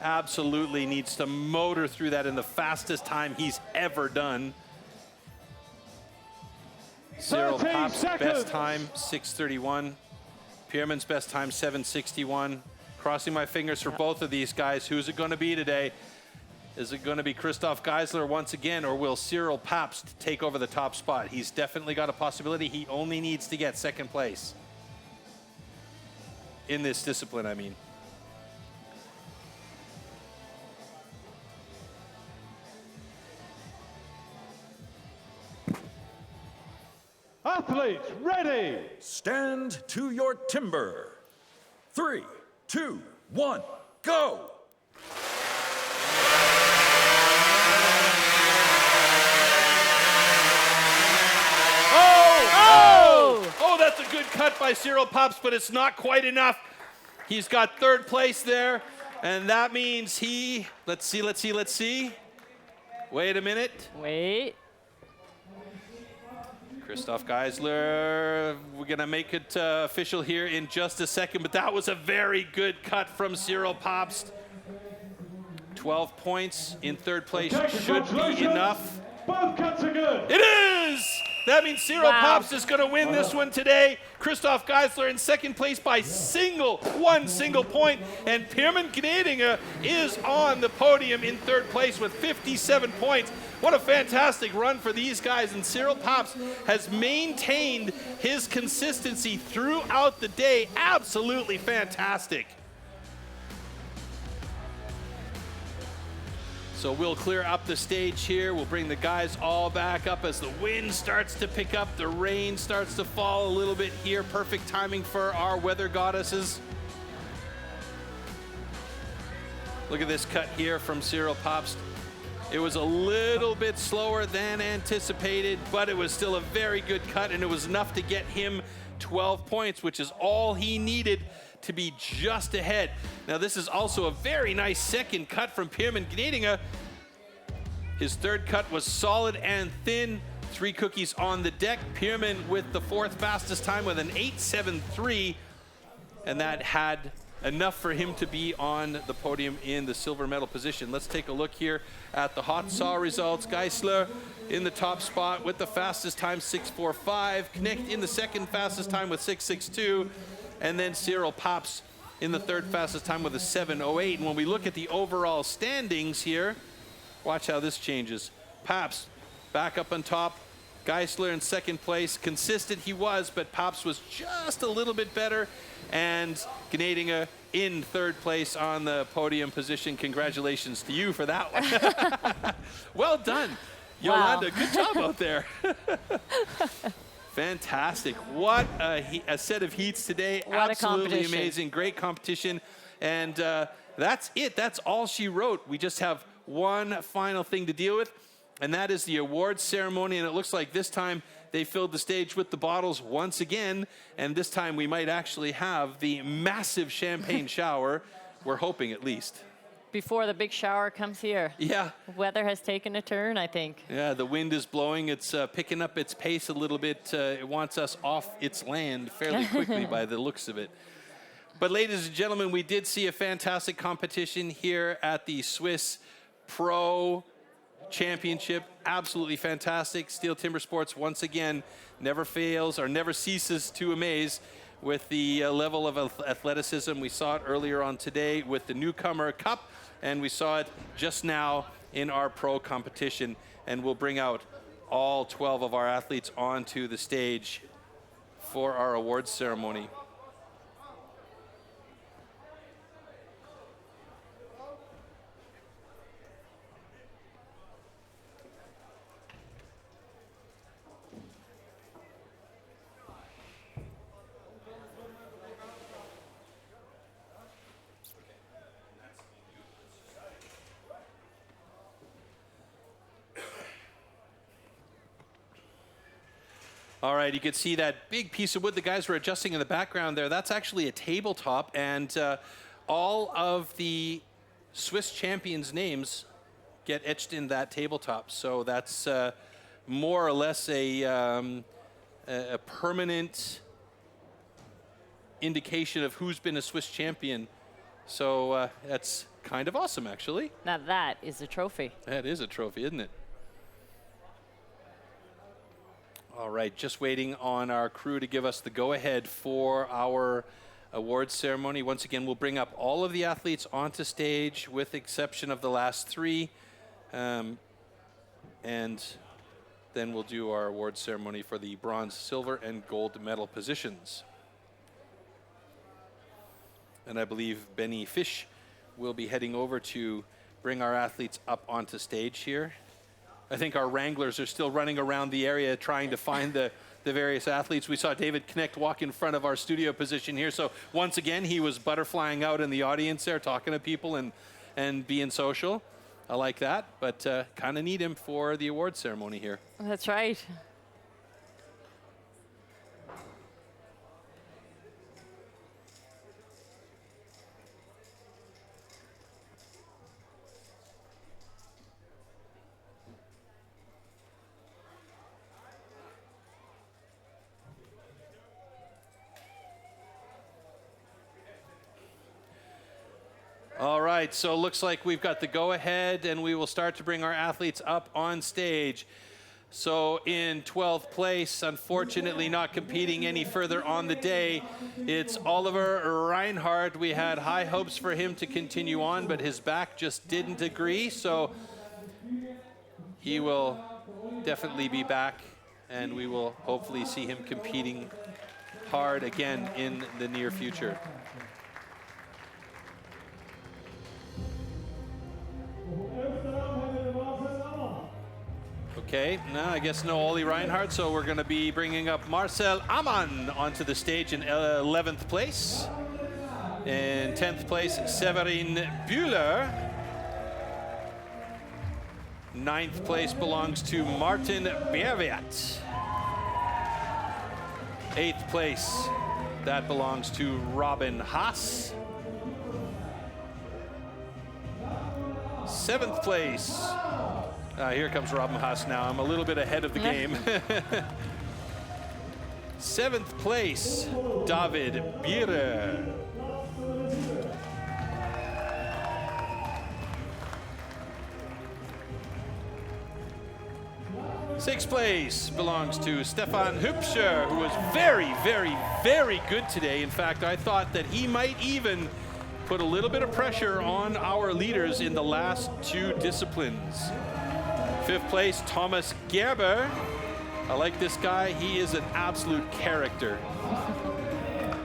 Absolutely needs to motor through that in the fastest time he's ever done. Cyril Pap's best time, 6:31. Pierman's best time, 7:61. Crossing my fingers for both of these guys. Who's it going to be today? Is it going to be Christoph Geisler once again, or will Cyril Pabst take over the top spot? He's definitely got a possibility. He only needs to get 2nd place. In this discipline, I mean. Athletes, ready. Stand to your timber. 3, 2, 1, go! Oh, that's a good cut by Cyril Pabst, but it's not quite enough. He's got 3rd place there, and that means he, let's see. Wait a minute. Wait. Christoph Geisler, we're gonna make it official here in just a second, but that was a very good cut from Cyril Pabst. 12 points in 3rd place should be enough. Both cuts are good. It is! That means Cyril Pabst is going to win this one today. Christoph Geisler in 2nd place by one single point. And Pierman Gnedinger is on the podium in 3rd place with 57 points. What a fantastic run for these guys. And Cyril Pabst has maintained his consistency throughout the day. Absolutely fantastic. So we'll clear up the stage here. We'll bring the guys all back up as the wind starts to pick up. The rain starts to fall a little bit here. Perfect timing for our weather goddesses. Look at this cut here from Cyril Pabst. It was a little bit slower than anticipated, but it was still a very good cut, and it was enough to get him 12 points, which is all he needed to be just ahead. Now this is also a very nice 2nd cut from Pierman Gnedinger. His 3rd cut was solid and thin. 3 cookies on the deck. Pierman with the 4th fastest time with an 8:73, and that had enough for him to be on the podium in the silver medal position. Let's take a look here at the hot saw results. Geisler in the top spot with the fastest time, 6:45. Knecht in the 2nd fastest time with 6:62. And then Cyril Pabst in the 3rd fastest time with a 7:08. And when we look at the overall standings here, watch how this changes. Pabst back up on top Geisler in second place. Consistent he was, but Pops was just a little bit better. And Gnadinger in third place on the podium position. Congratulations to you for that one. Well done, Yolanda. Wow. Good job out there. Fantastic. What a set of heats today. What a Absolutely competition. amazing. Great competition. And that's it. That's all she wrote. We just have one final thing to deal with, and that is the awards ceremony. And it looks like this time they filled the stage with the bottles once again. And this time we might actually have the massive champagne shower. We're hoping, at least. Before the big shower comes here. Yeah. Weather has taken a turn, I think. Yeah, the wind is blowing. It's picking up its pace a little bit. It wants us off its land fairly quickly by the looks of it. But ladies and gentlemen, we did see a fantastic competition here at the Swiss Pro Championship. Absolutely fantastic. STIHL Timbersports once again never fails or never ceases to amaze with the level of athleticism. We saw it earlier on today with the Newcomer Cup, and we saw it just now in our pro competition. And we'll bring out all 12 of our athletes onto the stage for our awards ceremony. All right, you can see that big piece of wood the guys were adjusting in the background there. That's actually a tabletop, and all of the Swiss champions' names get etched in that tabletop. So that's more or less a permanent indication of who's been a Swiss champion. So that's kind of awesome, actually. Now that is a trophy. That is a trophy, isn't it? All right, just waiting on our crew to give us the go-ahead for our awards ceremony. Once again, we'll bring up all of the athletes onto stage with the exception of the last three. And then we'll do our awards ceremony for the bronze, silver, and gold medal positions. And I believe Benny Fish will be heading over to bring our athletes up onto stage here. I think our wranglers are still running around the area trying to find the various athletes. We saw David Knecht walk in front of our studio position here. So once again, he was butterflying out in the audience there, talking to people and being social. I like that, but kind of need him for the award ceremony here. That's right. All right, so it looks like we've got the go-ahead, and we will start to bring our athletes up on stage. So in 12th place, unfortunately not competing any further on the day, it's Oliver Reinhardt. We had high hopes for him to continue on, but his back just didn't agree, so he will definitely be back, and we will hopefully see him competing hard again in the near future. Okay, no, I guess no Olli Reinhardt, so we're going to be bringing up Marcel Amann onto the stage in 11th place. In 10th place, Severin Bühler. 9th place belongs to Martin Berwiat. 8th place, that belongs to Robin Haas. 7th place. Here comes Robin Haas now. I'm a little bit ahead of the game. 7th place, David Bierer. 6th place belongs to Stefan Hübscher, who was very, very, very good today. In fact, I thought that he might even put a little bit of pressure on our leaders in the last two disciplines. 5th place, Thomas Gerber. I like this guy. He is an absolute character.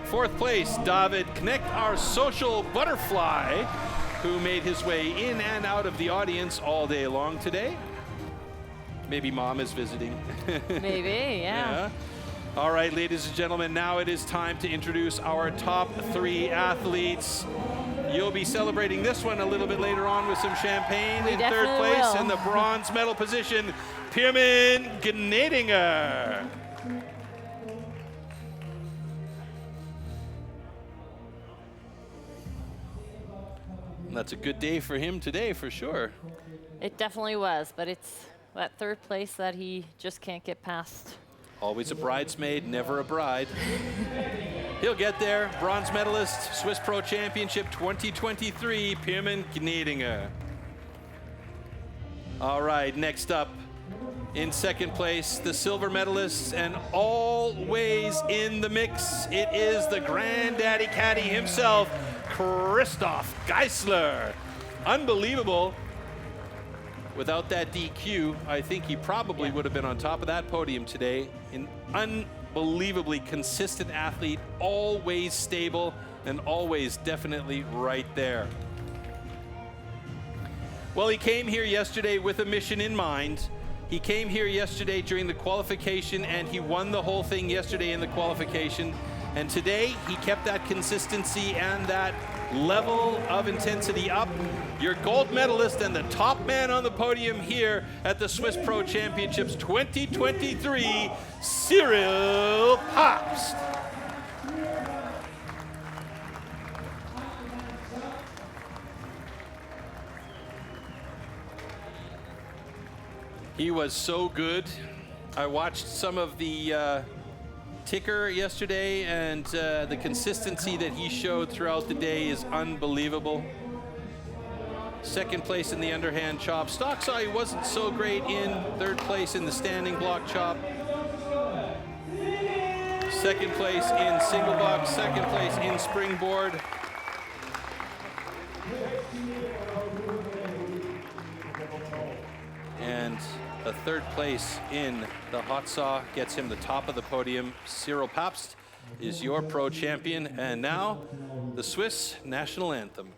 4th place, David Knecht, our social butterfly, who made his way in and out of the audience all day long today. Maybe mom is visiting. Maybe, yeah. All right, ladies and gentlemen, now it is time to introduce our top 3 athletes. You'll be celebrating this one a little bit later on with some champagne. We in 3rd place will. in the bronze medal position, PM Gnedinger. That's a good day for him today, for sure. It definitely was, but it's that 3rd place that he just can't get past. Always a bridesmaid, never a bride. He'll get there. Bronze medalist, Swiss Pro Championship 2023, PM Gnedinger. All right, next up, in 2nd place, the silver medalist, and always in the mix, it is the granddaddy caddy himself, Christoph Geisler. Unbelievable. Without that DQ, I think he probably would have been on top of that podium today. An unbelievably consistent athlete, always stable, and always definitely right there. Well, he came here yesterday with a mission in mind. He came here yesterday during the qualification, and he won the whole thing yesterday in the qualification. And today, he kept that consistency and that level of intensity up. Your gold medalist and the top man on the podium here at the Swiss Pro Championships 2023, Cyril Papst. He was so good. I watched some of the ticker yesterday, and the consistency that he showed throughout the day is unbelievable. 2nd place in the underhand chop. Stock saw he wasn't so great in. 3rd place in the standing block chop. 2nd place in single box. 2nd place in springboard. And a 3rd place in the hot saw gets him the top of the podium. Cyril Papst is your pro champion. And now the Swiss national anthem.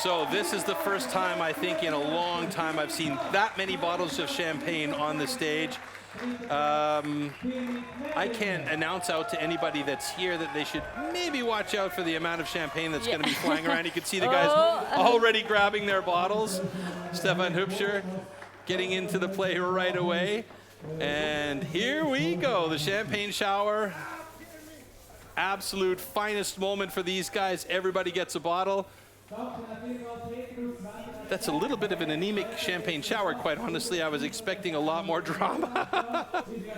So this is the first time, I think, in a long time I've seen that many bottles of champagne on the stage. I can't announce out to anybody that's here that they should maybe watch out for the amount of champagne that's going to be flying around. You can see the guys already grabbing their bottles. Stefan Hübscher getting into the play right away. And here we go, the champagne shower. Absolute finest moment for these guys. Everybody gets a bottle. That's a little bit of an anemic champagne shower, quite honestly. I was expecting a lot more drama. Me too.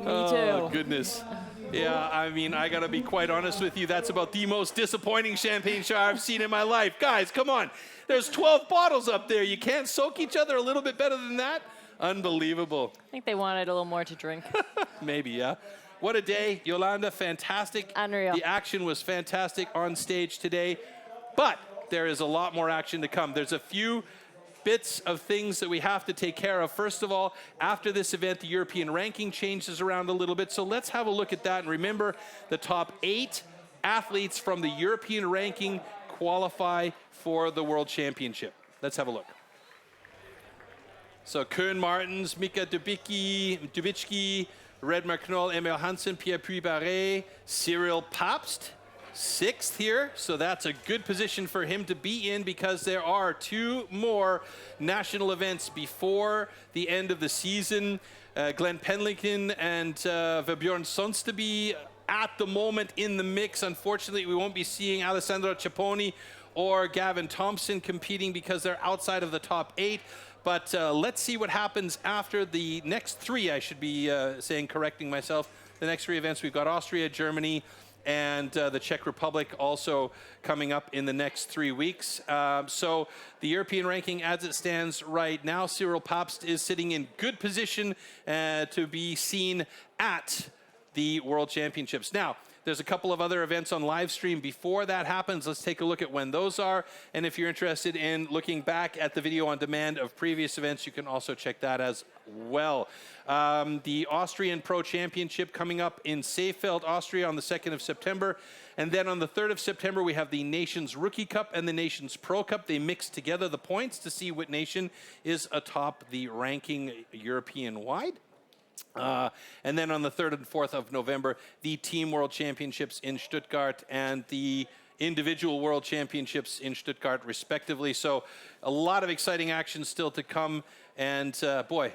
Oh, goodness. Yeah, I mean, I gotta be quite honest with you. That's about the most disappointing champagne shower I've seen in my life. Guys, come on. There's 12 bottles up there. You can't soak each other a little bit better than that? Unbelievable. I think they wanted a little more to drink. Maybe, yeah. What a day. Yolanda, fantastic. Unreal. The action was fantastic on stage today. But there is a lot more action to come. There's a few bits of things that we have to take care of. First of all, after this event, the European ranking changes around a little bit. So let's have a look at that. And remember, the top 8 athletes from the European ranking qualify for the World Championship. Let's have a look. So Koen Martens, Mika Dubicki, Redmar Knoll, Emil Hansen, Pierre Puy-Barré, Cyril Papst, 6th here, so that's a good position for him to be in because there are 2 more national events before the end of the season. Glenn Penliken and Vebjorn Sonsteby at the moment in the mix. Unfortunately, we won't be seeing Alessandro Ciapponi or Gavin Thompson competing because they're outside of the top 8. But let's see what happens after the next 3, I should be saying, correcting myself. The next 3 events, we've got Austria, Germany, and the Czech Republic also coming up in the next 3 weeks. So the European ranking as it stands right now, Cyril Pabst is sitting in good position to be seen at the World Championships. Now, there's a couple of other events on live stream before that happens. Let's take a look at when those are. And if you're interested in looking back at the video on demand of previous events, you can also check that as well. The Austrian Pro Championship coming up in Seefeld, Austria on the 2nd of September. And then on the 3rd of September, we have the Nations Rookie Cup and the Nations Pro Cup. They mix together the points to see what nation is atop the ranking European-wide. And then on the 3rd and 4th of November, the Team World Championships in Stuttgart and the Individual World Championships in Stuttgart, respectively. So a lot of exciting action still to come. And boy,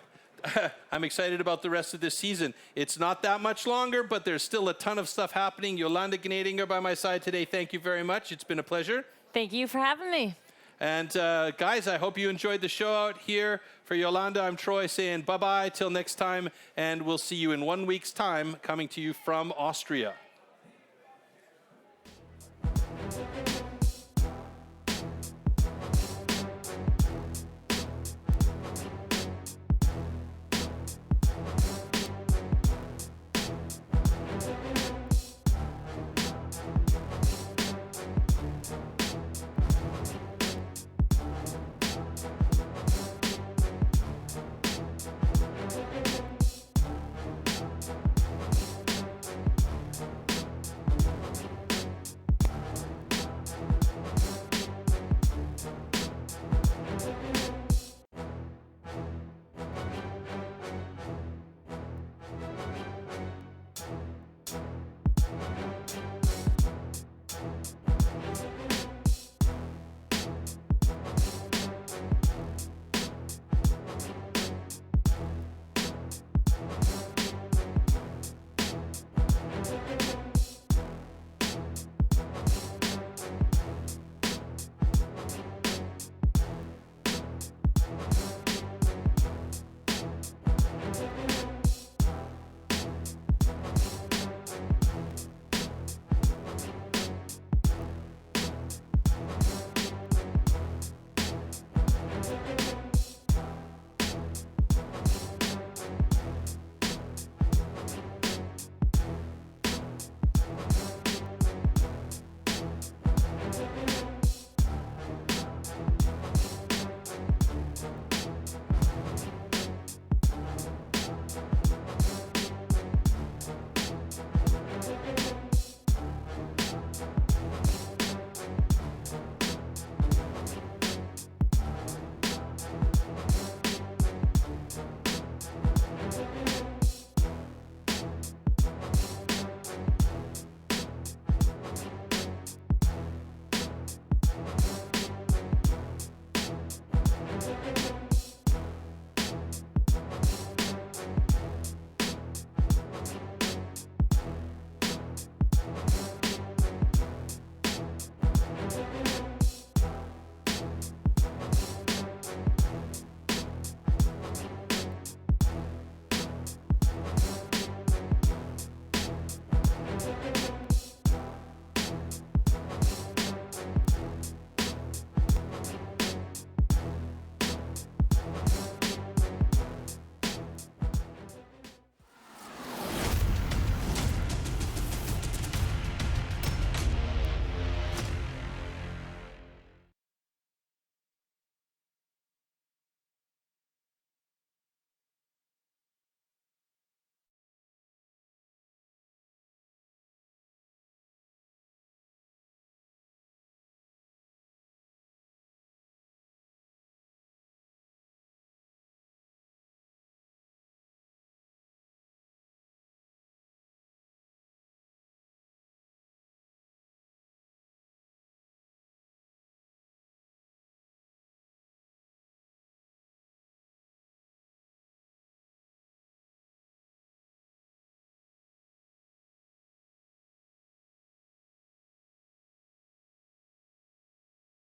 I'm excited about the rest of this season. It's not that much longer, but there's still a ton of stuff happening. Jolanda Gnadinger by my side today. Thank you very much. It's been a pleasure. Thank you for having me. And guys, I hope you enjoyed the show out here. For Jolanda, I'm Troy saying bye-bye till next time, and we'll see you in 1 week's time coming to you from Austria.